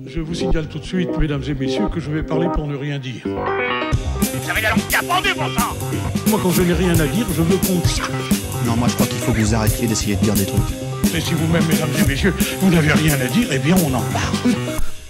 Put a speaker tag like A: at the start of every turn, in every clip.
A: Je vous signale tout de suite, mesdames et messieurs, que je vais parler pour ne rien dire.
B: Vous avez la langue bien pendue, bon sang.
A: Moi, quand je n'ai rien à dire, je veux qu'on sache.
C: Non, moi je crois qu'il faut que vous arrêtiez d'essayer de dire des trucs.
A: Mais si vous-même, mesdames et messieurs, vous n'avez rien à dire, eh bien, on en parle.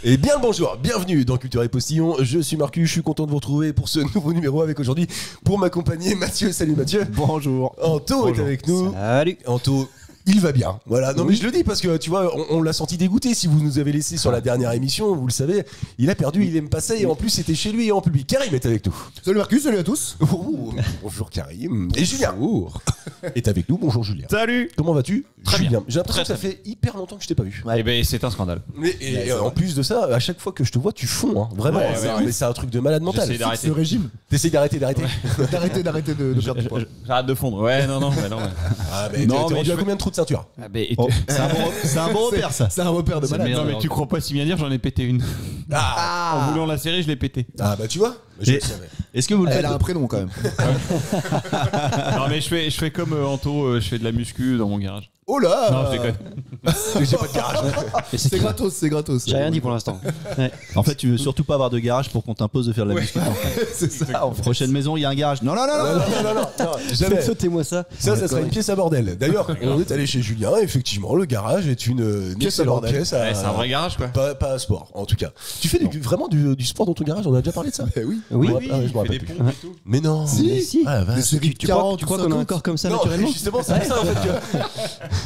D: Et bien le bonjour, bienvenue dans Culture et Postillon, je suis Marcus, je suis content de vous retrouver pour ce nouveau numéro avec aujourd'hui, pour m'accompagner Mathieu, salut Mathieu.
C: Bonjour.
D: Anto est avec nous.
C: Salut.
D: Anto, il va bien, voilà, non mais je le dis parce que tu vois, on l'a senti dégoûté, si vous nous avez laissé sur la dernière émission, vous le savez, il a perdu, il aime pas ça et en plus c'était chez lui et en public. Karim est avec nous.
E: Salut Marcus, salut à tous.
D: Oh, bonjour Karim. Et Julien est avec nous, bonjour Julien.
F: Salut.
D: Comment vas-tu?
F: Très
D: Julien.
F: bien.
D: J'ai l'impression que ça fait hyper longtemps que je t'ai pas vu.
F: Eh ben, c'est un scandale.
D: Et en plus de ça, à chaque fois que je te vois, tu fonds, hein, vraiment.
F: Ouais,
D: Mais c'est un truc de malade mental.
F: J'essaie d'arrêter.
E: Ce régime.
D: T'essayes d'arrêter.
E: D'arrêter de perdre du poids.
F: J'arrête de fondre. Ouais, non.
D: Ah, mais
F: Non,
D: t'es
F: mais
D: rendu à
F: je
D: combien de trous de ceinture?
F: Ah, ben,
C: C'est un bon repère ça.
E: C'est un repère de malade.
F: non, mais tu crois pas si bien dire, j'en ai pété une. En voulant la serrer, je l'ai pété.
D: Ah, bah tu vois, je le savais.
C: Est-ce que vous le faites
E: Elle a un prénom quand même.
F: Non, mais je fais comme Anto, je fais de la muscu dans mon garage.
E: Oh là.
F: Non, je déconne.
D: J'ai pas de garage.
E: C'est gratos.
G: J'ai rien dit pour l'instant. Ouais.
C: En fait, tu veux surtout pas avoir de garage pour qu'on t'impose de faire de la muscu.
E: C'est ça. En fait.
C: Prochaine maison, il y a un garage. Non.
D: Non, jamais.
G: Sautez-moi ça.
D: Ça sera une pièce à bordel. D'ailleurs, on est allé chez Julien, effectivement, le garage est une
E: Pièce à
D: excellente
E: bordel.
D: pièce.
F: Ouais, c'est un vrai garage, quoi.
D: Pas à sport, en tout cas. Tu fais vraiment du sport dans ton garage? On a déjà parlé de ça?
E: Eh oui.
G: Oui.
D: Ah, je me
F: Il fait
D: rappelle
F: des
D: plus.
F: pompes et tout.
D: Mais non.
G: Mais si.
D: Ah,
E: Des
D: vache.
E: séries de
G: Tu crois
E: 40,
G: qu'on a un
E: 50.
G: corps comme ça
D: Non,
G: naturellement?
D: justement, c'est pour ça en fait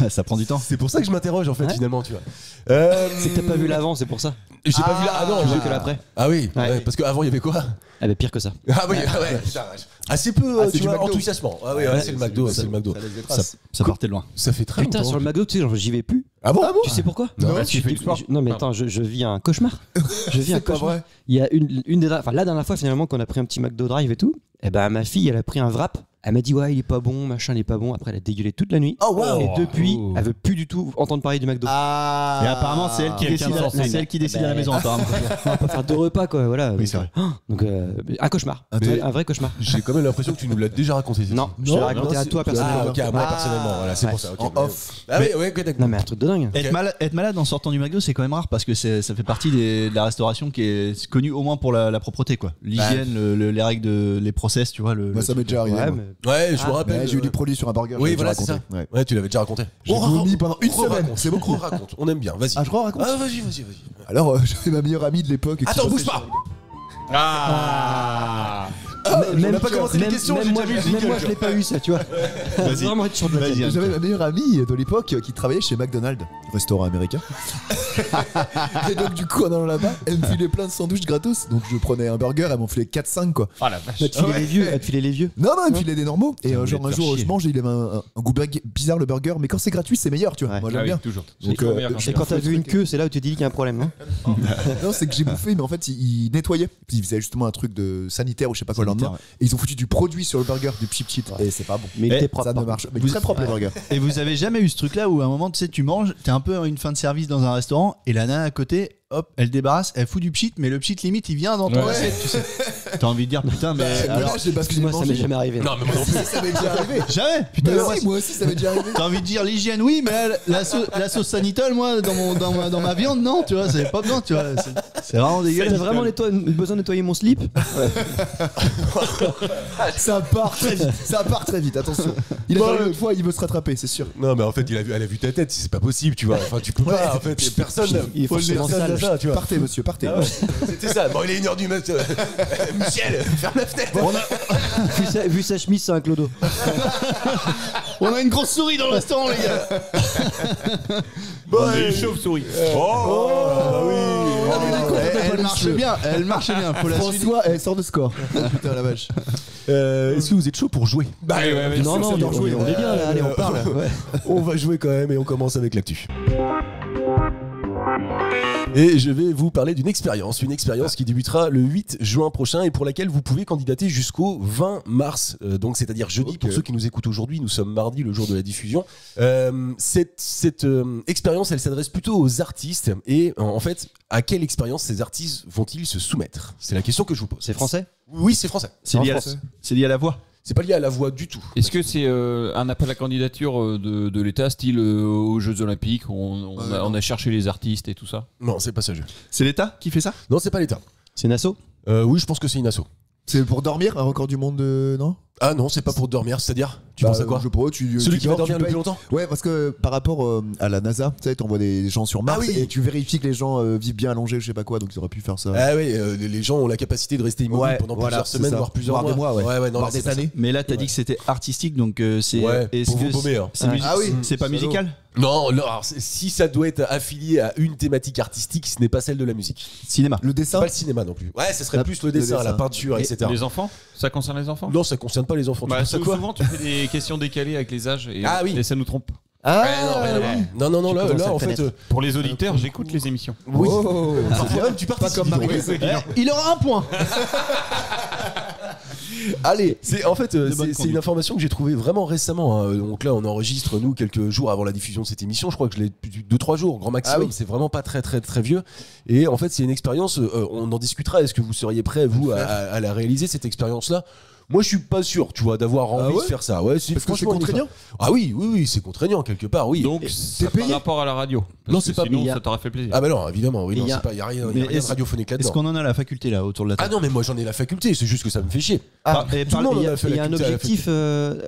D: que
C: Ça prend du temps.
D: c'est pour ça que je m'interroge en fait
G: Ouais.
D: finalement, tu vois.
G: C'est que t'as pas vu l'avant, c'est pour ça.
D: J'ai pas vu là. Ah non,
G: J'ai
D: j'ai
G: vu que l'après.
D: Ah oui,
G: Ouais.
D: ouais, parce qu'avant il y avait quoi?
G: Ah bah pire que ça.
D: Ah oui, ah ouais, putain, assez peu,
E: c'est
D: tu
E: du
D: vois,
E: McDo.
D: enthousiassement. Ah oui, c'est le McDo, c'est le McDo.
E: Ça laisse des
C: Ça,
E: traces.
C: ça partait de loin.
D: Ça fait très
G: Putain,
D: longtemps.
G: sur le McDo, tu sais, genre, j'y vais plus.
D: Ah bon?
G: Tu sais pourquoi?
D: Non.
F: Parce qu'il fait du sport.
G: Non mais attends, je vis un cauchemar. Je vis un
E: C'est pas
G: cauchemar.
E: vrai.
G: Il y a une des enfin la dernière fois finalement qu'on a pris un petit McDo Drive et tout, et ben ma fille elle a pris un wrap. Elle m'a dit ouais il est pas bon, machin il est pas bon. Après elle a dégueulé toute la nuit.
D: Oh wow.
G: Et depuis elle veut plus du tout entendre parler du McDo.
E: Ah.
C: Et apparemment, c'est elle qui
F: Quelqu'un
C: décide.
F: de sensé.
C: C'est elle qui décide à la maison. Apparemment.
G: On va pas faire deux repas quoi, voilà.
C: Oui, c'est vrai.
G: Donc un cauchemar.
D: Mais-
G: Un vrai cauchemar.
D: J'ai quand même l'impression que tu nous l'as déjà raconté. cette
G: Non,
D: histoire.
G: je l'ai raconté à
D: c'est-
G: toi personnellement.
D: Ah ok, à moi
G: Ah.
D: personnellement, voilà, c'est
G: Ouais.
D: pour ça. ok,
E: En
D: mais-
E: off.
D: Ah oui, ouais, ok, d'accord.
G: Non mais un truc de dingue.
C: Être malade en sortant du McDo, c'est quand même rare parce que ça fait partie de la restauration qui est connue au moins pour la propreté, quoi. L'hygiène, les règles, les process, tu vois.
E: Moi ça m'est déjà arrivé.
G: Ouais,
E: moi.
G: mais
D: Ouais, je me
G: Ah,
D: rappelle.
E: Ouais, j'ai eu du produit sur un burger.
D: Oui,
E: j'avais
D: voilà,
E: déjà
D: c'est ça.
E: raconté. Ouais.
D: Ouais, tu l'avais déjà raconté.
E: J'ai vomi pendant une semaine.
D: Raconte, c'est beaucoup. Raconte, on aime bien. Vas-y.
E: Ah, je crois, raconte.
D: Ah, vas-y.
E: Alors, j'avais ma meilleure amie de l'époque. qui
D: Attends,
E: bossait
D: bouge
E: chez-
D: pas.
F: Ah.
D: On n'a pas commencé les questions.
G: même
D: j'ai
G: moi,
D: déjà vu le
G: même
D: jingle,
G: moi je l'ai pas eu ça, tu vois. Vraiment être sur de la
C: Vas-y,
G: tête.
E: J'avais ma meilleure amie de l'époque qui travaillait chez McDonald's, restaurant américain. Et donc du coup en allant là-bas, elle me filait plein de sandwichs gratos. Donc je prenais un burger, elle m'en filait 4-5 quoi.
F: Oh la vache.
G: Va te filer les vieux, va te filer les vieux.
E: Non, elle me filait des normaux. Et
C: Ça
E: genre
C: voulait
E: un
C: te
E: jour
C: faire
E: je
C: chier.
E: mange et il avait un goût bizarre le burger. Mais quand c'est gratuit c'est meilleur tu vois.
G: Ouais.
E: Moi
F: Ah
E: j'aime
F: oui,
E: bien.
F: toujours.
E: Donc,
F: C'est meilleur
G: C'est quand t'as vu une queue, c'est là où tu te dis qu'il y a un problème. Hein.
E: Non c'est que j'ai bouffé mais en fait il nettoyait. Puis il faisait justement un truc de sanitaire ou je sais pas quoi le
C: Sanitaire,
E: lendemain. Et ils ont foutu du produit sur le burger, du cheap cheat. Et c'est pas bon.
G: Mais il était
E: Ça
G: propre.
E: ne marche. Mais
C: Vous-
E: très propre le burger.
C: Et vous avez jamais eu ce truc-là où à un moment, tu sais, tu manges, t'es un peu à une fin de service dans un restaurant et la nana à côté, hop, elle débarrasse, elle fout du pchit, mais le pchit limite il vient dans ton
F: Ouais.
C: assiette, tu sais. T'as envie de dire putain, mais alors,
E: c'est parce que j'ai
G: Excuse-moi, ça m'est
E: mangé.
G: jamais arrivé.
D: Non, mais moi non plus.
E: Ça m'est déjà arrivé.
C: jamais. Putain,
E: Mais
C: moi,
E: si, moi aussi ça m'est déjà arrivé.
C: t'as envie de dire l'hygiène, oui, mais la sauce sanitole, moi, dans ma viande, non, tu vois, c'est pas besoin, tu vois. C'est vraiment
G: T'as
C: dégueulasse.
G: vraiment besoin de nettoyer mon slip?
E: Ça part très vite, attention. Il a
D: Bon,
E: fallu une fois, il veut se rattraper, c'est sûr.
D: Non, mais en fait, elle a vu ta tête. C'est pas possible, tu vois. Enfin, tu peux pas. En fait, personne.
G: Il est forcément
D: personne
G: sale.
D: n'a ça, tu vois.
E: Partez, monsieur, partez.
D: Ah ouais, c'était ça. Bon, il est 1h du mat. Michel, ferme la fenêtre.
G: Vu sa chemise, c'est un clodo.
C: On a une grosse souris dans le restaurant, les gars.
D: Bon,
F: On a
D: allez.
F: une chauve-souris.
C: Elle marche bien, faut la suivre.
E: François, elle sort de score. Putain la vache.
D: Est-ce que vous êtes chaud pour jouer?
F: Bah, ouais,
G: Non, non, on est bien là, allez, on parle. Ouais.
D: On va jouer quand même et on commence avec l'actu. Et je vais vous parler d'une expérience qui débutera le 8 juin prochain et pour laquelle vous pouvez candidater jusqu'au 20 mars, donc c'est-à-dire jeudi. Pour ceux qui nous écoutent aujourd'hui, nous sommes mardi, le jour de la diffusion. Cette expérience, elle s'adresse plutôt aux artistes et en fait, à quelle expérience ces artistes vont-ils se soumettre? C'est la question que je vous pose.
G: C'est français?
D: Oui, c'est français.
C: C'est lié à la voix.
D: C'est pas lié à la voix du tout.
F: Est-ce que c'est un appel à candidature de l'État, style aux Jeux Olympiques, on a cherché les artistes et tout ça?
D: Non, c'est pas ça, Jules.
C: C'est l'État qui fait ça?
D: Non, c'est pas l'État.
G: C'est une asso?
D: Oui, je pense que c'est une asso.
E: C'est pour dormir, un record du monde, non?
D: Ah non, c'est pas pour dormir, c'est-à-dire tu penses à quoi?
E: Je sais pas,
D: Celui qui va dormir le plus longtemps?
E: Ouais, parce que par rapport à la NASA, tu sais, t'envoies des gens sur Mars et tu vérifies que les gens vivent bien allongés, je sais pas quoi, donc ils auraient pu faire ça.
D: Ah oui, les gens ont la capacité de rester immobiles pendant plusieurs semaines, voire plusieurs mois.
E: Ouais,
D: non,
E: voire des années.
C: Mais là, t'as dit que c'était artistique, donc c'est.
D: Ouais,
C: est-ce
D: pour
C: que
D: vous paumer, hein.
C: Ah oui, c'est pas musical?
D: Non, alors, si ça doit être affilié à une thématique artistique, ce n'est pas celle de la musique.
C: Cinéma.
E: Le
D: C'est
E: dessin.
D: pas le cinéma non plus. Ouais, ça serait plus le dessin, la peinture, etc.
F: Les enfants? Ça concerne les enfants?
D: Non, ça concerne pas les enfants. Tu
F: Bah,
D: penses à quoi?
F: souvent, tu fais des questions décalées avec les âges et ça nous trompe.
E: Ah,
D: Non, là,
G: commences à
D: en
G: le
D: fait.
F: Pour les auditeurs, j'écoute les émissions.
D: Oui.
E: Oh,
D: Tu
E: pas
D: participes.
E: comme
D: dis donc.
E: Marie. Il aura un point.
D: Allez, en fait,
C: bonne
D: c'est
C: conduite.
D: une information que j'ai trouvée vraiment récemment. Hein. Donc là, on enregistre, nous, quelques jours avant la diffusion de cette émission. Je crois que je l'ai depuis 2-3 jours, grand maximum.
E: Ah oui.
D: C'est vraiment pas très, très, très vieux. Et en fait, c'est une expérience, on en discutera. Est-ce que vous seriez prêts, vous, à la réaliser, cette expérience-là? Moi, je suis pas sûr, tu vois, d'avoir envie de faire ça. Ouais,
E: Parce que c'est
D: franchement
E: contraignant.
D: Ah oui, c'est contraignant quelque part, oui.
F: Donc, c'est par rapport à la radio. Parce
D: Non,
F: que
D: c'est pas
F: sinon,
D: payé.
F: ça t'aurait fait plaisir.
D: Ah bah non, évidemment, oui,
G: Et
D: non,
G: y a-
D: il y a rien
C: Mais
D: de radiophonique
C: Est-ce
D: là-dedans.
C: qu'on en a la faculté là autour de la
D: Ah
C: table?
D: non, mais moi j'en ai la faculté, c'est juste que ça me fait chier.
C: Ah,
D: tout
C: et
D: le
C: par-
D: monde
G: Il y
D: en
G: a,
D: a fait
G: il y a
D: la
G: un
D: faculté.
G: objectif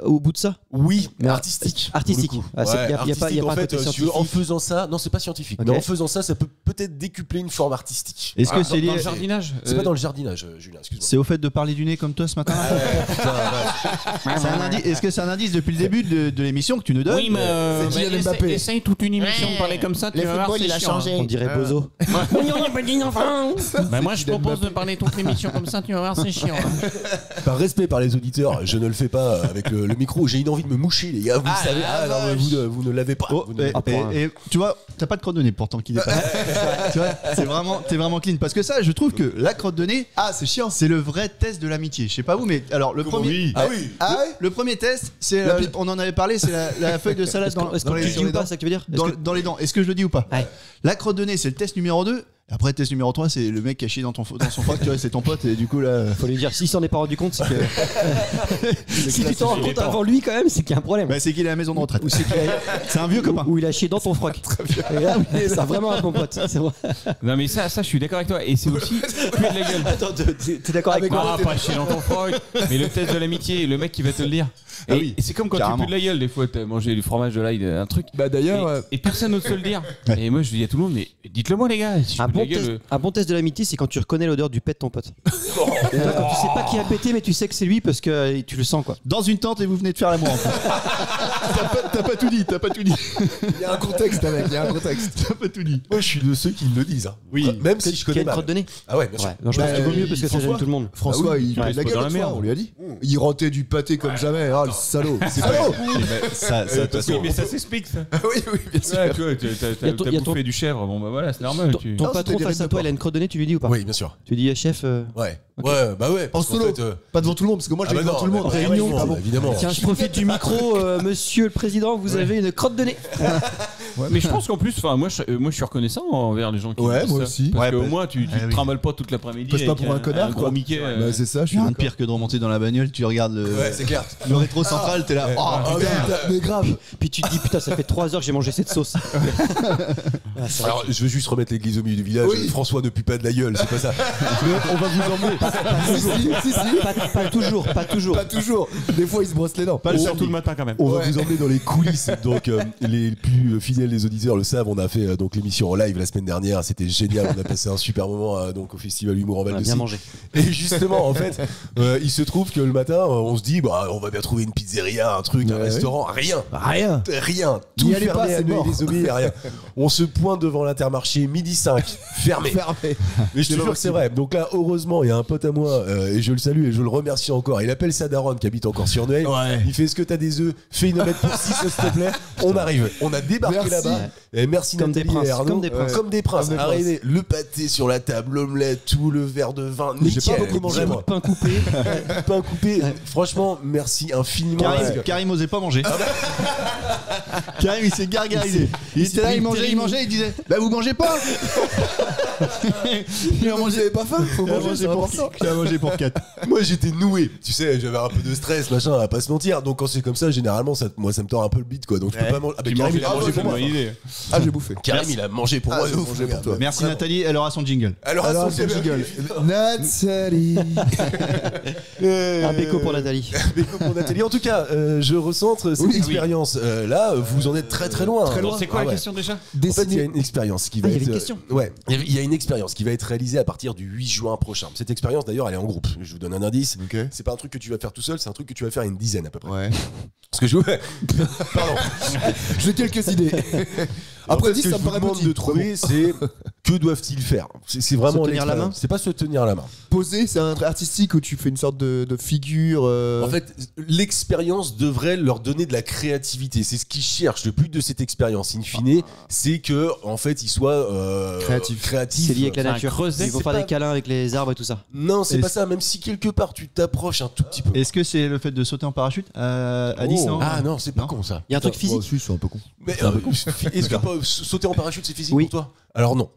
G: au bout de ça?
D: Oui, mais
G: Mais
D: artistique.
G: artistique.
D: pour le coup.
G: Ah, c'est-
D: Ouais,
G: y a pas
D: artistique,
G: un
D: en fait,
G: côté
D: en
G: scientifique.
D: faisant ça, non, c'est pas scientifique,
G: Ok.
D: mais en faisant ça, ça peut peut-être décupler une forme artistique.
C: Est-ce que
F: Ah,
C: c'est
F: dans
C: lié?
F: le jardinage?
D: C'est pas dans le jardinage, Julien, excuse-moi.
C: C'est au fait de parler du nez comme toi ce matin? C'est un indice. Est-ce que c'est un indice depuis le début de l'émission que tu nous donnes?
F: Oui, mais
E: C'est Kylian Mbappé.
F: essaye toute une émission de parler comme ça, tu vas voir, c'est chiant.
G: On dirait Bozo.
F: Bah moi je propose de parler toute l'émission comme ça, tu vas voir, c'est chiant.
D: Par respect par les auditeurs, je ne le fais pas avec le micro. J'ai une envie de me moucher, les gars. Vous le savez. Ah, non, mais vous ne l'avez pas.
C: Oh,
D: Vous ne l'avez pas.
C: et tu vois, t'as pas de crotte de nez pourtant qui dépasse. Tu vois, t'es vraiment clean. Parce que ça, je trouve que la crotte de nez, c'est chiant. C'est le vrai test de l'amitié. Je sais pas vous, mais alors le premier.
D: Ah oui.
C: Le premier test, c'est
E: La pipe.
C: on en avait parlé, c'est la feuille de salade
G: Est-ce
C: dans
G: que
C: les
G: tu dis ou pas, ça que tu veux dire?
C: dans les dents. Est-ce que je le dis ou pas?
G: Ouais.
C: La crotte de nez, c'est le test numéro 2. Après, le test numéro 3, c'est le mec qui a chié dans son froc, tu vois, c'est ton pote, et du coup là.
G: Faut lui dire, s'il s'en est pas rendu compte, c'est que. Si tu t'en rends compte avant lui, quand même, c'est qu'il y a un problème.
C: Bah, c'est qu'il est à la maison de retraite.
G: Ou c'est qu'il a-
C: C'est un vieux copain.
G: Ou il a chié dans ton froc. Et là, c'est vraiment un bon pote. C'est vrai.
F: Non mais ça je suis d'accord avec toi. Et c'est aussi puer de la gueule.
G: Attends, t'es d'accord avec moi?
F: Ah, pas chier dans ton froc, mais le test de l'amitié, le mec qui va te le dire.
C: Ah
F: Et
C: oui,
F: c'est comme quand
C: carrément.
F: tu pues de la gueule, des fois t'as mangé du fromage de l'ail, un truc.
E: Bah d'ailleurs,
F: Et personne n'ose se le dire. Et moi je dis à tout le monde, mais dites-le moi les gars. Si je
G: Un
F: pue de
G: bon,
F: la gueule,
G: test, un bon test de l'amitié, c'est quand tu reconnais l'odeur du pet de ton pote. Quand tu sais pas qui a pété, mais tu sais que c'est lui parce que tu le sens, quoi.
C: Dans une tente et vous venez de faire l'amour en fait. T'as pas tout dit,
E: il y a un contexte, mec, il y a un contexte.
C: T'as pas tout dit.
D: Moi, je suis de ceux qui le disent. Hein.
C: Oui.
D: Même si je
G: Qui a
D: connais
G: une
D: mal.
G: crotte de nez?
D: Ah ouais, bien sûr.
G: Ouais. Non, je pense
E: Bah,
G: qu'il vaut mieux parce que ça
E: François.
G: gêne tout le monde.
E: François, il
F: Ouais,
E: fait de
F: il
E: la
F: se
E: gueule
F: fout dans
E: l'autre
F: la
E: fois,
F: merde.
E: on lui a dit. Il rentait du pâté comme jamais. Ah, le salaud. C'est salaud.
C: Ça,
F: Oui, mais ça s'explique ça.
E: Oui, bien sûr.
F: Ouais, tu vois,
G: Y a ton-
F: t'as
G: y a
F: bouffé du chèvre, bon bah voilà, c'est normal.
G: Ton
F: tu-
G: ton
E: Non,
G: patron
E: c'était
G: face à
E: des
G: toi, il a une crotte de nez, tu lui dis ou pas?
D: Oui, bien sûr.
G: Tu dis, chef,
D: Ouais.
G: Ok.
D: Ouais, bah ouais.
E: En
D: parce qu'en
E: solo.
D: fait,
E: Pas devant tout le monde, parce que moi,
D: ah
E: j'ai
D: bah
E: devant
D: non,
E: tout le monde.
D: bah,
E: Réunion.
D: évidemment,
E: Ah bon.
D: évidemment.
G: tiens, je profite du micro, monsieur le président, vous avez une crotte de nez.
F: Mais je pense qu'en plus, enfin moi je suis reconnaissant envers les gens qui
E: Ouais,
F: disent
E: moi
F: ça.
E: aussi.
F: Parce
C: Ouais,
F: qu'au
C: bah-
F: moins tu
C: Ah
F: te
C: oui.
F: trimbales pas toute l'après-midi.
E: Passe pas
F: avec
E: pour un connard,
F: gros
E: quoi.
F: Mickey.
E: Bah, c'est ça, je suis
C: Rien de
E: d'accord.
C: pire que de remonter dans la bagnole, tu regardes
D: Ouais, c'est clair.
C: le rétro central, t'es là. Oh,
E: Ah,
C: putain.
E: mais grave.
G: Puis tu te dis, putain, ça fait 3 heures que j'ai mangé cette sauce. Ah, c'est vrai.
D: Alors, je veux juste remettre l'église au milieu du village.
E: Oui.
D: François ne pue pas de la gueule, c'est pas ça. Mais on va vous emmener.
E: Si.
G: Pas toujours, pas toujours.
E: Pas toujours. Des fois, il se brosse les dents.
F: Surtout le matin quand même.
D: On va
E: Ouais.
D: vous emmener dans les coulisses. Donc, les plus fidèles des auditeurs le savent. On a fait donc l'émission en live la semaine dernière. C'était génial. On a passé un super moment donc au Festival Humour en Val
G: On a
D: de
G: bien
D: Scie.
G: mangé.
D: Et justement, en fait, il se trouve que le matin, on se dit, bah, on va bien trouver une pizzeria, un truc, un
E: Ouais,
D: restaurant. Rien.
E: Rien.
D: Tout
E: N'y allez
D: fermé
E: pas,
D: à
E: c'est mort.
D: Neuilly-les-Aubrais, rien. On se pointe devant l'Intermarché, 12h05, fermé.
E: Fermé.
D: Mais je te jure que c'est vrai. Donc là, heureusement, il y a un pote à moi, et je le salue et je le remercie encore. Il appelle sa daronne qui habite encore sur Neuilly. Il fait: est-ce que t'as des œufs? Fais une omelette pour 6, s'il te plaît. On arrive. On a débarqué
E: Merci.
D: là-bas. Et merci
G: Comme
D: Nathalie
G: des princes,
D: et Arnaud.
G: comme des princes.
D: Comme des princes.
E: Comme des princes.
D: Arrivé, le pâté sur la table, l'omelette, tout le verre de vin.
E: J'ai pas
D: Nickel.
E: beaucoup mangé,
D: Vraiment.
E: moi.
G: Pain coupé.
D: Pain coupé. Franchement, merci infiniment.
C: Karim osait pas manger. Karim il s'est gargarisé. Il était là, il mangeait, il disait bah vous mangez pas. Il a mangé.
E: Vous avez pas faim? Faut manger, c'est important.
C: Il a mangé pour 4.
D: Moi j'étais noué, tu sais, j'avais un peu de stress, machin, on va pas se mentir. Donc quand c'est comme ça, généralement, moi ça me tord un peu le bide, quoi. Donc je peux pas manger. Ah, bah, Karim, il a mangé pour moi.
E: Ah, j'ai bouffé.
D: Karim, il a mangé pour moi.
E: j'ai mangé pour toi.
C: Merci Nathalie, elle aura son jingle.
D: Alors,
E: Alors, c'est jingle. Nathalie.
G: Un béco pour Nathalie.
D: Béco pour Nathalie. En tout cas, je recentre cette
E: Oui,
D: expérience. Là, vous en êtes très très loin.
E: Très loin.
F: Alors, c'est quoi
D: Ah
F: la
D: ouais.
F: question déjà?
D: En fait, il y a une expérience qui va
G: il y avait
D: être.
G: une question.
D: Ouais, il y a une expérience qui va être réalisée à partir du 8 juin prochain. Cette expérience, d'ailleurs, elle est en groupe. Je vous donne un indice.
E: Ok.
D: C'est pas un truc que tu vas faire tout seul, c'est un truc que tu vas faire une dizaine à peu près.
E: Ouais.
D: Parce que je. Pardon.
E: J'ai quelques idées. Après,
D: En fait,
E: 10,
D: ce
E: ça
D: que
E: me paraît
D: je vous demande
E: petit.
D: de trouver, c'est que doivent-ils faire. C'est vraiment
G: Se tenir la main.
D: l'expérience. C'est pas se tenir la main.
E: Poser, c'est un trait artistique où tu fais une sorte de figure.
D: En fait, l'expérience devrait leur donner de la créativité. C'est ce qu'ils cherchent. Le but de cette expérience, in fine, c'est que en fait, ils soient
E: Créatifs.
G: C'est lié avec la
F: C'est un
G: nature.
F: creuset,
G: Ils vont
D: c'est
G: faire
D: pas-
G: des câlins avec les arbres et tout ça.
D: Non, c'est
C: Et
D: pas
C: c'est-
D: ça. Même si quelque part tu t'approches un tout petit peu.
C: Est-ce que c'est le fait de sauter en parachute à 10 non
D: Ah non, c'est pas
C: Non.
D: con ça.
G: Il y a un truc
E: Moi
G: physique.
E: aussi, c'est un peu con.
D: Mais est-ce que sauter en parachute c'est physique
G: Oui.
D: pour toi? Alors non.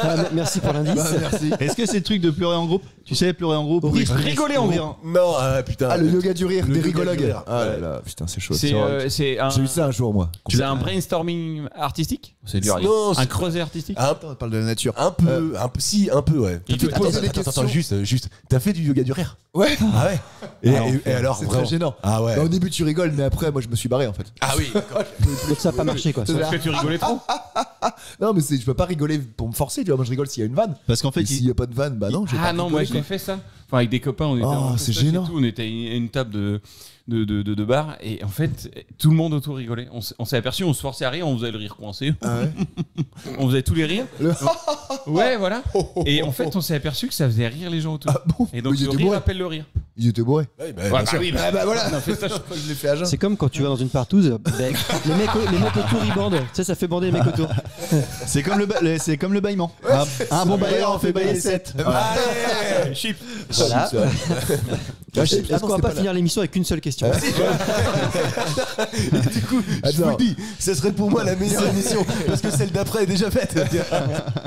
G: Ah, merci pour l'indice.
E: Merci.
C: Est-ce que c'est le truc de pleurer en groupe? Tu sais, pleurer en groupe,
G: Rigoler en
C: rire
G: groupe.
D: Non, putain.
E: Ah, le yoga du rire,
D: Le
E: des
D: yoga du
E: rigologues.
D: rire.
E: Ah là là, putain, c'est chaud.
F: C'est un.
E: J'ai eu ça un jour, moi.
F: C'est un brainstorming artistique? C'est dur.
D: Non,
F: Un creuset artistique?
E: On parle de la nature.
D: un peu, si, un peu, ouais.
E: Il te
D: Attends,
E: posait des
D: attends,
E: questions.
D: juste. T'as fait du yoga du rire?
E: Ouais.
D: Ah ouais. Et alors,
E: C'est
D: vraiment
E: très gênant.
D: Ah ouais.
E: Bah, au début, tu rigoles, mais après, moi, je me suis barré en fait.
D: Ah oui.
G: Donc ça n'a pas marché quoi.
F: Parce que tu rigolais trop?
E: Non, mais je peux pas rigoler pour me forcer, tu vois. Moi, je rigole s'il y a une vanne.
C: Parce qu'en fait,
E: Et s'il y a pas de vanne, bah non, je vais pas
F: Ah non, moi
E: rigoler.
F: j'ai fait ça. Enfin, avec des copains, on était
E: Oh,
F: en
E: c'est
F: stage et
E: gênant.
F: tout, on était à une table de bar et en fait, tout le monde autour rigolait. On s'est aperçu, on se forçait à rire, on faisait le rire coincé.
E: Ah ouais.
F: On faisait tous les rires.
E: Le-
F: Ouais, voilà. Et en fait, on s'est aperçu que ça faisait rire les gens autour.
E: Ah bon.
F: Et donc,
E: Mais ils
F: le
E: étaient
F: rire
E: bourrés.
F: appelle le rire.
E: Ils étaient bourrés.
D: Ouais, bah,
F: Ouais,
D: bien
F: bah
D: sûr.
F: oui,
E: Ah bah voilà.
F: on a fait ça.
E: Je l'ai fait à jeun.
G: C'est comme quand tu vas dans une partouze, ben, les mecs autour ils bandent. Tu sais, ça fait bander les mecs autour.
C: c'est comme le bâillement. Un bon bailleur en fait bailler 7.
D: Allez,
F: Chip.
G: Voilà.
E: Ah,
G: Est-ce qu'on va pas finir l'émission avec une seule question?
D: Du coup, je vous le dis, ça serait pour moi la meilleure émission parce que celle d'après est déjà faite.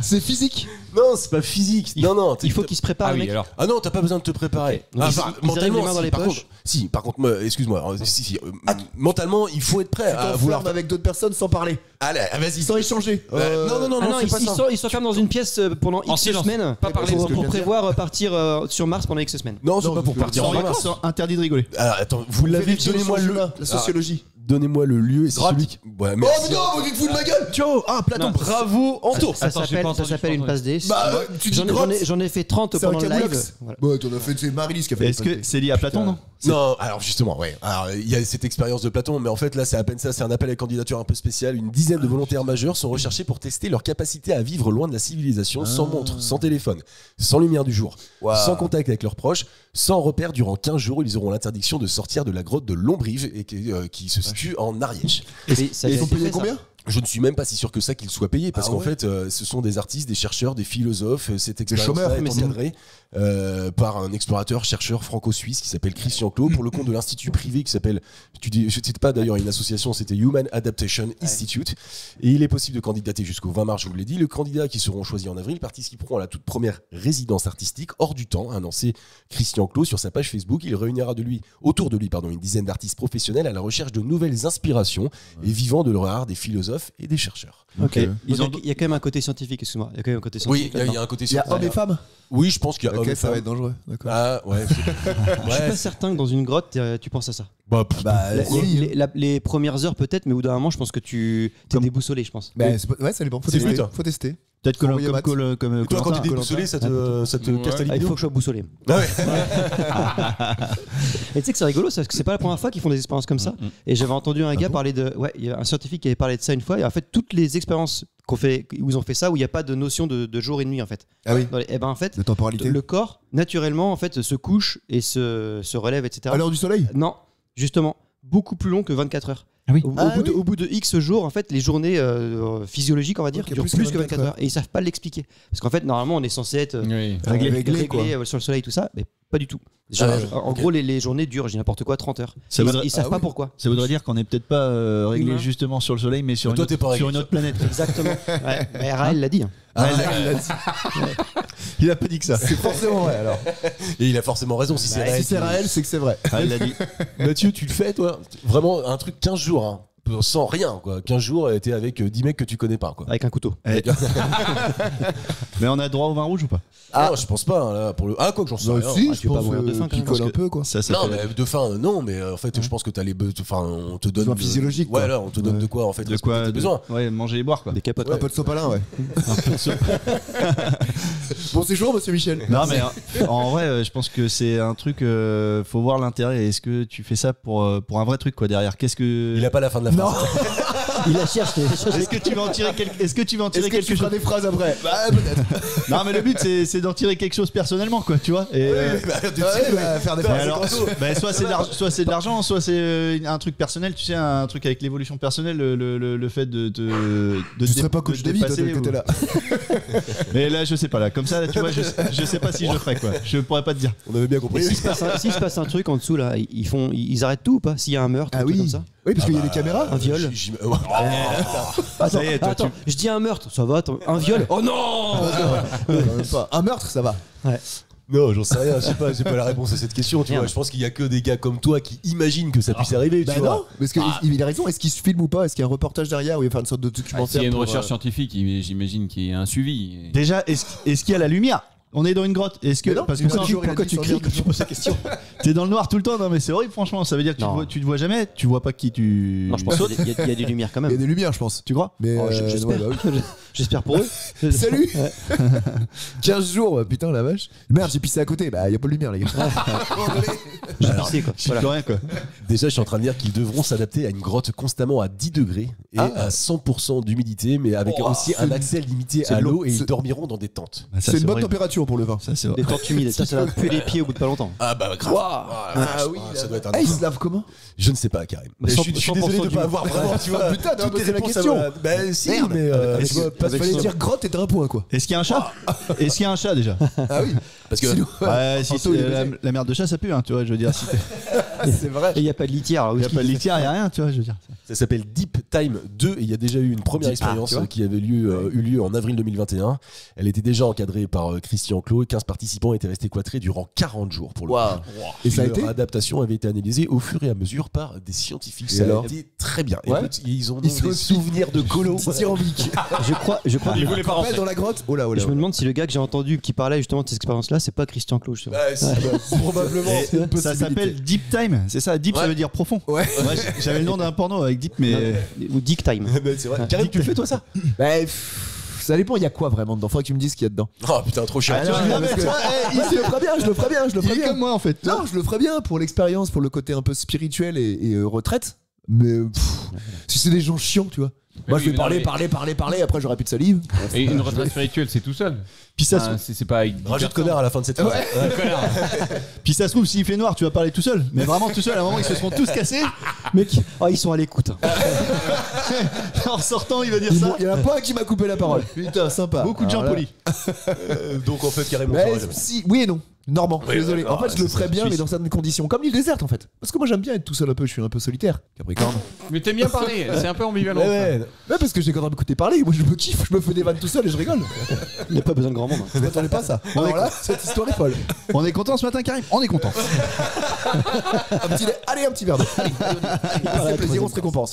E: C'est physique.
D: Non, c'est pas physique. Non.
G: Il faut qu'ils se préparent,
F: Ah
G: le
F: oui,
G: mec.
F: alors.
D: Ah non, t'as pas besoin de te préparer.
G: Donc, ils arrivent les mains dans les
D: par
G: poches.
D: contre, si, par contre, excuse-moi, mentalement, il faut être prêt à
E: Tu
D: vouloir.
E: t'enfermes avec d'autres personnes sans parler,
D: Allez, vas-y.
E: sans échanger.
D: Non,
G: Ah non,
D: c'est pas ça.
G: ils s'enferment dans une pièce pendant X
F: silence.
G: semaines
F: Pas parler,
G: pour
F: c'est ce que je viens de
G: prévoir partir sur Mars pendant X semaines.
D: Non, c'est
E: Non,
D: pas pour
E: parce
D: partir
E: que-
D: en vacances.
C: Interdit de rigoler.
D: Alors, attends, vous l'avez, donnez-moi le.
E: la sociologie.
D: Donnez-moi le lieu et c'est
E: Grotte.
D: celui qui. Ouais,
E: Oh
D: merci.
E: mais non, vous dites vous de ma gueule. Ciao. Ah, Platon.
F: Non.
D: Bravo, Anto.
G: Ça
F: Attends, j'ai pas
G: s'appelle
F: entendu, j'ai
G: une
F: pas
G: passe D.
E: Bah, tu dis grotte.
G: J'en ai fait 30
E: C'est un
G: pendant le live.
E: camoulox.
G: Voilà.
E: Bah, t'en as fait, c'est Marie-Lise qui a fait.
C: Est-ce que c'est lié à Platon, non?
D: Non, alors justement, ouais. Alors, il y a cette expérience de Platon, mais en fait, là, c'est à peine ça. C'est un appel à candidature un peu spécial. Une dizaine de volontaires majeurs sont recherchés pour tester leur capacité à vivre loin de la civilisation, sans montre, sans téléphone, sans lumière du jour, sans contact avec leurs proches, sans repère durant 15 jours. Ils auront l'interdiction de sortir de la grotte de Lombrive et qui se situe en Ariège.
G: Et ça a
E: Ils
G: été
E: sont payés
G: fait, ça.
E: combien?
D: Je ne suis même pas si sûr que ça qu'ils soient payés parce
E: Ah
D: qu'en
E: ouais.
D: fait ce sont des artistes, des chercheurs, des philosophes. Cette
E: chômeurs,
D: expérience est
G: mais c'est-
D: encadrée par un explorateur chercheur franco-suisse qui s'appelle Christian Clot pour le compte de l'institut privé qui s'appelle, je ne sais pas d'ailleurs une association, c'était Human Adaptation Institute, et il est possible de candidater jusqu'au 20 mars, je vous l'ai dit. Les candidats qui seront choisis en avril participeront à la toute première résidence artistique hors du temps, a annoncé Christian Clot sur sa page Facebook. Il réunira autour de lui une dizaine d'artistes professionnels à la recherche de nouvelles inspirations et vivant de leur art des philosophes et des chercheurs.
G: Ok.
C: Ils
G: Donc,
C: ont-
G: il y a quand même un côté scientifique, excuse-moi. Il y a quand même un côté
D: Oui,
G: scientifique.
D: il y a un côté
E: Il y a hommes et femmes.
D: Oui, je pense qu'il y a hommes
E: Ok,
D: et
E: ça va
D: femmes.
E: être dangereux. D'accord.
D: Ah ouais.
G: Je suis
D: Ouais,
G: pas certain que dans une grotte, tu penses à ça.
D: bah,
G: Les premières heures peut-être, mais au bout d'un moment, je pense que tu t'es déboussolé, je pense.
E: Bah, ouais, ça dépend. Faut
D: C'est
E: tester.
D: but, hein.
E: Faut tester.
C: Peut-être que
E: Envoyer Matt.
C: comme
D: Et toi, quand
C: Koh-Lanta.
D: t'es déboussolé, ça te
F: Ouais.
D: casse ta
G: Ah, il
D: libido.
G: faut que je sois boussolé.
D: Ah ouais.
G: Et tu sais que c'est rigolo, parce que c'est pas la première fois qu'ils font des expériences comme ça. Et j'avais entendu un gars parler de. Ouais, il y a un scientifique qui avait parlé de ça une fois. Et en fait, toutes les expériences où ils ont fait ça, où il n'y a pas de notion de jour et de nuit, en fait.
E: Ah oui.
G: Et ben en fait,
E: De temporalité.
G: le corps, naturellement, en fait, se couche et se relève, etc.
E: À l'heure du soleil.
G: Non, justement, beaucoup plus long que 24 heures.
C: Ah oui.
G: Au bout de X jours, en fait, les journées physiologiques, on va dire,
E: Ok,
G: durent plus que 24 heures. Et ils savent pas l'expliquer. Parce qu'en fait, normalement, on est censé être
F: Oui.
C: Réglé,
G: réglé
E: quoi.
G: sur le soleil, tout ça. Mais Pas du tout. En gros, les journées durent, je dis n'importe quoi, 30 heures. Ils savent pas pourquoi.
C: Ça voudrait dire qu'on n'est peut-être pas réglé justement sur le soleil, mais sur une autre planète.
G: Exactement. Ouais, mais Raël l'a dit.
C: Il a pas dit que ça.
E: C'est forcément vrai alors.
D: Et il a forcément raison. Si c'est Raël,
E: Si c'est Raël, c'est que c'est vrai.
C: Il l'a dit.
D: Mathieu, tu le fais, toi? Vraiment, un truc 15 jours, hein. Sans rien, quoi. 15 jours, t'es avec 10 mecs que tu connais pas, quoi.
G: Avec un couteau.
C: Mais on a droit au vin rouge ou pas?
D: Non, je pense pas, hein, là, pour le. Ah, quoi que j'en sais rien.
E: Si,
G: tu vas pas mourir de faim, quand même.
E: picole un peu quoi.
C: Ça
D: Non, mais de faim, non, mais en fait, je pense que t'as les. Enfin, on te donne.
E: Besoin physiologique, quoi.
D: Ouais, là, on te donne de quoi, en fait.
C: De quoi
D: t'as besoin.
C: Ouais, manger et boire quoi.
G: Des capotes.
E: Un peu de sopalin, ouais. Bon séjour, monsieur Michel.
C: Non mais en vrai, je pense que c'est un truc. Faut voir l'intérêt. Est-ce que tu fais ça pour un vrai truc quoi derrière? Qu'est-ce que
D: Il a pas la fin de la phrase.
G: Il la cherche.
C: Est-ce que tu vas en tirer quelque chose?
E: des phrases après? Bah peut-être.
C: Non mais le but c'est d'en tirer quelque chose personnellement quoi, tu vois. Et
E: Faire des
C: mais
E: phrases.
C: alors, soit c'est de l'argent, soit c'est un truc personnel, tu sais, un truc avec l'évolution personnelle, le fait de
E: Tu serais pas coach de vie, toi,
C: dépasser
E: tel que t'es là.
C: Mais là je sais pas là, comme ça là, tu vois, je sais pas si je le ferais quoi. Je pourrais pas te dire.
D: On avait bien compris.
G: S'il se passe un truc en dessous là, ils arrêtent tout ou pas? S'il y a un meurtre, un truc comme ça.
E: Oui, parce qu'il y a des caméras.
G: Un viol.
C: Ça y est, toi,
G: Attends, je dis un meurtre, ça va, un viol. Oh non.
E: Un meurtre, ça va.
D: Non, j'en sais rien, je sais pas, j'ai pas la réponse à cette question, tu
G: Merde.
D: vois. Je pense qu'il y a que des gars comme toi qui imaginent que ça puisse arriver, tu vois.
E: Non, parce qu'il a raison. Est-ce qu'il se filme ou pas? Est-ce qu'il y a un reportage derrière ou il va faire une sorte de documentaire?
F: S'il y a une
E: pour,
F: recherche scientifique, j'imagine qu'il y a un suivi.
C: Déjà, est-ce qu'il y a la lumière? On est dans une grotte. Est-ce que
E: Mais non,
C: parce que
E: pourquoi tu cries quand tu poses
G: cette question?
C: t'es dans le noir tout le temps? Non mais c'est horrible franchement. Ça veut dire que tu te vois jamais. Tu vois pas qui tu.
G: Non, je pense qu'il y a des lumières quand
E: Il y a
G: même.
E: des lumières, je pense.
C: Tu crois?
E: Mais
G: J'espère.
E: ouais, bah oui.
G: J'espère pour eux.
E: Salut. 15 jours, putain la vache. Merde, j'ai pissé à côté. Bah y a pas de lumière, les gars.
G: J'ai pissé quoi.
C: Je suis plus rien quoi.
D: Déjà, je suis en train de dire qu'ils devront s'adapter à une grotte constamment à 10 degrés et à 100% d'humidité, mais avec aussi un accès limité à l'eau, et ils dormiront dans des tentes.
E: C'est une bonne température pour le vin.
C: Ça c'est
G: Des tentes humides. Ça va puer les pieds au bout de pas longtemps.
D: Ah bah grave.
E: Ah oui,
D: ça doit être un.
E: Ah, il se lave comment?
D: Je ne sais pas, Karim.
G: Mais
D: Je suis
G: 100%
D: désolé de ne
G: du-
D: pas avoir vraiment, tu vois.
E: Putain, tu
D: toutes
E: posais
D: les
E: la
D: réponses,
E: question.
D: ça va. Bah si,
E: Merde.
D: mais
E: Parce qu'il fallait dire grotte et un point quoi.
C: Est-ce qu'il y a un chat? Est-ce qu'il y a un chat déjà?
E: Ah oui.
D: parce que
C: Ouais, si
E: Anto, il est
C: la merde de chat ça pue hein, tu vois, je veux dire. Si
E: C'est vrai.
G: Et il n'y a pas de litière.
C: il y a pas de litière, il y a rien, tu vois, je veux dire.
D: ça s'appelle Deep Time 2 et il y a déjà eu une première expérience
C: tu vois.
D: qui avait eu lieu en avril 2021. Elle était déjà encadrée par Christian Clot et 15 participants étaient restés cloîtrés durant 40 jours pour le coup.
E: Et ça a
D: Leur
E: été
D: adaptation avait été analysée au fur et à mesure par des scientifiques. Ça
E: alors
D: a été très bien.
E: Ouais.
D: Écoute, ils ont
E: Ils
D: des
E: sont
D: souvenirs de colo.
E: dithyrambique.
G: Je crois.
F: Il voulait pas rentrer.
E: Dans la grotte. Oh là, oh là.
G: Je me demande si le gars que j'ai entendu qui parlait justement de ces expériences-là, c'est pas Christian Clot. justement.
D: Bah, si, probablement.
C: Et ça s'appelle Deep Time, c'est ça? Deep ça veut dire profond.
E: Ouais.
C: J'avais le nom d'un porno avec Deep, mais.
G: Ou Dick Time.
D: C'est vrai. Karim, tu le fais toi ça?
E: Bah, ça dépend, il y a quoi vraiment dedans? Faudrait que tu me dises ce qu'il y a dedans.
D: Oh putain, trop chiant.
E: Non, mais tu vois, je le ferais bien, je le ferais bien, je le
C: Il
E: ferais
C: est
E: bien.
C: comme moi en fait.
E: Non, je le ferais bien pour l'expérience, pour le côté un peu spirituel et retraite. Mais si c'est des gens chiants, tu vois. Moi,
F: oui,
E: je vais
F: mais
E: parler, après j'aurai plus de salive.
F: Et une retraite spirituelle, c'est tout seul.
C: Puis ça,
F: Enfin, c'est pas avec 10
D: Rajoute
F: personnes.
D: connard à la fin de cette phrase.
C: puis ça se trouve, s'il fait noir, tu vas parler tout seul. Mais vraiment tout seul, à un moment, ils se seront tous cassés.
G: Mec, oh, ils sont à l'écoute.
C: En sortant, il va dire ça.
E: Il y en a pas un qui m'a coupé la parole. Putain, sympa.
C: Beaucoup de gens
E: Alors là-
C: polis.
D: Donc en fait, carrément.
E: Mais si, oui et non. Normand, je suis désolé. En fait, je le ferais bien,
D: Suisse.
E: mais dans certaines conditions. Comme l'île déserte, en fait. Parce que moi, j'aime bien être tout seul un peu. Je suis un peu solitaire. Capricorne.
F: Mais t'aimes bien parler, c'est un peu ambivalent.
D: Ouais,
F: ça.
E: Ouais, parce que j'ai quand même écouté parler. Moi, je me kiffe. Je me fais des vannes tout seul et je rigole.
G: Il n'y a pas besoin de grand monde.
E: Vous m'attendez pas à ça. Alors là, cette histoire est folle.
C: On est content ce matin, Karim? On est content.
E: Allez, un petit verre d'eau. C'est plaisir, on se récompense.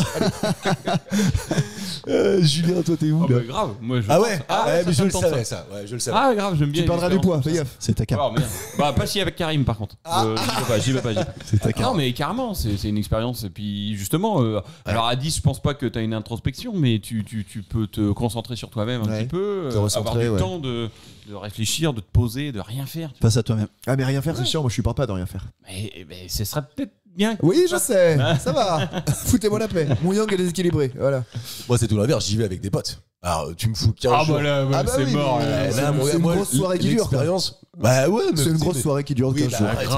D: Julien, toi t'es où
F: Ah
D: là
F: bah, grave, moi je.
D: Ah ouais,
F: ça,
D: mais
F: ça
D: je
F: me
D: le
F: tente,
D: savais ça. Ouais, je le savais.
F: Ah grave, j'aime bien.
E: Tu perdras du poids, fais gaffe.
C: C'est ta carte.
F: Oh, merde. Bah pas si avec Karim par contre. J'y vais pas.
C: C'est ta carte.
F: Non mais carrément, c'est une expérience. Et puis justement, alors à 10, je pense pas que t'as une introspection, mais tu peux te concentrer sur toi-même un
E: Ouais.
F: petit peu,
E: Te
F: avoir
E: recentrer,
F: du
E: ouais.
F: temps de réfléchir, de te poser, de rien faire.
C: Face à toi-même.
E: Ah, mais rien faire, c'est chiant. Moi, je suis pas de rien faire.
F: Mais ce serait peut-être bien.
E: Oui, je sais. Ça va. Foutez-moi la paix. Mon yang est déséquilibré. Voilà.
D: Moi c'est tout l'inverse, j'y vais avec des potes. Alors tu me fous 15
F: Ah
D: jours.
F: bah là,
E: Ah bah
F: c'est
E: oui,
F: mort.
E: mais-
F: là.
E: c'est une grosse soirée qui dure, quoi.
D: L'expérience, Bah ouais, mais
E: C'est une grosse soirée qui dure 15
D: Oui,
E: jours.
D: bah, arrête,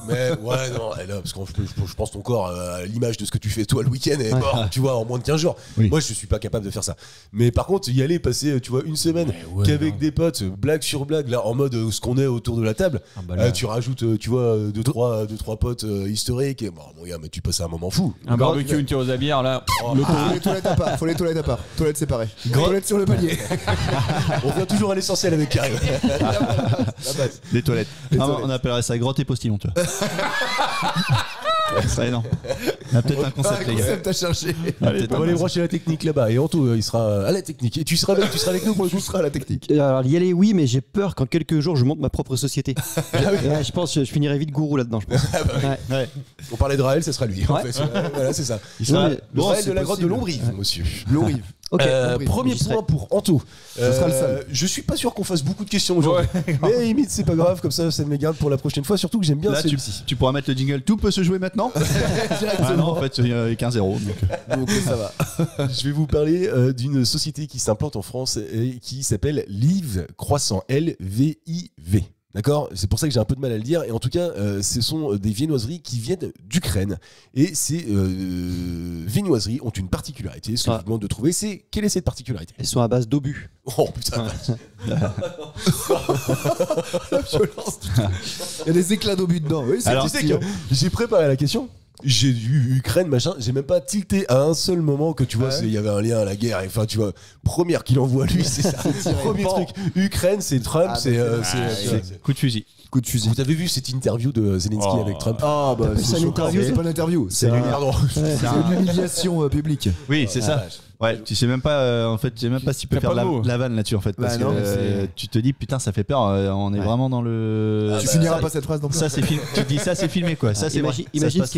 D: mais ouais, non, là, parce que je pense ton corps, à l'image de ce que tu fais toi le week-end, est mort, tu vois, en moins de 15 jours.
C: Oui.
D: Moi, je suis pas capable de faire ça. Mais par contre, y aller, passer, tu vois, une semaine qu'avec des potes, blague sur blague, là, en mode ce qu'on est autour de la table, tu rajoutes, tu vois, deux, trois potes historiques, et bon, mon gars, mais tu passes un moment fou.
F: Un barbecue, une tireuse à bière, là.
E: Faut les toilettes à part. Faut les toilettes à part. Toilettes séparées. Toilettes sur le palier.
D: On revient toujours à l'essentiel avec Karim.
E: La base.
C: Des toilettes.
E: Les
C: Ah,
E: toilettes.
C: on appellerait ça grotte et postillon, tu vois. Ça, non. On a peut-être un concept,
E: Un
C: les gars.
E: concept à chercher.
C: Peut-être
D: On va
C: un
D: aller
C: concept.
D: brancher la technique là-bas, et Anto, il sera à la technique. Et tu seras avec nous pour le coup.
E: Tout sera à la technique.
G: Alors y aller, oui, mais j'ai peur qu'en quelques jours je monte ma propre société. Ouais, je pense que je finirai vite gourou là-dedans, je pense. Ouais.
D: On parlait de Raël, ça sera lui. En
G: Ouais.
D: fait. Voilà, c'est ça.
C: Il sera-
G: Ouais,
D: Le Raël
E: c'est
D: de la grotte de
E: possible.
D: Lombrive, monsieur.
E: Lombrive.
G: Ok.
D: Premier
G: J'y serai.
D: point pour Anto.
E: sera le seul.
D: Je suis pas sûr qu'on fasse beaucoup de questions aujourd'hui. Mais limite, c'est pas grave, comme ça me les garde pour la prochaine fois. Surtout que j'aime bien
C: Là,
D: celui-ci.
C: tu pourras mettre le jingle. Tout peut se jouer maintenant. Ah non, en fait, il y a 15-0. Donc,
E: Donc ça va.
D: Je vais vous parler d'une société qui s'implante en France et qui s'appelle Live Croissant. L-V-I-V. D'accord, c'est pour ça que j'ai un peu de mal à le dire. Et en tout cas, ce sont des viennoiseries qui viennent d'Ukraine. Et ces viennoiseries ont une particularité. Ce que je vous demande de trouver, c'est quelle est cette particularité?
G: Elles sont à base d'obus.
D: Oh putain.
E: La violence. Il y a des éclats d'obus dedans. Oui, c'est
C: Alors,
D: Tu sais que j'ai préparé la question. J'ai eu Ukraine, machin. J'ai même pas tilté à un seul moment que tu vois,
E: Ouais.
D: il y avait un lien à la guerre. Et, enfin, tu vois, première qu'il envoie lui, c'est ça. Premier truc. Ukraine, c'est Trump,
E: Ah,
D: c'est.
E: bah,
C: c'est coup de fusil.
E: coup de fusil.
D: Vous avez vu cette interview de Zelensky
F: Oh.
D: avec Trump?
E: Ah bah
G: T'appelles ça une interview,
E: c'est
G: ça
E: pas une interview, c'est
D: Pardon.
E: c'est une humiliation publique.
C: Oui, c'est ça. Ouais, tu sais même pas, en fait, tu sais même pas si tu peux
F: T'as
C: faire
F: pas
C: la,
F: le mot.
C: la vanne là-dessus en fait. Parce
E: Bah non,
C: que
F: mais
C: tu te dis, putain, ça fait peur, on est vraiment dans le.
E: Tu finiras pas cette phrase non plus.
C: Ça, c'est filmé. Tu te dis, ça, c'est filmé quoi. Ça, c'est vrai.
G: Imagine
C: Ça
G: ce
C: se passe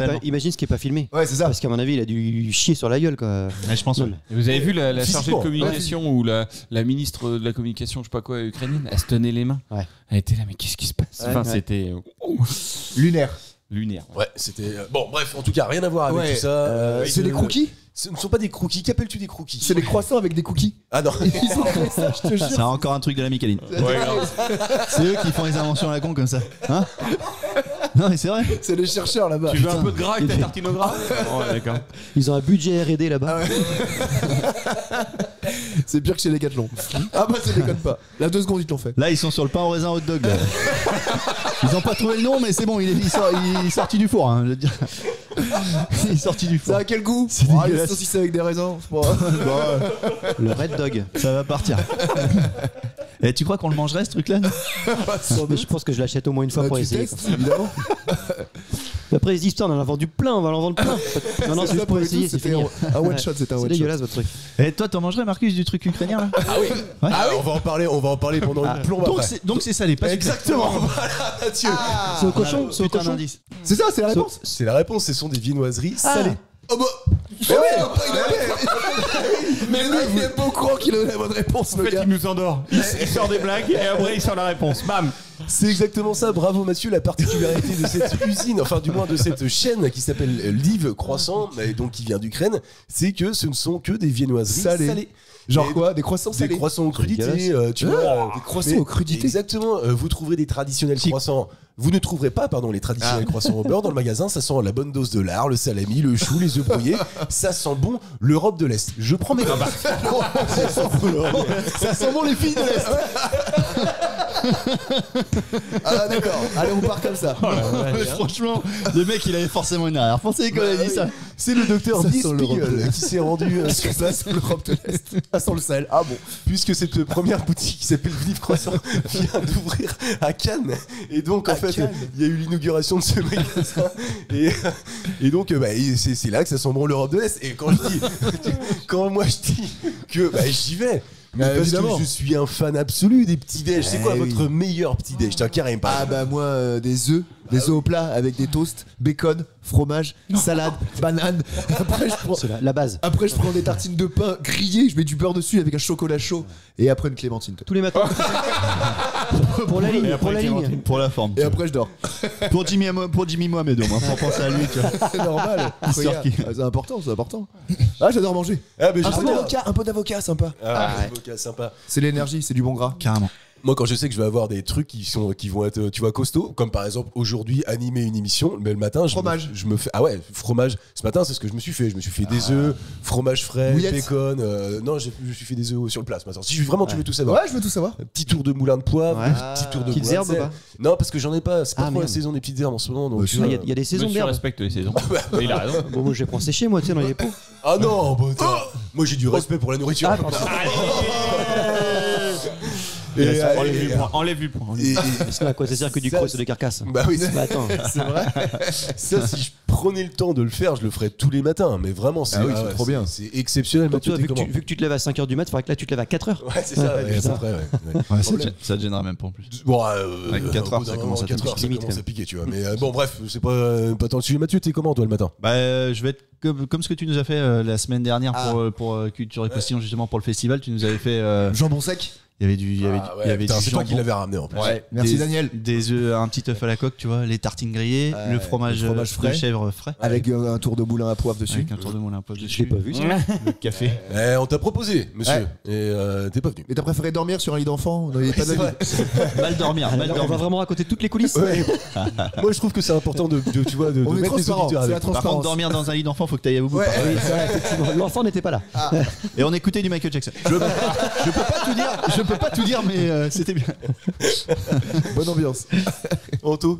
G: qui est pas filmé.
E: Ouais, c'est ça.
G: Parce qu'à mon avis, il a dû chier sur la gueule, quoi.
C: réellement. Ouais, je pense.
G: Non,
C: ouais.
G: mais-
F: Et vous avez vu la chargée
D: Physiquement.
F: de communication ou la ministre de la communication, je sais pas quoi, ukrainienne, elle se tenait les mains.
G: Ouais.
F: Elle était là, mais qu'est-ce qui se passe?
G: Ouais,
F: Enfin,
G: ouais.
F: c'était
E: Lunaire.
F: lunaire.
D: Ouais, c'était. Bon, bref, en tout cas, rien à voir avec
E: Ouais.
D: tout ça.
E: C'est des croquis.
D: Ce ne sont pas des croquis. Qu'appelles-tu des croquis?
E: C'est des croissants avec des cookies.
D: Ah non.
E: Ils ont fait ça, je te
C: C'est
E: jure.
C: encore un truc de la Micaline. C'est eux qui font les inventions à la con comme ça. Hein? Non, mais c'est vrai.
E: C'est les chercheurs là-bas.
F: Tu veux un peu de gras avec ta tartine au gras? Ouais, d'accord.
G: Ils ont un budget R&D là-bas.
E: C'est pire que chez Decathlon. Ah bah ça déconne pas. La 2 secondes ils te l'ont fait.
C: Là, ils sont sur le pain au raisin hot dog. Là. Ils ont pas trouvé le nom, mais c'est bon, il est sorti du four. Hein, je veux dire. Il est sorti du four.
E: Ça a quel goût?
C: C'est
E: Oh, les
C: dégueulasse.
E: saucisses avec des raisins. c'est pas-
G: Le Red Dog.
C: Ça va partir. Et tu crois qu'on le mangerait ce truc-là? nous
E: Sans
G: Mais
E: doute.
G: je pense que je l'achète au moins une fois
E: Bah,
G: pour
E: tu
G: essayer.
E: testes, évidemment.
G: Après, ils se disent, putain, on en a vendu plein, on va en vendre plein. Non, non, c'est juste pour essayer, c'est
E: c'était
G: fini.
E: un one shot, c'était un
G: C'est
E: one shot.
G: dégueulasse votre truc.
C: Et toi, t'en mangerais, Marcus, du truc ukrainien là?
D: Ah, on va en parler pendant une plombe
C: Donc
D: après.
C: c'est salé, pas sucré.
D: Exactement. Voilà, Mathieu.
G: C'est au cochon, c'est au
C: Putain
G: cochon.
C: d'indice.
E: C'est ça, c'est la réponse.
D: C'est la réponse. Ce sont des viennoiseries salées.
E: Oh bah. Mais mais lui, il est pas au courant qu'il a la bonne réponse,
F: En
E: le
F: fait,
E: gars.
F: il nous endort. Il sort des blagues et après, il sort la réponse. Bam!
D: C'est exactement ça, bravo Mathieu. La particularité de cette usine, enfin du moins de cette chaîne qui s'appelle Live Croissant, et donc qui vient d'Ukraine, c'est que ce ne sont que des viennoiseries
E: Salées.
D: salées.
E: Genre
D: Et
E: quoi? Des croissants
D: Des
E: salés.
D: croissants aux crudités, tu
E: Ah,
D: vois.
E: des croissants
D: mais
E: aux crudités.
D: Exactement, vous trouverez des traditionnels croissants. Vous ne trouverez pas, pardon, les traditionnels croissants au beurre dans le magasin. Ça sent la bonne dose de lard, le salami, le chou, les œufs brouillés. Ça sent bon l'Europe de l'Est. Je prends mes gants.
C: Ça sent bon les filles de l'Est.
E: Ah d'accord. Allez, on part comme ça.
C: Mais franchement, le mec il avait forcément une arrière-pensée quand il a dit ça.
D: C'est le docteur
E: Ça
D: Dick
E: sent l'Europe de
D: Spiegel
E: l'Est.
D: qui s'est rendu sur place.
E: Ça, c'est l'Europe de l'Est. Ça sent le sel. Ah bon.
D: Puisque cette première boutique qui s'appelle Live Croissant vient d'ouvrir à Cannes. Et donc, en
E: À
D: fait,
E: Cannes.
D: il y a eu l'inauguration de ce magasin. Et donc, bah, c'est là que ça sent bon l'Europe de l'Est. Et quand moi je dis que bah, j'y vais. Mais parce
E: évidemment.
D: que je suis un fan absolu des petits déj. C'est quoi
E: Eh oui.
D: votre meilleur petit déj? Tiens, Karim, par
E: Ah
D: exemple.
E: bah moi des œufs au plat avec des toasts, bacon, fromage, salade, banane. Après je prends
G: C'est la base.
E: Après je prends des tartines de pain grillées, je mets du beurre dessus avec un chocolat chaud et après une clémentine.
G: Tous les matins. Pour la ligne,
F: après,
G: pour la ligne.
F: Clémentine.
C: Pour la forme.
E: Et après je dors.
C: Pour Jimmy Mohamed au moins, pour penser à lui. Tu vois.
E: C'est normal.
C: Histoire
E: Regarde.
C: qu'il-
E: Ah, c'est important, c'est important. Ah j'adore manger.
D: Ah, mais
E: Un peu
D: justement.
E: d'avocat, savocat sympa.
D: Ah, avocat, sympa.
E: C'est l'énergie, c'est du bon gras.
C: Carrément.
D: Moi, quand je sais que je vais avoir des trucs qui vont être, tu vois, costauds, comme par exemple aujourd'hui animer une émission, mais le matin,
E: Fromage.
D: je me fais. Ah ouais, fromage. Ce matin, c'est ce que je me suis fait. Je me suis fait des œufs, fromage frais,
E: Bouillette.
D: bacon. Non, je me suis fait des œufs sur le plat ce matin. Si vraiment tu veux tout savoir.
E: Ouais, je veux tout savoir.
D: Un petit tour de moulin de poivre,
G: Ouais.
D: un petit tour de
G: Petites
D: moulin de
G: herbes ou
D: sel.
G: pas
D: Non, parce que j'en ai pas. C'est pas
G: Ah,
D: trop la
G: merde.
D: saison des petites herbes en ce moment. Donc,
E: si.
G: Il y a des saisons
F: Monsieur
G: d'herbe.
F: respecte les saisons. Il a raison.
G: Bon, moi je vais prendre sécher moi, tu sais, dans les pots.
D: Ah non, bah, attends. Moi j'ai du respect pour la nourriture.
G: Ah, pardon.
D: Et,
F: Enlève du point.
G: Parce que à quoi ça sert que du
D: Ça,
G: croc sur des carcasses.
D: Bah oui,
G: Bah attends.
E: C'est vrai.
D: ça, si je prenais le temps de le faire, je le ferais tous les matins. Mais vraiment, c'est
E: Ah oui, c'est trop bien.
D: C'est exceptionnel.
G: Donc
D: Mathieu,
G: toi,
D: t'es comment
G: vu que tu te lèves à 5h du mat, il faudrait que là tu te lèves à 4h.
D: Ouais, c'est ça, ouais,
G: c'est
D: à peu
G: ça.
D: près, ouais.
C: Ouais,
D: Problème.
C: ça te gênera même pas en plus.
D: Bon,
C: Avec 4 heures, ça commence à
D: piquer. Ça
G: limite,
D: commence
G: quand
D: à piquer, tu vois. Mais bon, bref, c'est pas tant le sujet. Mathieu, t'es comment, toi, le matin?
C: Bah, je vais être comme ce que tu nous as fait la semaine dernière pour Culture et Postillon, justement pour le festival. Tu nous avais fait.
E: Jambon sec.
C: Il y avait du
D: C'est toi qui
C: jambon.
D: l'avais ramené en plus.
C: Ouais,
E: Merci, Daniel.
C: Des œufs, un petit œuf à la coque, tu vois, les tartines grillées, le fromage
E: frais.
C: de chèvre frais.
E: Avec un tour de moulin à poivre dessus.
C: Avec un tour de moulin à poivre
G: Je
C: dessus.
G: l'ai pas vu ça.
C: Le café.
D: On t'a proposé, monsieur. Et t'es pas venu.
E: Et t'as préféré dormir sur un lit d'enfant? On n'avait pas
D: C'est
E: d'avis.
D: vrai.
C: Mal dormir, mal
G: On va
C: dormir.
G: vraiment raconter toutes les coulisses.
D: Ouais. Moi, je trouve que c'est important de tu vois, de
E: On est
D: mettre les
E: transparent,
D: auditeurs
E: c'est
D: avec.
E: la
C: Par contre,
E: transparence.
C: dormir dans un lit d'enfant, faut que t'ailles à bout.
E: Ouais.
G: Oui, c'est vrai, effectivement. L'enfant n'était pas là.
C: Et on écoutait du Michael Jackson. Je peux pas tout dire, mais c'était bien.
E: Bonne ambiance.
D: Anto,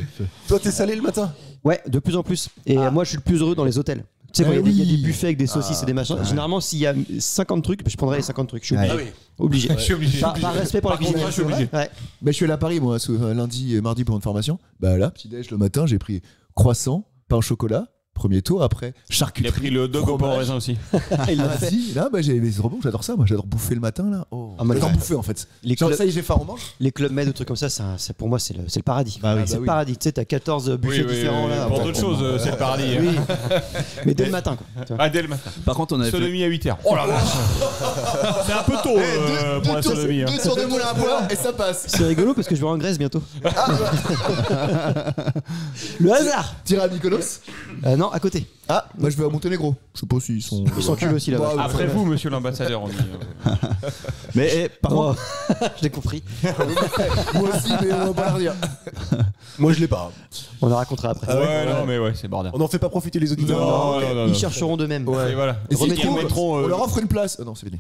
D: toi, t'es salé le matin?
G: Ouais, de plus en plus. Et moi, je suis le plus heureux dans les hôtels. Tu sais, quand il y a des buffets avec des saucisses et des machins, généralement, s'il y a 50 trucs, je prendrais les 50 trucs. Je suis obligé.
C: Ouais.
G: Obligé.
F: Je suis obligé.
G: Par respect pour la cuisine.
F: je suis obligé.
G: Ouais.
E: Bah, je suis allé à Paris, moi, lundi et mardi pour une formation. Bah là, petit déj le matin, j'ai pris croissant, pain au chocolat, premier tour, après
F: Il a
E: charcuterie.
F: pris le dog au
E: fromage.
F: pain au raisin aussi.
G: Il l'a
E: Ah,
G: fait.
E: si, là, bah, c'est trop bon, j'adore ça. Moi, j'adore bouffer le matin, là. Oh.
G: Ah, moi,
E: J'adore
G: ouais.
E: bouffer, en fait.
G: Les
E: Genre,
G: clubs-
E: ça y est, j'ai faim, on mange.
G: Les clubs med ou trucs comme ça, pour moi, c'est le paradis.
C: Bah oui.
G: C'est
E: bah
G: le
E: oui.
G: paradis. Tu sais, t'as 14 buffets différents là.
F: Pour
G: Ouais.
F: d'autres choses, c'est le paradis.
G: Oui. Mais dès le matin, quoi. Tu vois.
F: Ah, dès le matin.
C: Par contre, on avait fait.
F: Sodomie à 8h. Oh la vache. C'est un peu tôt pour la sodomie. hein.
E: Deux tours de moulin à poivre et ça passe.
G: C'est rigolo parce que je vais en Grèce bientôt. Le hasard.
E: Tire à Mykonos.
G: Non, à côté.
E: Ah, moi, je vais à Monténégro. Je sais pas s'ils sont.
G: Ils sont culés aussi là-bas.
E: Bah,
F: Après vous, monsieur l'ambassadeur, on dit.
C: Mais par contre,
G: Je l'ai compris.
E: Moi aussi, mais on va pas leur dire.
D: Moi, je l'ai pas.
G: On la racontera après.
F: Ouais, non, mais ouais, c'est bordel.
D: On n'en fait pas profiter les auditeurs.
F: Non.
G: Ils chercheront d'eux-mêmes.
F: Et voilà.
E: Et s'ils
F: Ils
E: trouvent,
F: remettront,
E: on leur offre une place. Non, c'est fini.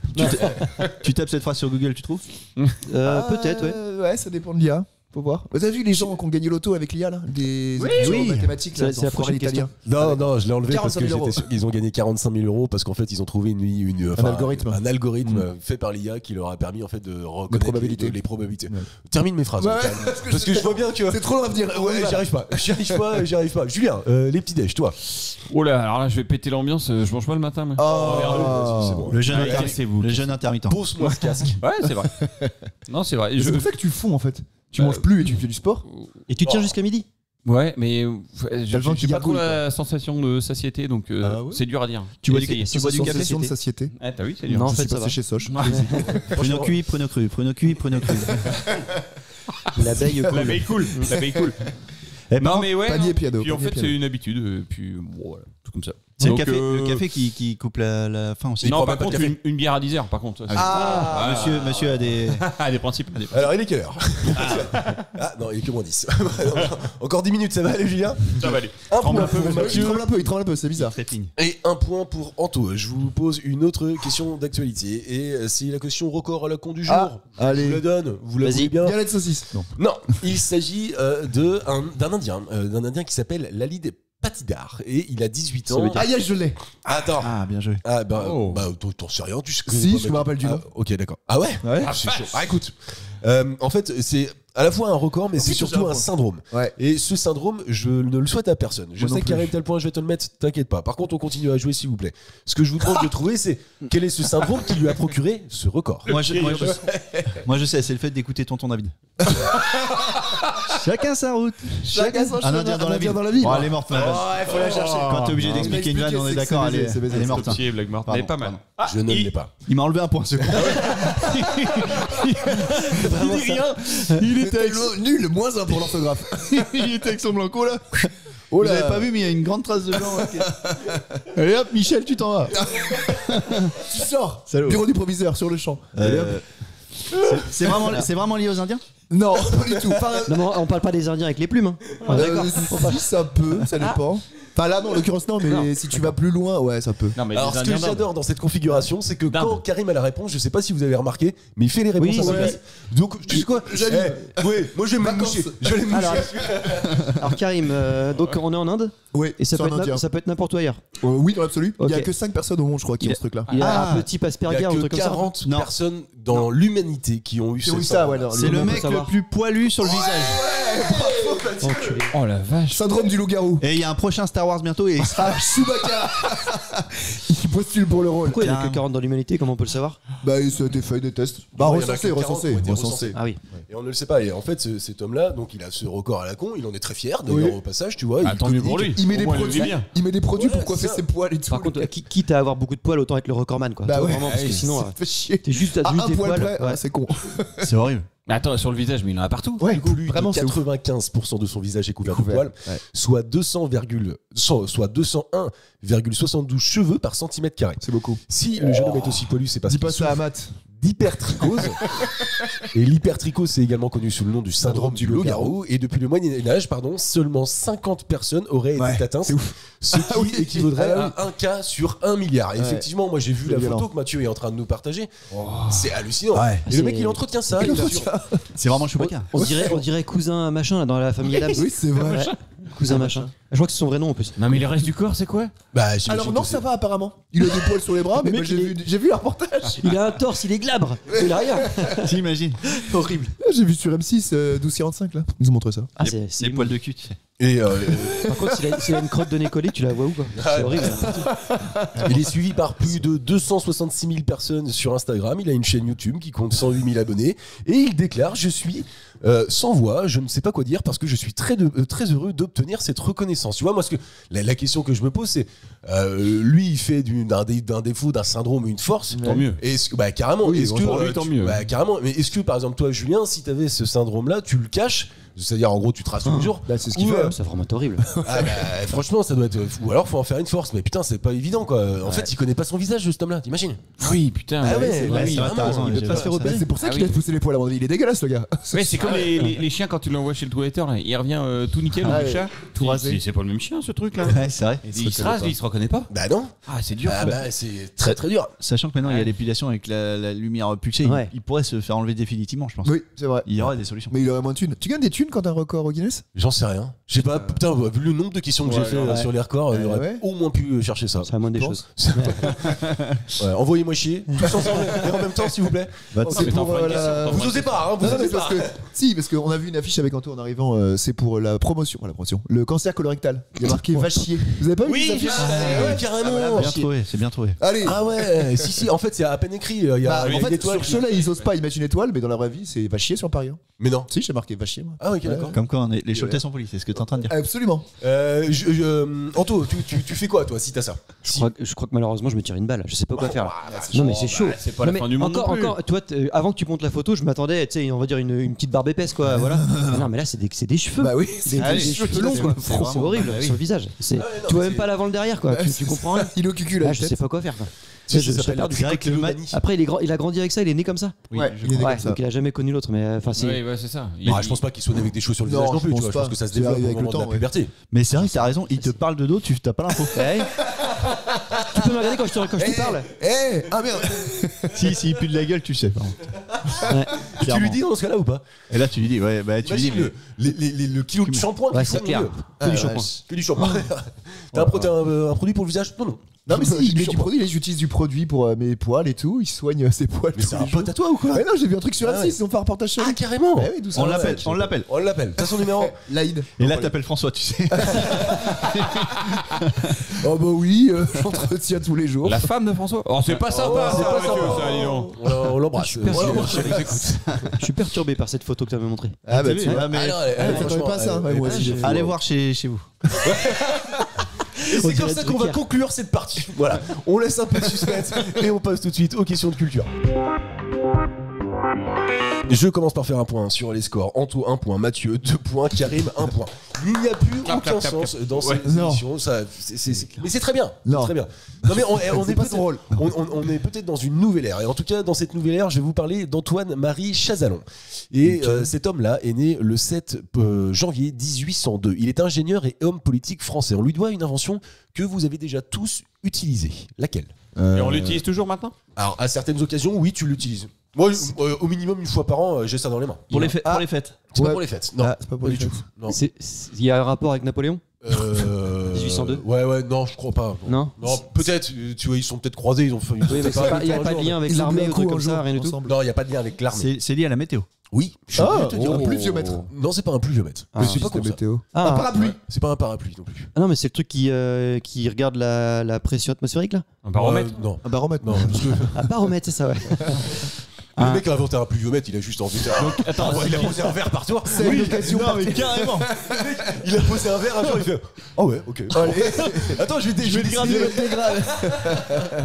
C: tu tapes cette phrase sur Google, tu trouves?
G: Peut-être, ouais.
E: Ouais, ça dépend de l'IA. Faut voir. Vous avez vu les gens qui ont gagné l'auto avec l'IA là? Des étudiants en mathématiques là,
G: C'est la prochaine
E: italien.
D: Non, je l'ai enlevé parce
E: 45
D: que
E: 000
D: j'étais sûr qu'ils ont gagné 45 000 euros parce qu'en fait ils ont trouvé un algorithme fait par l'IA qui leur a permis en fait de reconnaître
E: probabilités.
D: les probabilités.
E: Ouais.
D: Termine mes phrases.
E: Ouais,
D: calme. parce que je vois bien que
E: C'est trop long à venir.
D: ouais, j'y arrive pas. Julien, les petits déj, toi.
F: Oh là, alors là, je vais péter l'ambiance. Je mange pas le matin, moi.
E: Oh,
D: c'est bon.
C: Le jeune
F: Allez, cassez-vous.
C: Le jeune intermittent.
D: Pose-moi ce casque.
F: Ouais, c'est vrai. Non, c'est vrai.
E: C'est pour ça que tu fonds en fait. Tu manges plus et tu fais du sport.
G: Et tu tiens jusqu'à midi.
F: Ouais, mais
E: T'as le ventre qui
F: j'ai pas trop
E: gargouille,
F: la sensation de satiété, donc
E: Ah ouais
F: c'est dur à dire.
C: Tu bois
F: Essayez.
C: tu bois du café?
E: Sensation de satiété.
F: Ah, t'as vu, c'est dur.
G: Non, en
E: Je
G: fait,
E: suis
G: ça
E: passé
G: va.
E: chez Soch.
C: Pruneau cuit, pruneau cru, pruneau cuit, pruneau cru.
G: L'abeille cool.
F: L'abeille cool. L'abeille cool. Non, mais ouais.
E: Panier
F: non.
E: piano,
F: Puis en
E: panier
F: fait,
E: piano.
F: c'est une habitude. Puis bon, voilà, tout comme ça.
C: C'est
F: Donc,
C: le café qui coupe la faim aussi.
F: Non,
D: prend
F: par
D: pas de
F: contre,
D: café.
F: une bière à 10h, par contre.
C: Monsieur a des.
F: Des principes. Des principes.
D: Alors il est quelle heure? Ah non, il est que moins 10. Encore 10 minutes, ça va aller Julien?
F: Ça va aller.
D: Un
F: Tremble
D: point
F: un peu,
D: pour
F: monsieur.
D: Mathieu.
E: Il tremble un peu, c'est bizarre.
C: Trépigne.
D: Et un point pour Anto. Je vous pose une autre question d'actualité. Et c'est la question record à la con du jour.
E: Ah,
D: Je vous
E: allez.
D: la donne. Vous la
G: Vas-y.
D: voulez bien?
E: Galette saucisse. Non.
D: Non, il s'agit d'un Indien qui s'appelle Lalid Patidar. Et il a 18
G: Ça veut
D: ans.
G: dire-
E: Aïe, je l'ai.
D: Attends.
C: Ah, bien joué.
D: Ah bah,
F: Oh.
D: t'en sais rien, tu sais
E: Si,
D: pas,
E: je
D: mec.
E: me rappelle du nom.
D: Ah, ok, d'accord. Ah ouais?
E: Ouais.
D: Ah, c'est chaud. Ah, écoute, en fait, c'est à la fois un record, mais c'est
E: putain,
D: surtout
E: c'est un
D: un
E: point.
D: syndrome.
E: Ouais.
D: Et ce syndrome, je ne le souhaite à personne. Je
E: Moi non
D: sais qu'il
E: plus.
D: arrive tel point, je vais te le mettre, t'inquiète pas. Par contre, on continue à jouer, s'il vous plaît. Ce que je vous demande de trouver, c'est quel est ce syndrome qui lui a procuré ce record.
C: Moi, je sais, c'est le fait d'écouter Tonton David. Chacun sa route.
E: Chacun son
C: Un
E: chemin,
C: Indien dans
E: un
C: la
E: Indien
C: ville.
E: dans la ville.
C: Bon, elle est morte. ma base.
E: il faut la chercher.
C: Quand t'es obligé d'expliquer une vanne, on est d'accord, elle est morte.
F: Petit blague morte.
C: Pardon,
F: Mais pas mal.
C: pardon.
D: Je ne l'ai pas.
C: Il m'a enlevé un point, ce con.
G: Vraiment ça.
C: Il
E: C'était nul, moins un pour l'orthographe.
C: Il était avec son blanco là.
E: Oh
C: Vous
E: là.
C: avez pas vu, mais il y a une grande trace de blanc. Ok. Allez hop, Michel, tu t'en vas.
E: Tu sors.
C: Salaud.
E: Bureau du proviseur sur le champ. Allez, hop.
C: C'est vraiment lié aux Indiens?
E: Non, pas du tout. Enfin,
G: Non, mais on parle pas des Indiens avec les plumes. Hein. Ah, d'accord.
E: si, ça peut, ça dépend. Enfin là, non, en l'occurrence, non, mais
G: Non.
E: si tu vas plus loin, ouais, ça peut.
F: Non, mais
D: Alors,
F: les
D: ce que
F: Indiens d'Inde.
D: j'adore dans cette configuration, c'est que
F: D'Inde.
D: quand Karim a la réponse, je sais pas si vous avez remarqué, mais il fait les réponses
G: Oui,
D: à sa
G: ouais.
D: place. Donc, tu sais quoi ouais, moi je vais me moucher. Je vais me moucher.
G: Alors Karim, donc on est en Inde
E: Oui,
G: et ça
E: c'est
G: peut,
E: un Indien.
G: ça peut être n'importe où ailleurs.
E: Oui, dans l'absolu. Il y a
G: Ok.
E: que 5 personnes au monde, je crois, qui ont ce truc-là.
G: Il y a
C: Ah.
G: un petit
D: Il y
G: Asperger
D: a
G: ou un
D: que
G: truc comme ça.
D: 40
C: Non.
D: personnes dans l'humanité qui ont eu
E: Qui ont eu
D: cette
E: ça, ouais.
D: syndrome.
C: C'est le
G: on peut
C: mec
G: savoir.
C: le plus poilu sur le visage.
G: Enculé.
F: Oh la vache.
E: Syndrome du loup-garou.
C: Et il y a un prochain Star Wars bientôt et il sera.
E: Chewbacca. Il postule pour le rôle.
G: Pourquoi il y en a
C: Tiens.
G: que 40 dans l'humanité? Comment on peut le savoir?
E: Bah, c'est des feuilles de test. Bah,
D: Ouais, il y en a que
E: recensé.
D: 40 qui ont été recensés.
G: Ah oui.
D: Et on ne le sait pas. Et en fait, cet homme-là, donc il a ce record à la con, il en est très fier d'ailleurs
E: Oui.
D: au passage, tu vois. il
F: Tant mieux pour
D: communique.
F: lui.
E: Il met
F: Au
E: des
F: moins, il le
E: produits.
F: vit bien.
E: Il met des produits
D: Ouais,
E: pour coiffer
D: c'est
E: ses poils et tout.
G: Par contre, quitte à avoir beaucoup de poils, autant être le recordman quoi.
E: Bah ouais.
G: Vraiment, parce que sinon,
E: ça fait chier.
G: t'es juste
E: À
G: juste
E: un
G: des
E: poil
G: poils.
E: près,
G: Ouais.
E: ah, c'est con.
C: C'est horrible.
F: Mais attends, sur le visage, mais il en a partout.
E: Ouais,
D: Plus
E: vraiment,
D: de
E: c'est ouf.
D: 95% de son visage est couvert de
E: Couvert,
D: poils,
E: ouais.
D: soit 201,72 cheveux par centimètre carré.
E: C'est beaucoup.
D: Si le jeune homme est aussi poilu, c'est parce
E: Dis
D: qu'il
E: pas ça à
D: souffre
E: Matt.
D: d'hypertrichose. Et l'hypertrichose, c'est également connu sous le nom du syndrome du loup-garou. Et depuis le Moyen-Âge, seulement 50 personnes auraient
E: Ouais,
D: été atteintes.
E: c'est ouf.
D: Ce qui
E: oui.
D: équivaudrait
E: Ah
D: à un cas sur 1 milliard. Et
E: Ouais.
D: effectivement, moi j'ai vu
E: C'est
D: la
E: violent.
D: photo que Mathieu est en train de nous partager. C'est hallucinant.
E: Ouais.
D: Et le mec
G: C'est-
D: il entretient ça.
E: Il
D: il
E: entretient.
D: assure.
C: C'est vraiment Chewbacca.
G: On dirait cousin machin là, dans la famille Adams.
E: Oui, c'est vrai.
G: Ouais. Cousin machin. Je crois que c'est son vrai nom en plus.
F: Non, mais le reste du corps, c'est quoi?
D: Bah, j'imagine
E: Alors non,
D: que
E: ça
D: c'est-
E: va apparemment. Il a des poils sur les bras, mais
G: Le
E: moi,
G: mec,
E: j'ai vu un reportage.
G: Il a un torse, il est glabre. Il a rien.
C: T'imagines?
G: Horrible.
E: J'ai vu sur M6 1245 là. Ils ont montré ça.
G: Ah, c'est
C: Les poils de cul, tu sais.
D: Et
G: Par contre, s'il a une crotte de nez collée, tu la vois où quoi? C'est horrible.
D: il est suivi par plus de 266 000 personnes sur Instagram. Il a une chaîne YouTube qui compte 108 000 abonnés. Et il déclare: je suis sans voix, je ne sais pas quoi dire parce que je suis très heureux d'obtenir cette reconnaissance. Tu vois, moi, la question que je me pose, c'est lui, il fait d'un défaut, d'un syndrome, une force.
F: Tant mieux.
D: Est-ce que, bah, carrément,
F: Oui,
D: est-ce que,
F: pour lui, tant mieux.
D: bah, carrément, mais est-ce que, par exemple, toi, Julien, si t'avais ce syndrome-là, tu le caches? C'est-à-dire, en gros, tu traces tous les jours.
E: Bah, c'est ce qu'il
D: Ou,
E: fait.
G: C'est vraiment horrible.
D: Ah bah, franchement, ça doit être. Ou alors, faut en faire une force. Mais putain, c'est pas évident, quoi. En fait, il connaît pas son visage, cet homme-là. T'imagines?
F: Oui, putain.
D: Ah ouais,
C: c'est
D: bah,
C: vrai,
D: oui,
C: c'est vrai,
D: vraiment,
C: t'as raison,
D: il peut
C: j'ai
D: pas
C: pas
D: se faire
C: ça.
D: repérer.
E: C'est pour ça
F: Ah
E: qu'il
F: oui.
E: a poussé les poils avant. Il est dégueulasse, le gars.
F: Ouais, c'est comme les chiens quand tu l'envoies chez le toiletteur, là. Il revient tout nickel,
E: Ah
F: le
E: ouais,
F: chat.
E: tout rasé.
F: C'est pas le même chien, ce truc, là.
C: Ouais, c'est vrai.
F: Il se rase, lui, il se reconnaît pas.
D: Bah non.
F: Ah, c'est dur.
D: Ah bah, c'est très très dur.
C: Sachant que maintenant il y a
F: Ouais.
C: l'épilation avec la lumière pulsée,
G: Ouais.
C: il pourrait se faire enlever définitivement, je pense.
E: Oui, c'est vrai.
C: Il y aurait des solutions.
E: Mais il aurait moins de thunes. Tu gagnes des thunes quand t'as un record au Guinness?
D: J'en sais rien. Je sais pas, putain, vu le nombre de questions que j'ai fait
G: ouais.
D: sur les records, il aurait
E: Ouais.
D: au moins pu chercher ça.
G: C'est la moindre des
E: Je
G: choses.
D: Ouais, envoyez-moi chier, tous ensemble, et en même temps, s'il vous plaît.
E: C'est
F: mais t'en
E: pour
F: feras une
E: la.
F: question,
D: Vous osez pas, hein, vous
E: Non, non, mais
D: osez
E: parce
D: pas.
E: que si, parce qu'on a vu une affiche avec Anto en arrivant. C'est pour la promotion, le cancer colorectal. Il y a marqué va chier. Vous avez pas vu
D: Oui,
E: cette affiche
D: ouais, carrément.
C: Bien trouvé, c'est bien trouvé.
E: Allez.
D: Ah ouais, si, en fait, c'est à peine écrit. Il y a
E: Bah,
D: il y a
E: en
D: une
E: fait,
D: étoile.
E: sur ceux-là, ils osent pas imaginer une étoile, mais dans la vraie vie, c'est va chier sur Paris. Hein.
D: Mais non.
E: Si, j'ai marqué va chier, moi.
D: Ah, ok, d'accord.
C: Comme quoi, les Choletais sont polis, c'est ce que t'es en train de dire.
E: Absolument.
D: Anto, tu fais quoi, toi, si t'as ça?
G: Je crois que malheureusement, je me tire une balle. Je sais pas quoi faire.
D: c'est
G: Non, mais c'est chaud.
F: C'est pas
G: Non,
F: la
G: mais
F: fin du monde.
G: encore,
F: non plus.
G: encore, toi, avant que tu montes la photo, je m'attendais, tu sais, on va dire une petite barbe épaisse, quoi. Voilà. Non, mais là, c'est des cheveux.
E: Bah oui,
G: Des
C: Ah oui,
G: cheveux
C: c'est-
G: longs,
C: c'est-
G: quoi.
C: c'est
G: C'est
C: vraiment-
G: horrible
C: bah oui.
G: sur le visage.
D: non,
G: Tu vois
D: mais
G: même pas l'avant le derrière, quoi. Tu comprends rien.
E: Il est au cucul
G: Là,
E: la
G: je sais
E: tête.
G: pas quoi faire. Quoi.
D: Ça
G: Je
D: s'appelle
G: perdu.
C: C'est vrai que le
G: Après, il a grandi avec ça, il est né comme ça.
C: Oui,
E: Ouais,
C: je
E: il est né
C: crois.
G: Ouais,
E: comme ça.
G: donc il a jamais connu l'autre, mais enfin, c'est.
F: Ouais, c'est ça.
D: Ah, je pense pas qu'il soit né avec des cheveux sur le
E: Non,
D: visage non
E: je
D: plus, tu
E: pense
D: vois. Je
E: pas.
D: pense que ça se
E: C'est
D: développe
E: arrivé
D: au
E: avec
D: moment
E: le
D: de la
E: temps,
D: puberté.
C: Mais c'est vrai, t'as raison, il te parle de dos, t'as pas l'info.
G: Ouais. Tu peux me regarder quand je te parle.
E: Ah merde.
C: si il pue de la gueule, tu sais. par contre.
G: Ouais.
D: Tu
C: Clairement.
D: lui dis dans ce cas-là ou pas?
C: Et là, tu lui dis, ouais, bah tu lui dis.
D: Imagine le kilo de shampoing
G: Ouais,
D: qu'il faut
G: c'est clair.
D: au milieu.
G: Que du
D: Ah,
G: shampoing.
D: vache. Que du shampoing. T'as un produit pour le visage? Non, non.
E: Non mais si,
D: J'ai
E: il met du
D: shampoing.
E: produit, j'utilise du produit pour mes poils et tout, il soigne ses poils
D: Mais
E: tous
D: c'est
E: les
D: un
E: jours.
D: pote à toi ou quoi?
E: Ouais non, j'ai vu un truc sur
D: Ah
E: M6,
D: ouais.
E: ils ont fait un reportage sur
D: Ah,
E: lui.
D: carrément.
E: Ouais, oui, d'où ça
C: On
E: va,
C: l'appelle,
E: ouais,
C: on l'appelle.
D: On l'appelle. T'as son numéro?
E: Laïd.
C: Et là, t'appelles François, tu sais.
E: Oh bah oui, j'entretiens tous les jours.
F: La femme de François. Oh, c'est pas sympa,
D: c'est
F: ça,
D: pas
F: monsieur,
D: sympa.
F: ça, dis donc.
D: On l'embrasse.
G: Super
D: On
G: sûr.
D: l'embrasse, elle nous écoute.
G: Je suis perturbé par cette photo que tu m'as montrée.
E: Ah bah
C: T'as
E: tu
C: vu,
E: vois.
C: ouais, mais-
D: Ah non, elle-
E: T'attendais
D: franchement,
E: pas ça,
D: elle-
E: ouais, moi aussi, j'ai fait.
C: Allez voir chez vous.
D: Et c'est
G: dirait
D: comme ça qu'on va
G: Drucker.
D: conclure cette partie. Voilà, on laisse un peu de suspense et on passe tout de suite aux questions de culture. Je commence par faire un point sur les scores. Anto 1 point, Mathieu 2 points, Karim 1 point. Il n'y a plus aucun sens dans ces émissions. Mais c'est très bien.
E: Non.
D: C'est très bien. Non mais on est
E: C'est pas
D: peut-être
E: son rôle.
D: on est peut-être dans une nouvelle ère. Et en tout cas, dans cette nouvelle ère, je vais vous parler d'Antoine-Marie Chazalon. Et cet homme-là est né le 7 janvier 1802. Il est ingénieur et homme politique français. On lui doit une invention que vous avez déjà tous utilisée. Laquelle ?
F: Et on l'utilise toujours maintenant ?
D: Alors, à certaines occasions, oui, tu l'utilises. Moi, au minimum une fois par an, j'ai ça dans les mains.
H: Pour les fêtes. Pour les fêtes.
D: C'est
E: Ouais.
D: pas pour les fêtes. Non,
E: Ah, c'est pas pour les
D: du
E: fêtes.
D: tout. Non.
G: Il y a un rapport avec Napoléon
D: 1802. Ouais, non, je crois pas.
G: Non.
D: Peut-être, tu vois, ils sont peut-être croisés, ils ont fait.
G: Oui, mais il n'y a pas de lien avec
E: Ils ont bu
G: l'armée
E: un
G: ou truc
E: coup
G: comme
E: un
G: ça,
E: jour
G: rien du tout.
E: ensemble.
D: Non, il n'y a pas de lien avec l'armée.
C: C'est lié à la météo.
D: Oui. Je suis
E: Ah,
D: obligé de te dire.
E: un pluviomètre.
D: Non, c'est pas un pluviomètre.
G: Ah,
D: Mais c'est pas
E: Juste
D: comme
E: la
D: ça.
E: météo.
G: Ah,
E: parapluie.
D: C'est pas un parapluie non plus.
G: Ah non, mais c'est le truc qui regarde la pression atmosphérique là.
F: Un baromètre ?
D: Non.
E: Un baromètre.
D: Non, parce que
G: Un baromètre, c'est ça, ouais.
D: le mec a inventé un pluviomètre, il a juste envie de.
F: Attends,
D: il a posé un verre par toi.
E: C'est une occasion.
C: Non, mais carrément.
D: Il a posé un verre un jour, il fait. Ah ouais, ok. Allez. Attends, je vais dégrader l'intégrale.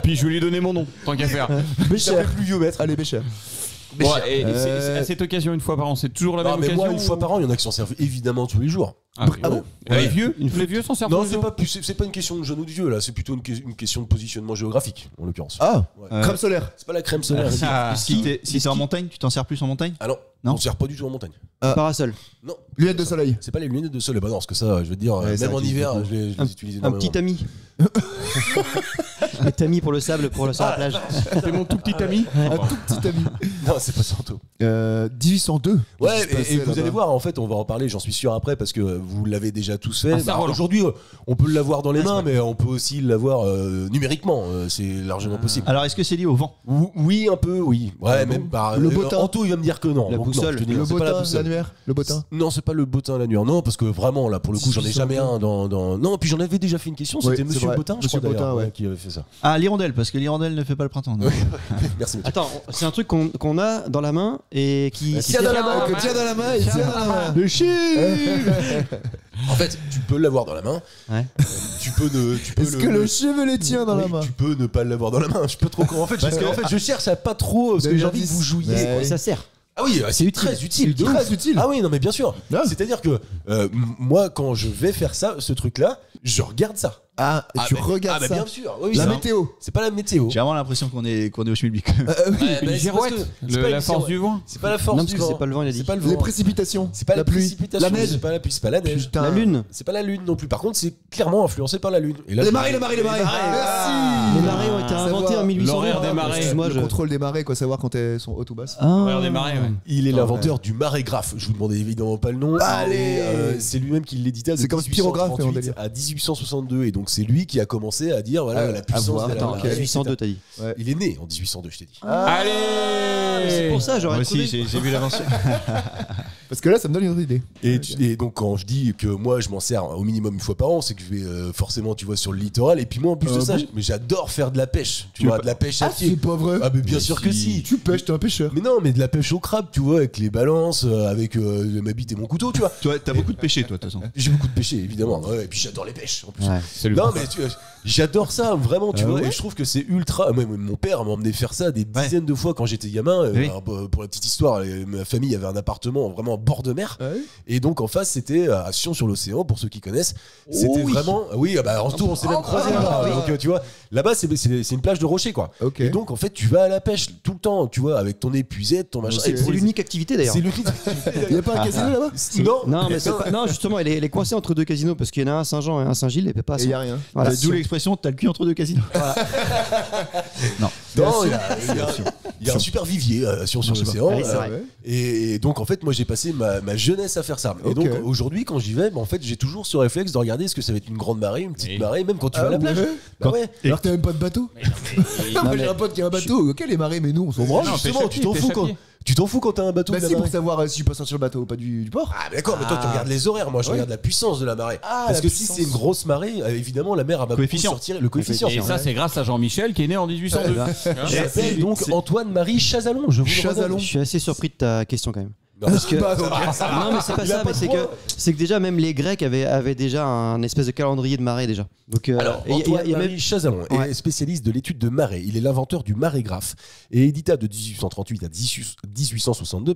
F: puis je vais lui donner mon nom, tant qu'à faire.
D: Bécher. Pluviomètre.
E: Allez, Bécher.
F: Bon, et c'est à cette occasion, une fois par an, c'est toujours la
D: Non,
F: même
D: mais
F: occasion
D: moi, une fois par an, il y en a qui s'en servent évidemment tous les jours.
F: Ah bon ? Les vieux ? Les vieux s'en servent
D: Non,
F: tous les jours
D: c'est pas une question de jeune ou de vieux, là, c'est plutôt une question de positionnement géographique, en l'occurrence.
E: Ah,
D: Ouais.
E: crème solaire.
D: C'est pas la crème solaire.
C: Si t'es en montagne, tu t'en sers plus en montagne ?
D: Ah non,
C: Non.
D: on ne sert pas du tout en montagne.
G: Parasol.
D: Non,
E: Lunettes de soleil.
D: c'est pas les lunettes de soleil. Bah non, parce que ça, je veux te dire,
E: Ouais, ça
D: même en
E: utilise
D: hiver,
E: beaucoup.
D: je les utilise
G: Un petit
D: énormément.
G: ami. Le tamis pour le sable sur la plage.
F: C'est mon tout petit ami.
E: Un tout petit ami.
D: Non, c'est pas ça, Anto.
E: 1802.
D: Ouais,
E: Qu'est-ce qui se
D: et
E: passait
D: vous
E: là-bas
D: allez voir, en fait, on va en parler, j'en suis sûr après, parce que vous l'avez déjà tous fait.
F: Ah, ça roule.
D: Aujourd'hui, on peut l'avoir dans les mains, mais on peut aussi l'avoir numériquement. C'est largement possible.
C: Alors, est-ce que c'est lié au vent ?
D: Oui, un peu, oui. Ouais, même par.
E: Le bottin.
D: Anto, il va me dire que non.
G: La
D: Donc,
G: boussole.
D: non, je te dis,
E: Le
D: c'est pas la
E: bottin,
D: boussole.
E: l'annuaire. Le bottin.
D: Non, c'est pas le bottin l'annuaire. Non, parce que vraiment, là, pour le coup, j'en ai jamais un dans. Non, puis j'en avais déjà fait une question.
E: Oui,
D: C'était
E: c'est
D: Monsieur
E: vrai.
D: Bottin, je
E: Monsieur
D: crois, d'ailleurs,
E: Bottin, ouais.
D: qui avait fait ça.
C: Ah, l'hirondelle, parce que l'hirondelle ne fait pas le printemps. non.
D: Merci, Mathieu.
G: Attends, c'est un truc qu'on a dans la main et qui.
E: Tiens dans la main, que tiens dans la main, et tiens dans la main.
C: Le chien.
D: En fait, tu peux l'avoir dans la main.
G: Ouais.
D: Tu peux ne.
E: Est-ce que le chevalet tient dans la main?
D: Tu peux ne pas l'avoir dans la main. Je peux trop. En fait, parce que je cherche à pas trop. Parce que j'ai envie que vous jouiez.
E: Ouais.
G: Et ça sert.
D: Ah oui, c'est très utile. de
E: Très
D: ouf.
E: utile.
D: Ah oui, non, mais bien sûr.
E: Ah.
D: C'est-à-dire que moi, quand je vais faire ça, ce truc-là, je regarde ça.
E: Ah, et tu regardes ça.
D: bien sûr. Oui,
E: La
D: c'est
E: météo.
D: C'est pas la météo.
C: J'ai vraiment l'impression qu'on est au schmilblick.
D: Ouais,
F: Une
D: mais c'est parce
F: girouette.
D: que c'est pas
F: La
D: une
F: force du
D: girouette.
F: vent.
D: C'est pas la force
G: Non,
D: du
G: parce que
D: vent.
G: c'est pas le vent, il a dit.
D: C'est pas le
E: Les
D: vent.
E: précipitations.
D: C'est pas
E: la pluie.
D: précipitation.
E: La neige.
D: C'est pas la pluie. C'est pas la neige.
E: Putain.
G: La lune.
D: C'est pas la lune non plus. Par contre, c'est clairement influencé par la lune. Et là,
E: Les marées, les marées, les marées. Merci.
G: Les marées ont été inventées en 1800.
F: L'horaire des marées.
G: Excuse-moi,
E: Le
G: je.
E: contrôle des marées, quoi, savoir quand elles sont hautes ou basses.
G: Ah.
F: L'horaire des marées, ouais.
D: Il est l'inventeur du marégraphe. Je vous demandais évidemment pas le nom.
E: Allez.
D: Mais, c'est lui-même qui l'édita.
E: C'est comme spirographe, mais en
D: 1838
E: délire.
D: à 1862. Et donc c'est lui qui a commencé à dire voilà la puissance
E: voir.
D: de la
G: Attends,
D: marée.
G: 1802, t'as dit.
D: Il est né en 1802, je t'ai dit.
F: Allez
G: C'est pour ça, j'aurais
C: Moi
G: trouvé.
C: aussi, j'ai vu l'avancée.
E: Parce que là, ça me donne une autre idée.
D: Et donc quand je dis que moi je m'en sers au minimum une fois par an, c'est que je vais forcément tu vois sur le littoral. Et puis moi en plus de ça, mais j'adore faire de la pêche. Tu vois, de la pêche à
E: Ah,
D: pied.
E: c'est pas vrai.
D: Ah mais bien sûr que si.
E: Tu pêches, t'es un pêcheur.
D: Mais non, mais de la pêche au crabe, tu vois, avec les balances, avec ma bite et mon couteau, tu vois.
C: Toi, t'as beaucoup de péché, toi, de toute façon.
D: J'ai beaucoup de pêcher, évidemment. Ouais, et puis j'adore les pêches, en plus.
G: Ouais.
F: Salut.
D: Non, mais j'adore ça, vraiment, tu
E: Ah
D: vois.
E: ouais
D: Et je trouve que c'est ultra. Mon père m'a emmené faire ça des dizaines de fois quand j'étais gamin.
C: Oui.
D: Alors, pour la petite histoire, ma famille avait un appartement vraiment en bord de mer.
E: Ouais.
D: Et donc en face, c'était à Sion-sur-l'Océan, pour ceux qui connaissent. C'était
E: oui.
D: vraiment. Oui, bah, en retour, on s'est même croisés là-bas.
E: oui.
D: Donc, tu vois, là-bas, c'est une plage de rochers, quoi.
E: Ok.
D: Et donc, en fait, tu vas à la pêche tout le temps, tu vois, avec ton épuisette, ton machin.
E: C'est
D: Et
G: C'est l'unique activité d'ailleurs.
D: C'est l'unique.
E: Il y a pas un casino là-bas?
D: Non,
G: Non, mais c'est pas... non, justement, elle est coincée entre deux casinos parce qu'il y en a un à Saint-Jean et un à Saint-Gilles et pas à
E: Et il y
G: Saint.
E: a rien.
G: Voilà.
C: D'où l'expression t'as le cul entre deux casinos.
D: Non,
E: Merci.
D: il y a un super vivier à Sion-sur-l'Océan.
G: Ouais, c'est vrai.
D: Et donc en fait moi j'ai passé ma jeunesse à faire ça. Et
E: Ok.
D: donc aujourd'hui quand j'y vais, en fait j'ai toujours ce réflexe de regarder est-ce que ça va être une grande marée, une petite
F: Oui.
D: marée, même quand tu vas à la plage.
E: ouais.
D: Bah ouais.
E: Alors t'as même pas de bateau? Moi j'ai un pote qui a un bateau. Ok, les marées, mais nous on s'en branle.
F: Non,
D: Justement,
F: pêche à
D: tu
F: pied,
D: t'en
F: pêche
D: fous
F: à
D: quand
F: pied.
D: tu t'en fous quand t'as un bateau.
E: Bah
D: de la
E: si, pour
D: marée.
E: savoir si je peux sortir le bateau, pas du port.
D: Ah mais d'accord, mais toi tu regardes les horaires, moi je regarde la puissance de la marée.
E: Ah,
D: Parce
E: la
D: que si
E: puissance.
D: c'est une grosse marée, évidemment la mer va beaucoup
C: Coefficient.
D: sortir le coefficient.
F: Et ça, c'est grâce à Jean-Michel qui est né en 1802.
D: J'appelle donc Antoine-Marie Chazalon, je vous le
E: Chazalon.
D: redonne.
G: Je suis assez surpris de ta question quand même. Parce que...
E: Bah,
G: non, mais c'est pas
D: Il a
G: ça,
D: pas
G: mais
D: de
G: c'est que déjà, même les Grecs avaient déjà un espèce de calendrier de marée déjà. Donc,
D: Alors,
G: et
D: Antoine-Marie Chazalon
G: Ouais.
D: est spécialiste de l'étude de marée. Il est l'inventeur du marégraphe et édita de 1838 à 1862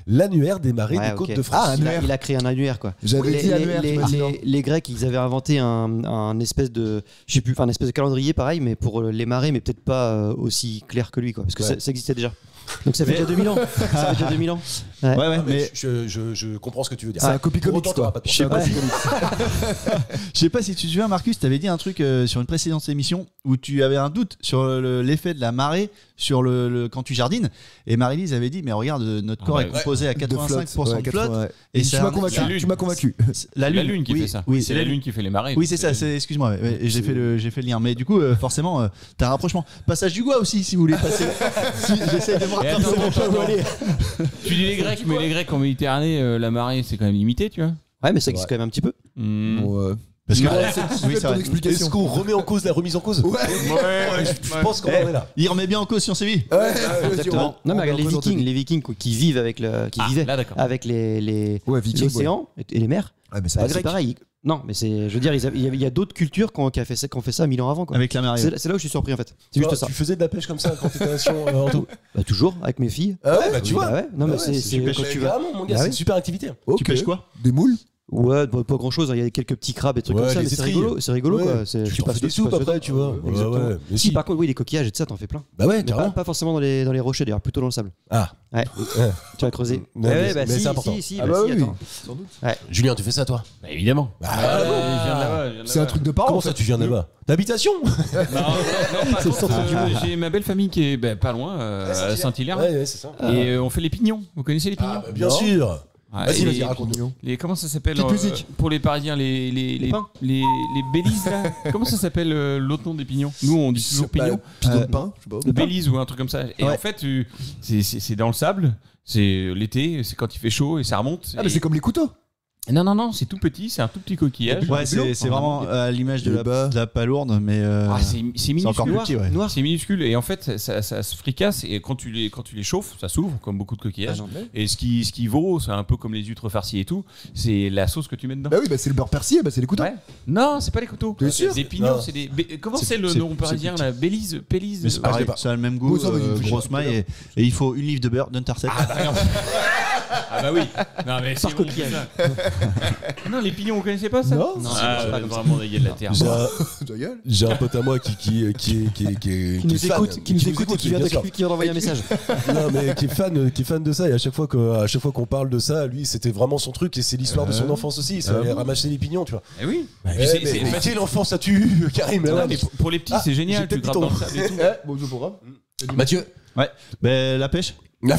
D: l'annuaire des marées
G: Ouais,
D: des côtes
G: ok.
D: de France.
G: il a créé un annuaire quoi.
E: J'avais dit annuaire, tu m'as dit non.
G: Les Grecs, ils avaient inventé un espèce de, je sais plus, enfin un espèce de calendrier pareil, mais pour les marées, mais peut-être pas aussi clair que lui quoi, parce que ça existait déjà. Donc ça fait déjà 2000 ans. Ça fait déjà 2000 ans. Ouais.
C: Ouais,
D: Mais je comprends ce que tu veux dire.
E: C'est un copy
D: Pour
E: comics,
D: autant, t'auras
E: quoi.
D: pas de
C: Je sais
D: problème.
C: pas, je sais pas si tu te souviens, Marcus, t'avais dit un truc sur une précédente émission où tu avais un doute sur l'effet de la marée sur quand tu jardines. Et Marie-Lise avait dit, mais regarde, notre corps est composé à 85% de flotte.
E: ouais.
C: Et
E: tu
C: ça-
E: m'as convaincu.
F: la lune.
E: Tu m'as convaincu.
C: La
F: La lune qui
C: oui,
F: fait ça.
C: Oui,
F: c'est la lune qui fait les marées.
C: Oui, c'est ça, excuse-moi, ouais, et j'ai fait le lien. Mais du coup, forcément, t'as un rapprochement. Passage du Gois aussi, si vous voulez passer. Si, j'essaie de me rattraper.
F: Tu dis les Grecs, mais les Grecs en Méditerranée, la marée c'est quand même limité, tu vois.
G: Ouais, mais ça existe quand même un petit peu.
C: Parce que,
E: Oui, c'est ton
D: Est-ce
E: explication.
D: qu'on remet en cause la remise en cause
E: Ouais.
D: Je pense qu'on en est là.
C: il remet bien en cause Science et Vie.
G: Exactement. Non, mais regarde les Vikings quoi, qui vivent avec vivaient
F: là d'accord.
G: avec l'océan et les mers.
E: Ouais, mais c'est
G: Bah,
E: pas
G: c'est
E: grec.
G: pareil. Non, mais je veux dire, il y a d'autres cultures qui ont fait ça 1000 ans avant. Quoi.
C: Avec la marée.
G: C'est là où je suis surpris en fait. C'est juste ça.
D: Tu faisais de la pêche comme ça quand t'étais à Sion, Anto?
G: Bah, toujours avec mes filles.
D: Ah ouais, bah tu
G: Oui,
D: vois.
G: bah ouais. Non, mais
D: Ah ouais,
G: c'est
D: super.
G: quand tu vas.
D: Carrément, mon gars,
G: Bah
D: c'est
G: oui.
D: une super activité.
E: Ok.
C: Tu pêches quoi?
E: Des moules?
G: Ouais, pas grand chose. Il y a quelques petits crabes et trucs
D: Ouais,
G: comme ça,
D: les
G: mais c'est
D: étrilles.
G: rigolo. C'est rigolo
D: Ouais.
G: quoi.
D: Tu t'en fais des soupes après, tu vois.
G: Exactement.
D: Ouais, mais
G: Si, par contre, oui, les coquillages et tout ça, t'en fais plein.
D: Bah ouais,
G: Mais
D: carrément.
G: pas forcément dans les rochers d'ailleurs, plutôt dans le sable.
D: Ah,
G: Ouais.
D: Ouais.
G: Tu vas creuser.
D: Mais
G: bah,
D: c'est
G: si,
D: important.
G: Si,
E: Ah
G: bah,
E: bah
G: si,
E: oui.
G: attends.
D: Julien, tu fais ça toi?
F: Bah, évidemment.
D: Bah,
F: Je viens de là-bas, je viens de
E: C'est un
F: là-bas.
E: truc de parents.
D: Comment ça, tu viens de là-bas? D'habitation?
F: Non, par contre, j'ai ma belle famille qui est pas loin, à Saint-Hilaire.
D: Ouais, c'est ça.
F: Et on fait les pignons. Vous connaissez les pignons?
D: Bien sûr.
F: Ouais,
D: Vas-y,
F: et
D: vas-y, raconte-nous.
F: comment ça s'appelle
E: Petite musique.
F: pour les Parisiens, les
G: pains.
F: les Bélises là. Comment ça s'appelle l'autre nom des pignons? Nous on dit toujours pignons.
E: Pigeon de pain, je sais pas.
F: Belize ou un truc comme ça. Et en fait, c'est dans le sable. C'est l'été, c'est quand il fait chaud et ça remonte.
E: Ah, mais c'est comme les couteaux.
F: Non, c'est tout petit, c'est un tout petit coquillage.
C: Ouais, c'est vraiment à l'image de
E: Le bas.
C: la palourde, mais
F: C'est
C: c'est
F: minuscule.
C: encore plus petit, ouais.
G: Noir.
F: C'est minuscule et en fait ça se fricasse et quand tu les chauffes, ça s'ouvre comme beaucoup de coquillages. Et ce qui vaut, c'est un peu comme les huîtres farcies et tout, c'est la sauce que tu mets dedans.
E: Bah oui, bah c'est le beurre persillé, bah c'est les couteaux.
F: Ouais. Non, c'est pas les couteaux.
E: T'es sûr?
F: C'est des pignons,
D: Non.
F: c'est des. Comment
C: C'est-
F: c'est le
C: c'est-
F: nom parisien là? Belize, Pélise.
C: Mais c'est pareil, ça a le même goût,
E: Oui, ça va, il faut
C: grosse maille, et il faut une livre de beurre d'Untercept.
F: Ah bah oui. Non mais c'est
G: Par coquillage.
F: Non, les pignons, vous connaissez pas ça?
E: Non.
F: Ah,
G: c'est pas comme ça.
F: vraiment des gars de la terre.
E: Ta gueule.
D: J'ai un pote à moi qui
G: Qui nous écoute et qui vient
D: bien sûr.
G: d'envoyer un message.
D: Non mais qui est fan de ça et à chaque fois qu'on parle de ça, lui c'était vraiment son truc et c'est l'histoire de son enfance aussi. Ça allait ramasser les pignons, tu vois.
F: Eh oui.
D: Mais quelle enfance as-tu, Karim?
F: Non, mais pour les petits, c'est génial.
D: j'ai
F: Tu
D: peut-être
F: grappes
D: dit
F: dans le sable et tout.
E: Bonjour programme.
D: Mathieu.
C: Ouais, ben la pêche.
D: Oui,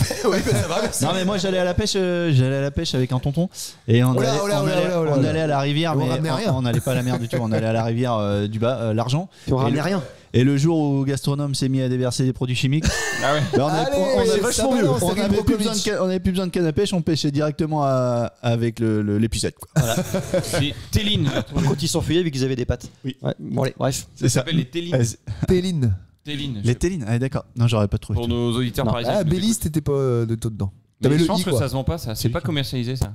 D: ça va, merci.
C: Non mais moi j'allais à la pêche avec un tonton et on
E: Oh là,
C: allait,
E: oh là,
C: on
E: oh là,
C: allait-
E: oh là,
C: on
E: oh là.
C: allait à la rivière,
E: Et on
C: mais
E: ramenait rien.
C: on n'allait pas à la mer du tout, on allait à la rivière du bas, l'Argent.
G: Puis on
C: Et
G: ramenait
C: le-
G: rien.
C: Et le jour où le gastronome s'est mis à déverser des produits chimiques,
F: Ah ouais.
C: ben,
E: Allez,
C: avait
E: vachement mieux.
C: on avait plus besoin de canne à pêche, on pêchait directement avec l'épuisette.
F: Les télines.
G: Par contre, ils s'enfuyaient vu qu'ils avaient des pattes.
C: Oui.
G: Ouais. Bon, allez, bref.
F: Ça s'appelle les télines.
E: Téline.
F: Télines.
C: Les télines, ah d'accord. Non, j'aurais pas trouvé.
F: Pour nos auditeurs
G: Non.
F: parisiens.
E: Ah,
F: qui nous
E: Belize,
F: écoutent.
E: t'étais pas de toi dedans.
F: Mais
E: T'avais
F: je
E: le
F: pense
E: i
F: que
E: quoi.
F: ça se vend pas, ça. C'est pas commercialisé, ça.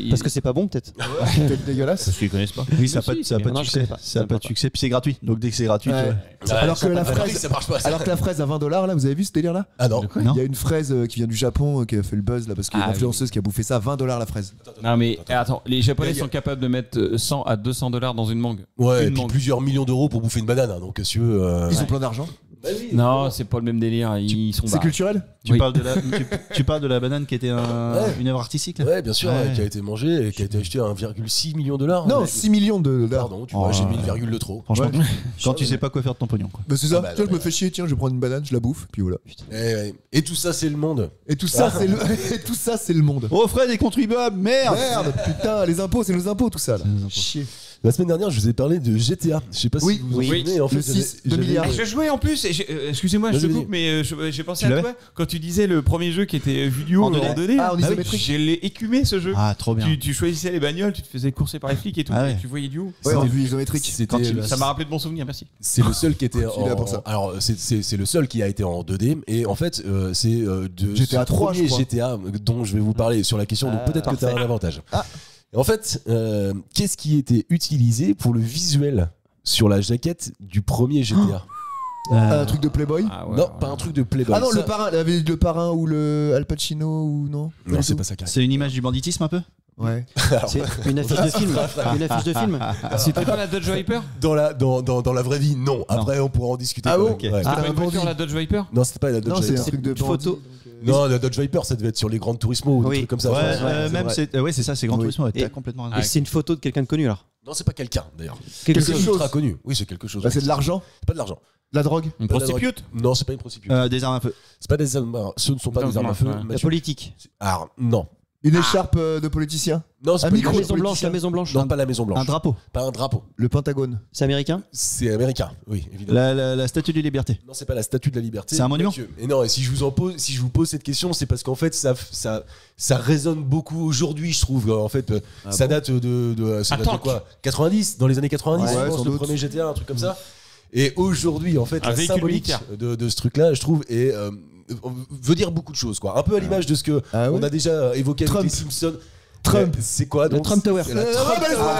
G: Parce que c'est pas bon, peut-être.
E: C'était dégueulasse.
F: Parce qu'ils connaissent pas.
C: Oui, ça n'a
F: Mais
C: pas,
F: si,
C: ça a
F: c'est
C: pas
F: bien.
C: de
G: Non, je
C: succès.
G: connais pas.
C: Ça a pas de succès. Puis c'est gratuit. Donc dès que c'est gratuit,
E: Ouais.
C: tu vois.
E: Alors que la
D: Ça
E: fraise,
D: marche pas.
E: alors que la fraise à $20 là, vous avez vu ce délire là?
D: Ah non.
C: Non.
E: Il y a une fraise qui vient du Japon qui a fait le buzz là parce qu'il y a
F: Ah
E: une influenceuse qui a bouffé ça $20 la fraise.
F: Non mais attends, les Japonais sont capables de mettre 100 à 200 $ dans une mangue.
D: Ouais, et
F: Une
D: puis
F: mangue.
D: plusieurs millions d'euros pour bouffer une banane. Hein, donc si tu veux.
E: Ils ont plein d'argent.
F: Non, c'est pas le même délire. Ils sont
E: C'est
F: barrés.
E: culturel?
C: Tu
F: Oui.
C: parles tu parles de la banane qui était une œuvre artistique là.
D: Ouais, bien sûr,
C: Ouais.
D: qui a été mangée et qui a été achetée à 1,6 million de dollars.
E: Non, 6 millions de dollars.
D: Pardon, tu vois, j'ai mis le virgule de trop.
C: Franchement,
E: Ouais.
C: quand tu sais pas quoi faire de ton pognon quoi.
E: Bah c'est ça.
D: Ah bah,
E: Tiens, je
D: ouais.
E: me fais chier, tiens, je vais prendre une banane, je la bouffe, puis voilà.
D: Et tout ça, c'est le monde.
E: Et tout ça, c'est le, et tout ça, c'est le monde.
C: Oh Fred des contribuables, merde.
E: Merde, putain, les impôts, c'est nos impôts, tout ça là. Chier.
D: La semaine dernière, je vous ai parlé de GTA. Je sais pas
E: Oui,
D: si vous vous en
G: oui.
D: souvenez. En fait,
E: Le 6,
D: j'avais-
E: 2 milliards.
F: Je jouais en plus, excusez-moi, je te
D: Vas-y,
F: coupe, mais j'ai pensé
C: Tu
F: à
C: l'avais
F: toi quand tu disais le premier jeu qui était vidéo
C: En
F: en
C: 2D.
F: 2D.
E: Ah, en
F: oui,
E: isométrique.
F: je l'ai écumé ce jeu.
C: Ah, trop bien.
F: Tu choisissais les bagnoles, tu te faisais courser par les flics et tout,
C: Ah ouais.
F: et tu voyais du haut.
E: Ouais, en
D: C'était-
E: vue isométrique.
D: C'était
F: Ça m'a rappelé de bons souvenirs, merci.
D: C'est le seul qui était
E: Je suis là pour ça.
D: alors c'est le seul qui a été en 2D et en fait c'est de
E: GTA
D: ce
E: 3,
D: premier
E: je crois.
D: GTA dont je vais vous parler sur la question, donc peut-être que tu as un avantage.
E: Ah.
D: En fait, qu'est-ce qui était utilisé pour le visuel sur la jaquette du premier GTA?
E: Un truc de Playboy.
F: Ah ouais,
D: Non,
F: ouais.
D: pas un truc de Playboy.
E: Ah non,
D: Ça-
E: le parrain ou le Al Pacino ou non?
D: Non, c'est pas ça. Carré.
C: C'est une image du banditisme un peu.
E: Ouais.
G: C'est une affiche de film. Une affiche de film.
F: C'était pas la Dodge Viper?
D: Dans la vraie vie, non. Après, on pourra en discuter.
E: Ah
D: quand
E: bon
D: même.
C: Ok.
D: Ouais.
F: C'était
E: Ah,
F: pas
E: un
F: une voiture,
E: bandit.
F: la Dodge Viper?
D: Non, c'était pas la Dodge
E: Non, c'est
D: Viper.
E: un truc de
G: une photo.
E: bandit.
D: Non, la Dodge Viper, ça devait être sur les Grands Turismo ou des
G: Oui.
D: trucs comme ça.
C: Ouais,
D: je pense.
C: même
E: vrai.
C: c'est ça, c'est Grand
E: Oui.
C: Turismo. Ouais,
G: Et-
C: t'as complètement raison.
G: Et c'est une photo de quelqu'un de connu alors.
D: Non, c'est pas quelqu'un d'ailleurs.
G: Quelque
D: C'est
G: chose.
D: ultra connu. Oui, c'est quelque chose.
E: Bah, c'est de l'argent,
D: C'est pas de l'argent.
E: de la drogue.
F: Une
D: Pas de la
F: prostitute?
D: drogue. Non, c'est pas une prostitute.
C: Des armes à feu.
D: C'est pas des armes. Ce ne sont pas
F: Non,
D: des armes à feu.
F: ouais.
G: La
D: Mathieu.
G: politique.
D: Ah, non.
E: Une écharpe de politicien.
D: Non, c'est
E: Un
D: pas
E: micro
G: La
D: une
E: de
G: Maison Blanche.
E: politicien.
G: La Maison Blanche.
D: Non, pas la Maison Blanche.
C: Un drapeau.
D: Pas un drapeau.
E: Le Pentagone.
G: C'est américain.
D: C'est américain. Oui, évidemment.
C: La statue de liberté.
D: Non, c'est pas la Statue de la Liberté.
C: C'est un monument.
D: Mathieu. Et non, et si je vous pose cette question, c'est parce qu'en fait, ça résonne beaucoup aujourd'hui, je trouve. En fait, ça
E: bon
D: date ça date de
F: tank.
D: quoi 90, dans les années 90,
E: Ouais,
D: je pense,
E: sans
D: le
E: doute.
D: premier GTA, un truc comme ça. Et aujourd'hui, en fait,
F: Un
D: la
F: véhicule
D: symbolique
F: militaire.
D: de ce truc-là, je trouve, veut dire beaucoup de choses, quoi. Un peu à l'image de ce que
E: Ah ouais
D: on a déjà évoqué
E: Trump.
D: avec les Simpsons.
E: Trump.
D: C'est quoi donc?
G: Trump Tower.
D: C'est la Trump Tower.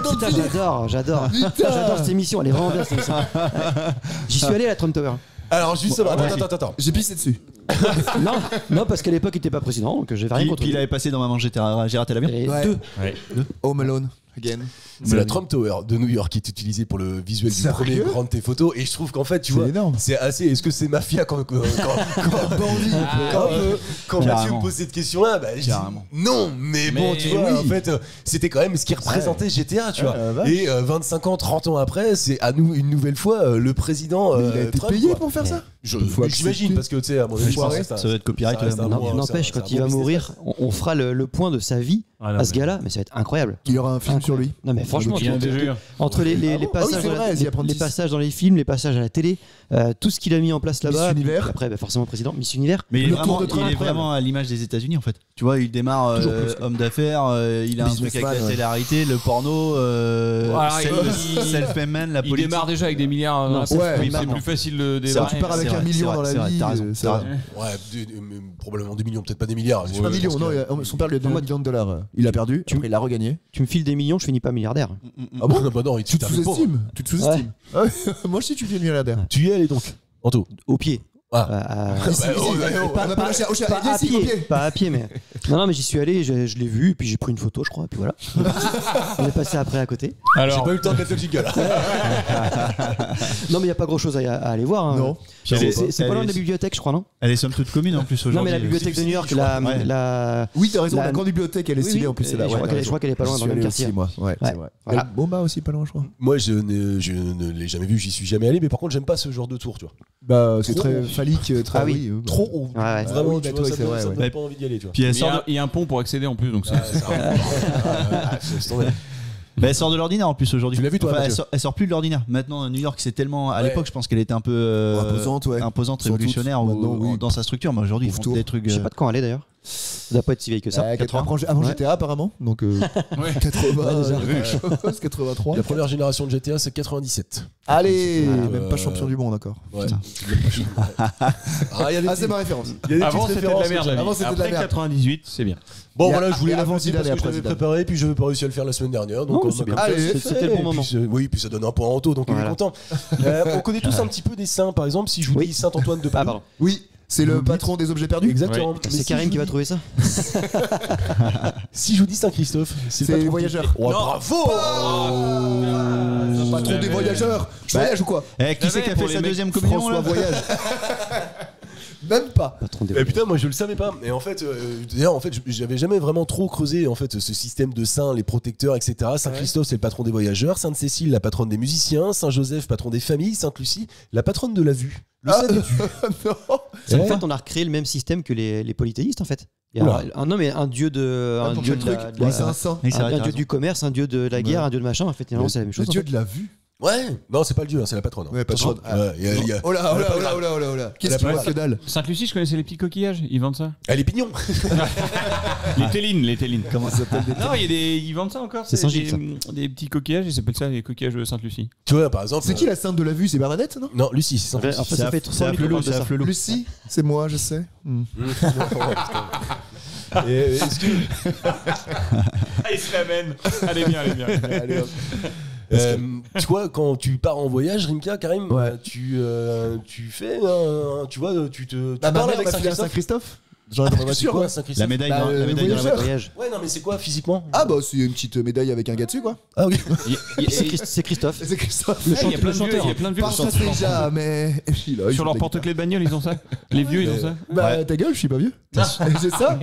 G: Putain, j'adore cette émission. Elle est vraiment bien cette émission. J'y suis allé à la Trump Tower.
D: Alors justement, attends.
E: J'ai pissé dessus.
G: Non, parce qu'à l'époque il était pas président, donc j'avais rien
C: Puis
G: contre
C: il
G: lui.
C: avait passé dans Maman j'ai raté l'avion.
G: Et
E: Ouais.
G: deux.
E: Home Alone. Again.
D: C'est la Trump Tower de New York qui est utilisée pour le visuel du
E: Sérieux
D: premier Grand Theft Photo. Et je trouve qu'en fait, tu
E: C'est
D: vois,
E: énorme.
D: c'est assez. Est-ce que c'est mafia quand Mathieu
C: Carrément.
D: me pose cette question-là, bah, je dis
C: Carrément.
D: non, mais bon,
F: Mais
D: tu vois,
E: oui.
D: en fait, c'était quand même ce qui représentait GTA, tu vois.
E: vache.
D: Et 25 ans, 30 ans après, c'est à nous une nouvelle fois le président.
E: Mais il a été
D: Trump,
E: payé
D: quoi.
E: pour faire ça.
D: J'imagine,
E: Faut accepter.
D: parce que tu sais, à mon avis, je pense que
C: Ça doit être copyright.
D: ça reste un
C: là.
D: bon-
G: Non,
D: c'est
G: n'empêche,
D: un
G: quand il
D: bon
G: va
D: business.
G: mourir, on fera le point de sa vie
F: Ah, non,
G: à ce
F: mais-
G: gars-là, mais ça va être incroyable.
E: Il y aura un film sur lui.
G: Non mais franchement,
F: Il y a un jeu.
G: entre les
E: Ah bon
G: passages,
E: Ah oui, c'est
G: dans la-
E: vrai, The
G: les
E: Apprentice.
G: passages dans les films, les passages à la télé, tout ce qu'il a mis en place là-bas.
E: Miss Univers.
G: puis après, forcément président, Miss Univers.
C: Mais il
E: Le
C: est
E: tour de train
C: vraiment
E: incroyable.
C: à l'image des États-Unis en fait. Tu vois, il démarre
E: Toujours plus.
C: homme d'affaires, il a un truc avec
E: Businessman,
C: la
E: ouais.
C: télé-réalité, le porno,
F: Voilà,
C: self-man, la
F: Il
C: politique.
F: démarre déjà avec des milliards. dans la
G: c'est
F: poche,
E: vrai,
F: mais c'est
C: non.
F: plus facile de
C: C'est
F: démarrer.
E: Tu pars avec
C: c'est
E: un
C: vrai,
E: million
C: c'est
E: dans
C: vrai,
E: la vie.
C: t'as raison,
E: c'est
C: t'as
E: vrai.
C: raison.
D: Ouais, probablement des millions, peut-être pas des milliards.
E: C'est pas un million, non. Son père lui a donné $1 million. Il a perdu, après il a regagné.
G: Tu me files des millions, je finis pas milliardaire.
D: Ah bon? Bah non,
E: Tu te sous-estimes. Tu te sous-estimes. Ah ouais, moi aussi, tu deviens milliardaire.
D: Tu y es allé donc, Anto?
G: Au pied.
D: Ah.
E: Ici, on a pas lâché. Au
G: Pas à
E: ici, au
G: pied,
E: pied.
G: pas à pied, mais non, mais j'y suis allé, je l'ai vu, puis j'ai pris une photo, je crois, et puis voilà. On est passé après à côté.
D: J'ai
F: Alors,
D: pas eu le temps de mettre le jingle.
G: Non, mais il y a pas grand-chose à aller voir. Hein.
E: Non.
G: C'est pas loin de la bibliothèque, je crois, non?
C: Elle est somme toute commune en plus aujourd'hui.
G: Non, mais la bibliothèque de New York,
C: Ouais.
G: la.
E: Oui, t'as raison,
G: La-
E: la grande bibliothèque, elle est
G: Oui,
E: stylée
G: oui,
E: en plus.
G: et
E: C'est là.
G: je crois qu'elle est pas loin dans le même quartier.
E: Moi, ouais, c'est
G: Ouais.
E: vrai.
G: Voilà.
E: Bomba aussi, pas loin, je crois.
D: Moi, je ne l'ai jamais vu, j'y suis jamais allé, mais par contre, j'aime pas ce genre de tour, tu vois.
E: Bah, c'est
D: Trop
E: très
D: haut.
E: phallique, très.
G: Ah oui.
D: Trop haut.
G: Ouais, ouais.
D: Vraiment,
E: oui,
D: tu
E: bah,
D: vois,
E: toi, c'est vrai,
D: ça
E: ouais.
D: me donne pas envie d'y aller, tu vois.
C: Puis elle
F: il y,
C: sort,
F: a, il y a un pont pour accéder en plus, donc c'est.
C: elle sort de l'ordinaire en plus aujourd'hui.
D: Tu l'as vu, toi,
C: Enfin,
D: Mathieu
C: elle sort plus de l'ordinaire. Maintenant, New York, c'est tellement. À
D: Ouais.
C: l'époque, je pense qu'elle était un peu
E: Imposante, ouais.
C: imposante,
E: Sans doute.
C: révolutionnaire
E: Maintenant, oui.
C: dans sa structure. Mais aujourd'hui, ils font
E: Ouvre-tour.
C: des trucs.
G: Je sais pas de quand elle est d'ailleurs. Ça doit pas être si vieille que ça.
C: 80.
E: Avant
G: Ouais.
E: GTA, apparemment. Donc,
F: Ouais.
E: 83.
D: La première génération de GTA, c'est 97.
E: Allez,
G: Voilà.
E: même pas champion du monde encore.
D: Ouais.
C: Putain.
D: Ah, il y a des
E: Ah, c'est ma référence.
D: il y a des
F: Avant,
D: petites
F: c'était de la
D: références.
F: merde. la vie.
E: Avant, c'était de la
F: Après
E: merde.
F: 98, c'est bien.
D: Bon,
E: Il y a-
D: voilà, je voulais
E: et avant
D: l'avancer
E: Zidane
D: parce
E: et
D: que je
E: après
D: l'avais
E: Zidane.
D: préparé, puis je n'avais pas réussi à le faire la semaine dernière. Donc,
G: Non,
D: on
G: c'est
D: a
G: bien.
D: comme ça.
E: Allez,
G: C'était le bon moment.
D: Oui, puis ça donne un point à Anto, donc il est
G: Voilà.
D: content. On connaît tous un petit peu des saints, par exemple, si je vous
G: Oui.
D: dis Saint-Antoine de
G: Ah,
D: Padoue.
G: pardon.
E: Oui, c'est le patron des objets perdus.
D: Exactement.
F: Ouais.
D: Mais
G: C'est
D: si
G: Karim
D: je
G: qui
D: vous
G: va
D: dis-
G: trouver ça.
D: Si je vous dis Saint-Christophe,
E: C'est
D: le patron
E: les voyageurs.
D: Oh, bravo
E: Patron des voyageurs. Je voyage ou quoi?
C: Eh, qui c'est qui a
F: pour
C: fait
F: les
C: sa
F: mecs-
C: deuxième communion
E: François
C: là
E: Voyage. Même pas.
G: Patron des
D: Eh putain, moi je le savais pas. Et en fait, d'ailleurs, en fait, j'avais jamais vraiment trop creusé en fait ce système de saints, les protecteurs, etc. Saint Christophe, c'est le patron des voyageurs. Sainte Cécile, la patronne des musiciens. Saint Joseph, patron des familles. Sainte Lucie, la patronne de la vue. Le savais-tu?
E: Non.
G: En fait, on a recréé le même système que les polythéistes en fait. Il y a un dieu de. Un dieu de la- de la-
E: c'est un saint.
C: Oui, c'est vrai,
G: un
C: t'as
G: dieu
C: raison.
G: du commerce, un dieu de la guerre, un dieu de machin. En fait, finalement, c'est la même chose.
E: Le
G: en
E: dieu
G: fait.
E: de la vue.
D: Ouais, non, c'est pas le dieu, hein, c'est la patronne.
E: Ouais, patronne.
D: Ouais, y a-
E: Oh là, oh là, oh là, oh là, oh là, oh là. Qu'est-ce qu'il voit que dalle?
F: Sainte-Lucie, je connaissais les petits coquillages. Ils vendent ça.
D: Elle est pignon.
F: Les télines.
E: Comment ça s'appelle?
F: Non, ils vendent ça encore.
G: C'est Saint-Gilles,
F: des petits coquillages. Ils s'appellent ça les coquillages de Sainte-Lucie.
D: Tu vois, par exemple.
E: C'est qui la sainte de la vue? C'est Bernadette, non?
D: Non, Lucie, c'est
G: En fait,
D: Sainte-Lucie.
G: ça fait 3 000
C: Flelou,
G: de ça.
C: Flelou.
E: Lucie, c'est moi, je sais.
D: Et est-ce que.
F: Ah, il se l'amène. Allez bien.
E: Allez, hop.
D: Tu vois, quand tu pars en voyage, Rimka, Karim,
E: Ouais.
D: tu fais, tu vois, tu
E: Ma
D: parles
E: mère
D: avec
E: m'a filé à
D: Saint-Christophe.
E: Saint-Christophe. J'en ai dans ma voiture,
D: quoi,
E: ouais.
D: Saint-Christophe
C: La médaille,
E: Bah,
C: dans- la
E: le
C: médaille dans la
E: voyageur.
C: voiture.
G: Voyage.
D: Ouais, non, mais c'est quoi physiquement?
E: Ah bah c'est une petite médaille avec un gars dessus quoi.
D: Ah oui.
G: C'est Christophe.
E: C'est Christophe.
F: Il y a plein de vieux. Il y a plein de vieux.
E: Parfait jamais.
F: Sur leur porte-clés de bagnole, ils ont ça. Les vieux, ils ont ça.
E: Bah ta gueule, je suis pas vieux. C'est ça.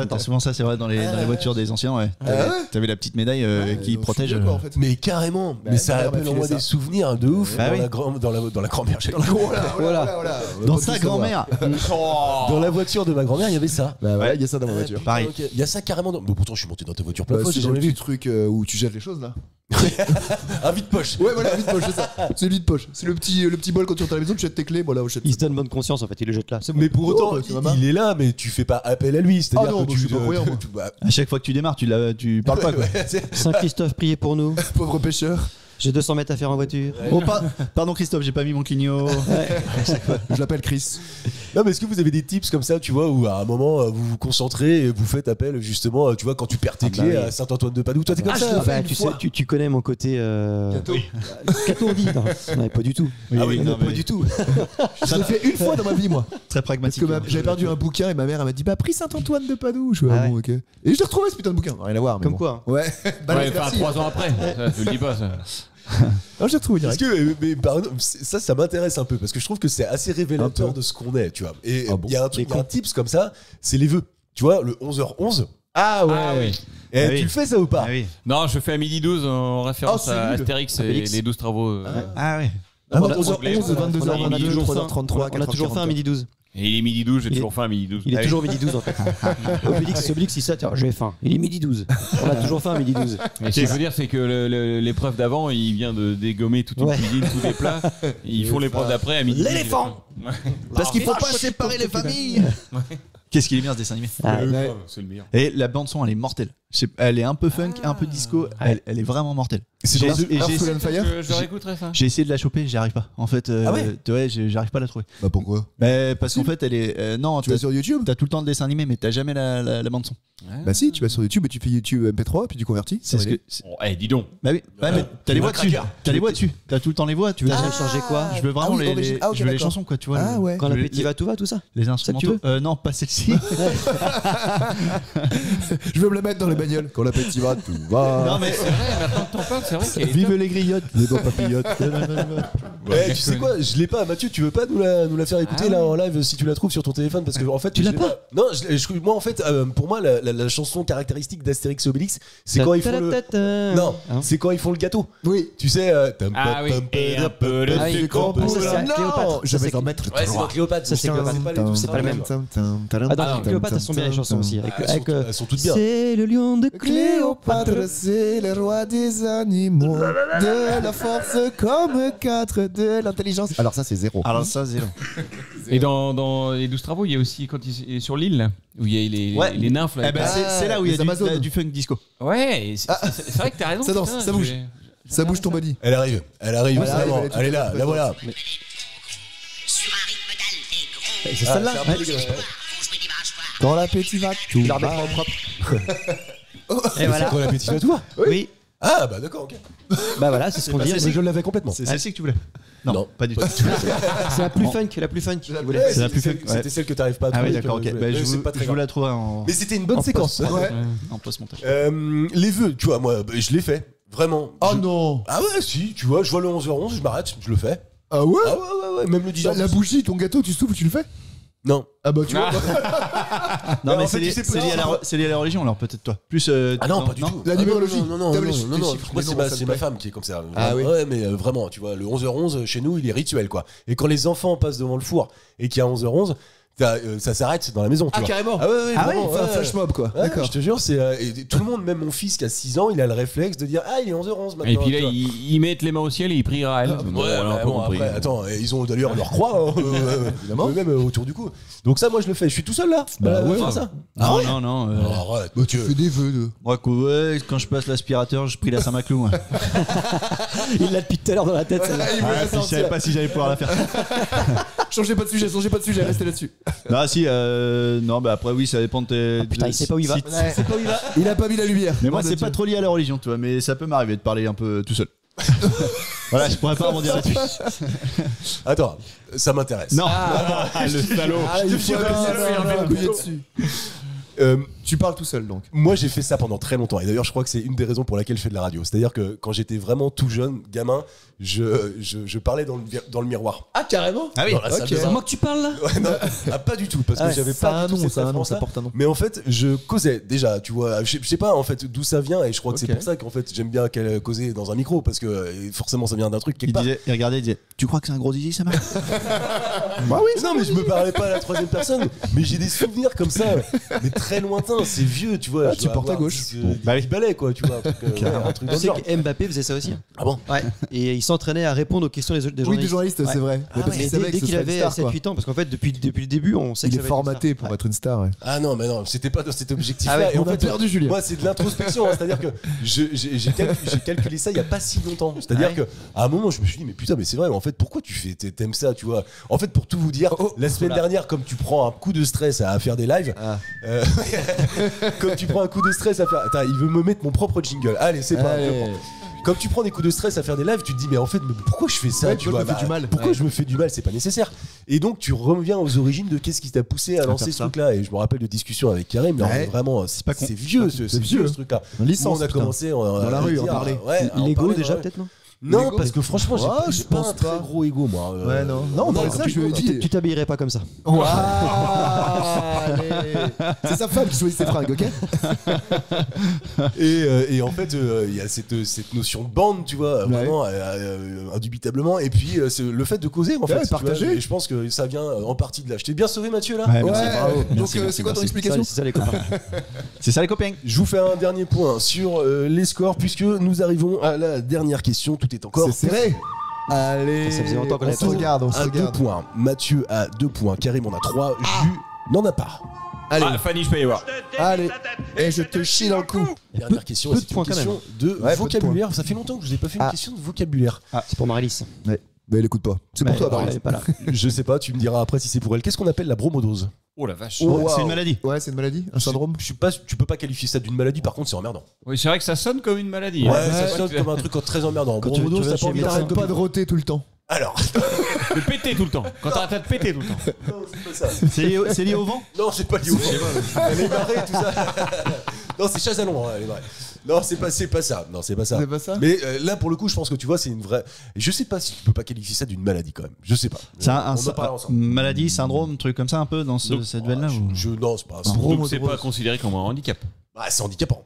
C: T'as souvent ça, c'est vrai, dans les voitures des anciens, ouais.
E: Ah ouais.
C: T'avais la petite médaille qui
E: Donc,
C: protège.
E: je suis vieux, quoi, en fait.
D: Mais carrément. Mais ça
E: ma mère m'a
D: rappelle en
E: filé
D: moi
E: ça.
D: des souvenirs de ouf
C: Ah
D: dans
C: oui.
D: la grand-mère.
E: Voilà.
C: Dans sa grand-mère.
D: Dans la voiture de ma grand-mère, il y avait ça.
E: Bah ouais, il y a ça dans ma voiture.
C: Pareil.
D: Ok. Il y a ça carrément dans. Mais pourtant, je suis monté dans ta voiture plein de
E: Bah,
D: fois,
E: c'est
D: j'ai
E: dans le
D: jamais
E: petit
D: vu.
E: truc où tu jettes les choses là.
D: Un vide-poche.
E: Ouais voilà, vide poche, c'est ça. C'est le vide poche. C'est le petit bol quand tu rentres à la maison, tu jettes tes clés, voilà,
G: Il se donne bonne conscience en fait, il le jette là. C'est bon.
D: Mais pour autant,
E: Oh, bah, c'est maman.
D: il est là, mais tu fais pas appel à lui. C'est-à-dire
E: Ah non,
D: que
E: bah, je suis pas croyant, moi.
D: bah,
C: À chaque fois que tu démarres, tu parles pas, quoi.
D: ouais, c'est-
G: Saint-Christophe, priez pour nous.
E: Pauvre pêcheur.
G: J'ai 200 mètres à faire en voiture.
C: Oh, pardon Christophe, j'ai pas mis mon clignot.
E: Je l'appelle Chris.
D: Non, mais est-ce que vous avez des tips comme ça, tu vois, où à un moment vous vous concentrez et vous faites appel justement, tu vois, quand tu perds tes clés
G: oui.
D: à Saint-Antoine de Padoue, toi t'es comme ça.
G: Ah bah, tu sais, tu connais mon côté. Cato-dit. Non, pas du tout.
D: Ah oui,
C: non,
D: non, pas
C: mais
D: du tout.
E: Je l'ai fait une fois dans ma vie moi.
C: très
E: Parce
C: pragmatique.
E: que j'avais perdu un bouquin et ma mère elle m'a dit bah pris Saint-Antoine de Padoue. Je fais
G: Ah
E: bon ok. Et je l'ai retrouvé ce putain de bouquin. Rien à voir. Mais
G: Comme
E: bon.
G: quoi.
E: Ouais. Bah,
F: Ouais,
E: merci.
F: 3 ans après. Ça, je le dis pas, ça.
E: Non, j'ai retrouvé
D: Parce
E: direct.
D: que, mais pardon, ça m'intéresse un peu parce que je trouve que c'est assez révélateur
E: Un peu.
D: de ce qu'on est, tu vois. Et
E: Ah bon.
D: il y a un truc, il y a un tips comme ça, c'est les vœux. Tu vois, le 11h11.
E: Ah ouais.
F: Ah oui.
D: Et
C: Ah
D: tu
C: oui.
D: le fais ça ou pas?
C: Ah oui.
F: Non, je fais à midi 12 en référence
E: Oh, c'est
F: à
E: nul.
F: Astérix et
G: Obélix.
F: les 12 travaux.
C: Ah ouais.
E: Ah,
G: On a-
E: 11h11, 22h,
G: on a
E: 22h,
G: toujours fait
E: 3h33,
G: on a toujours fait un midi 12.
F: Et il est midi 12, j'ai
G: Il est-
F: toujours fait à midi 12.
G: Il est
C: Ah oui.
G: toujours midi 12 en fait. Obélix, il tiens, j'ai faim. Il est midi 12. On a toujours fait un midi 12.
F: Mais ce qu'il faut dire, c'est que l'épreuve d'avant, il vient de dégommer toute une
G: Ouais.
F: cuisine, tous les plats. Ils font l'épreuve d'après à midi.
G: L'éléphant.
C: Parce qu'il faut pas séparer les familles. Qu'est-ce qu'il est bien ce dessin animé.
G: Ah,
F: C'est le meilleur.
C: Et la bande son, elle est mortelle. Elle est un peu funk, un peu disco. Elle est vraiment mortelle.
D: C'est
C: J'ai-
D: dans
C: et j'ai-
E: Earth, Wind and Fire.
F: Je réécouterai ça.
C: J'ai essayé de la choper, j'y arrive pas. En fait,
D: Ah ouais
C: j'arrive pas à la trouver.
E: Bah pourquoi?
C: Bah, parce qu'en fait, elle est. Non,
E: Tu vas sur YouTube?
C: t'as tout le temps le dessin animé, mais t'as jamais la bande son.
E: Bah si, tu vas sur YouTube et tu fais YouTube MP3 puis tu convertis.
C: C'est ce que.
F: Bon, dis donc.
C: Bah oui. Ouais, mais t'as les voix dessus.
D: craqueur.
C: T'as les voix dessus. T'as tout le temps les voix. Tu veux.
G: T'as téléchargé quoi?
C: Je veux vraiment
E: Ah oui, origine. Ah, ok,
C: je veux les
E: d'accord.
C: chansons, quoi. Tu vois.
E: Ah ouais.
G: Quand
C: je veux
G: l'appétit va, tout va, tout ça.
C: Les
G: ça que tu
C: instrumentaux. Non, pas celle-ci.
E: Je veux me la mettre dans les bagnoles. Quand l'appétit va, tout va.
C: Non, mais.
F: C'est vrai, maintenant que t'en parles, c'est vrai qu'il y a
C: Vive les griottes.
E: Les beaux papillotes.
D: Tu sais quoi, je l'ai pas, Mathieu, tu veux pas nous la faire écouter là en live si tu la trouves sur ton téléphone parce que en fait
G: Tu
D: je
G: l'as
D: l'ai
G: pas
D: Non, moi en fait pour moi la chanson caractéristique d'Astérix et Obélix, c'est quand ils font le Non,
G: Hein
D: c'est quand ils font le gâteau.
E: Oui.
D: Tu sais
F: Ah oui, et un peu de
G: Ah oui,
F: sucre
G: ça, c'est à
E: Non,
G: Cléopâtre.
E: je
G: Ça,
E: vais
G: c'est-
E: en mettre.
D: Ouais, c'est dans Cléopâtre.
G: Ça, c'est
D: donc
G: Cléopâtre. C'est pas le même. Ah, dans Cléopâtre, elles sont bien les chansons aussi.
D: Elles sont toutes bien.
G: C'est le lion de
E: Cléopâtre,
G: Cléopâtre.
E: c'est le roi des animaux, de la force comme 4, de l'intelligence. Alors ça c'est 0.
C: Alors, ça, zéro.
F: Et dans les 12 travaux, il y a aussi quand il est sur l'île, là, où il y a
C: Ouais.
F: les nymphes. Là,
C: Eh ben,
E: Ah,
C: c'est là où il y
E: les
C: a
E: Amazones.
C: du funk disco.
F: Ouais, et c'est vrai que t'as raison.
E: Ça danse,
F: putain,
E: ça bouge. Ça bouge ton body.
D: Elle arrive
E: Ouais,
D: vraiment.
E: elle est
D: Elle est là,
E: toute
D: la voilà.
B: Sur un rythme d'allégro,
G: C'est celle-là.
D: C'est un peu dégueulasse.
B: faut jouer dimanche soir.
E: Quand l'appétit va, tout
G: Tu la remets
E: va.
G: propre. Et
D: C'est
G: voilà.
D: quoi l'appétit à toi?
G: Oui.
D: Ah bah d'accord, ok.
G: Bah voilà, c'est ce qu'on dit.
D: Mais je l'avais complètement.
C: C'est celle-ci que tu voulais. Non,
D: Non.
C: pas du tout.
G: C'est la plus fun, la plus fun. qu'il voulait.
C: C'est la plus fun.
D: C'était celle que t'arrives pas à
C: Ah
D: trouver.
C: oui, d'accord, ok.
D: que
C: Bah,
D: voulais.
C: je
D: C'est pas très
C: vous
D: grave.
C: la trouve en
D: Mais c'était une bonne séquence.
E: Ouais.
C: en post-montage.
D: Les vœux, tu vois, moi, je l'ai fait. Vraiment.
E: Oh non.
D: Ah ouais, si, tu vois, je vois le 11h11, je m'arrête, je le fais.
E: Ah ouais.
D: Ah ouais, même le 10h.
E: La bougie, ton gâteau, tu souffles, tu le fais?
D: Non.
E: Ah bah tu vois.
C: Non, mais
D: en fait, tu sais
C: c'est lié,
D: pas.
C: c'est lié à la religion, alors peut-être toi. Plus.
D: Ah non, pas du tout.
E: La numérologie.
D: Non,
E: T'as les chiffres,
D: non.
E: les
D: Moi,
E: chiffres,
D: c'est
E: les noms,
D: ma,
E: ça
D: c'est
E: te
D: ma
E: plaît.
D: femme qui est comme ça.
E: Ah oui.
D: Ouais, mais vraiment, tu vois, le 11h11, chez nous, il est rituel, quoi. Et quand les enfants passent devant le four et qu'il y a 11h11, ça s'arrête dans la maison. Tu vois.
E: Carrément.
D: Ah ouais, vraiment,
E: Enfin, flash mob quoi.
D: Ouais,
E: D'accord.
D: je te jure, et tout le monde, même mon fils qui a 6 ans, il a le réflexe de dire il est 11h11 maintenant.
F: Et puis là,
D: tu vois.
F: ils mettent les mains au ciel et ils prient à elle.
D: Ouais, après, attends, ils ont d'ailleurs leur croix, évidemment, même autour du cou. Donc ça, moi, je le fais. Je suis tout seul là. Faire ça.
C: Non.
D: Arrête.
E: Tu fais des vœux de.
C: Moi, quand je passe l'aspirateur, je prie la Saint-Maclou. Moi.
G: Il l'a depuis tout à l'heure dans la tête. celle-là.
C: Je savais pas si j'allais pouvoir la faire.
E: Changez pas de sujet, restez là-dessus.
C: Non, si, non, bah après, oui, ça dépend de tes.
G: Putain, il sait pas où il va.
C: C'est pas où il va.
E: Il a pas mis la lumière.
C: Mais moi, c'est pas trop lié à la religion, tu vois, mais ça peut m'arriver de parler un peu tout seul. Voilà, je pourrais pas rebondir là-dessus.
D: Attends, ça m'intéresse.
C: Non,
F: le salaud.
E: Il faut appuyer dessus. Tu parles tout seul donc.
D: Moi, j'ai fait ça pendant très longtemps. Et d'ailleurs, je crois que c'est une des raisons pour laquelle je fais de la radio. C'est-à-dire que quand j'étais vraiment tout jeune, gamin, je parlais dans le miroir.
E: Ah, carrément.
C: Ah oui,
D: Dans la salle de bain.
G: C'est moi que tu parles là.
D: Ouais, non, pas du tout, parce que j'avais pas du tout cette
E: ça
D: référence-là.
E: porte un nom.
D: Mais en fait, je causais déjà, tu vois. Je sais pas en fait d'où ça vient, et je crois que c'est
E: Ok.
D: pour ça qu'en fait j'aime bien causer dans un micro, parce que forcément ça vient d'un truc quelque
C: il
D: part.
C: disait, il regardait, il disait, tu crois que c'est un gros zizi, ça marche?
D: Bah oui, non, mais je me parlais pas à la troisième personne, mais j'ai des souvenirs comme ça, mais très lointains, c'est vieux, tu vois.
E: Ah,
D: je
E: tu
D: dois
E: portes à
D: avoir
E: gauche.
D: 10 balais, quoi, tu vois. Un truc dans
G: Tu
D: le
G: sais
D: genre.
G: que Mbappé faisait ça aussi.
D: Ah bon?
G: Ouais. Et il s'entraînait à répondre aux questions des
E: Oui,
G: journalistes.
E: des journalistes, c'est vrai.
G: Mais
E: Parce qu'il savait
G: dès
E: que ce
G: qu'il
E: serait une
G: avait
E: star, quoi.
G: 7-8 ans, parce qu'en fait, depuis le début, on sait
E: Il
G: que
E: est
G: ça va être une
E: formaté
G: star.
E: pour
G: Ouais.
E: être une star. Ouais.
D: Ah non, mais non, c'était pas dans cet objectif-là.
G: Ah ouais,
D: et en
E: on a
D: fait,
E: perdu Julien.
D: moi, c'est de l'introspection. Hein, c'est-à-dire que j'ai calculé ça il y a pas si longtemps. C'est-à-dire que à un moment, je me suis dit, mais putain, mais c'est vrai. En fait, pourquoi t'aimes ça, tu vois? En fait, pour tout vous dire, la semaine dernière, comme tu prends un coup de stress à faire des lives, comme tu prends un coup de stress à faire, attends, il veut me mettre mon propre jingle. Allez, c'est pas. Comme tu prends des coups de stress à faire des lives, tu te dis mais en fait mais pourquoi je fais ça,
E: Ouais,
D: tu
E: pourquoi
D: vois,
E: je me fais du mal.
D: pourquoi je me fais du mal, c'est pas nécessaire. Et donc tu reviens aux origines de qu'est-ce qui t'a poussé à lancer
C: faire
D: ce
C: ça.
D: truc-là. Et je me rappelle de discussions avec Karim, mais
E: Ouais.
D: vraiment
C: pas con.
D: c'est vieux, c'est vieux ce truc-là.
E: En licence,
D: Nous, on a
E: putain.
D: commencé
E: Dans la rue, on parlait.
G: L'ego déjà, peut-être, non?
D: Non,
E: L'ego.
D: parce que franchement,
E: Ah,
D: j'ai
E: je
D: pas
E: pense
D: un très
E: pas.
D: gros ego, moi.
E: Ouais, non. Non, on parlait de ça, je lui ai dit.
G: Tu t'habillerais pas comme ça.
E: Allez. C'est sa femme qui choisit ses fringues, ok?
D: Et en fait, il y a cette notion de bande, tu vois, vraiment indubitablement. Et puis le fait de causer, en fait,
E: Ouais,
D: tu vois,
E: partager.
D: et je pense que ça vient en partie de là. Je t'ai bien sauvé, Mathieu, là.
C: Ouais,
E: Ouais.
C: merci, bravo.
E: Donc,
C: Merci,
E: c'est quoi ton
C: merci.
E: explication?
G: C'est ça les copains.
C: C'est ça, les copains.
D: Je vous fais un dernier point sur les scores, puisque nous arrivons à la dernière question. Tout est encore
E: C'est serré. Allez.
G: Ça faisait longtemps qu'on
E: on
G: avait
E: se
G: pas-
E: regarde, on se
D: à 2
E: regarde.
D: points. Mathieu a 2 points. Karim en a 3. Jus n'en a pas.
E: Allez,
F: Ah, Fanny, je peux y voir.
E: allez. Et je te chie dans le cou.
D: Dernière question,
G: peu de
D: c'est une
G: points quand
D: question de
E: Ouais, peu de
D: vocabulaire. Ça fait longtemps que je vous ai pas fait une
E: Ah.
D: question de vocabulaire.
G: C'est pour Marilys.
E: Mais elle écoute pas. C'est pour toi,
G: Elle
E: Marie.
G: est pas là.
D: Je sais pas, tu me diras après si c'est pour elle. Qu'est-ce qu'on appelle la bromodose?
F: Oh la vache.
E: Oh,
C: C'est
E: wow.
C: une maladie.
E: Ouais, c'est une maladie, un syndrome.
D: Je suis pas, tu peux pas qualifier ça d'une maladie, par contre c'est emmerdant.
F: Oui, c'est vrai que ça sonne comme une maladie.
D: Ouais,
F: hein.
D: ça sonne comme un truc très emmerdant.
G: Quand tu
D: Bromodose,
G: vas
D: t'as
G: chez
D: pas envie
G: le médecin,
D: d'arrêter
E: T'arrêtes pas de roter tout le temps.
D: Alors,
F: De péter tout le temps. Quand t'arrêtes de péter tout le temps.
D: non, c'est pas ça.
C: C'est lié au vent?
D: Non, c'est pas lié au vent. Elle est barrée, tout ça. Non, c'est Chazalon, hein, elle est barrée. Non, c'est pas ça. Non, c'est pas ça.
E: C'est pas ça?
D: Mais là, pour le coup, je pense que tu vois, c'est une vraie. Je sais pas si tu peux pas qualifier ça d'une maladie quand même. Je sais pas.
C: C'est
D: On en parlera ensemble.
C: maladie, syndrome, truc comme ça, un peu dans cette veine-là ou...
D: Non, c'est pas un
F: Donc c'est pas considéré comme un handicap.
D: Ah, c'est handicapant.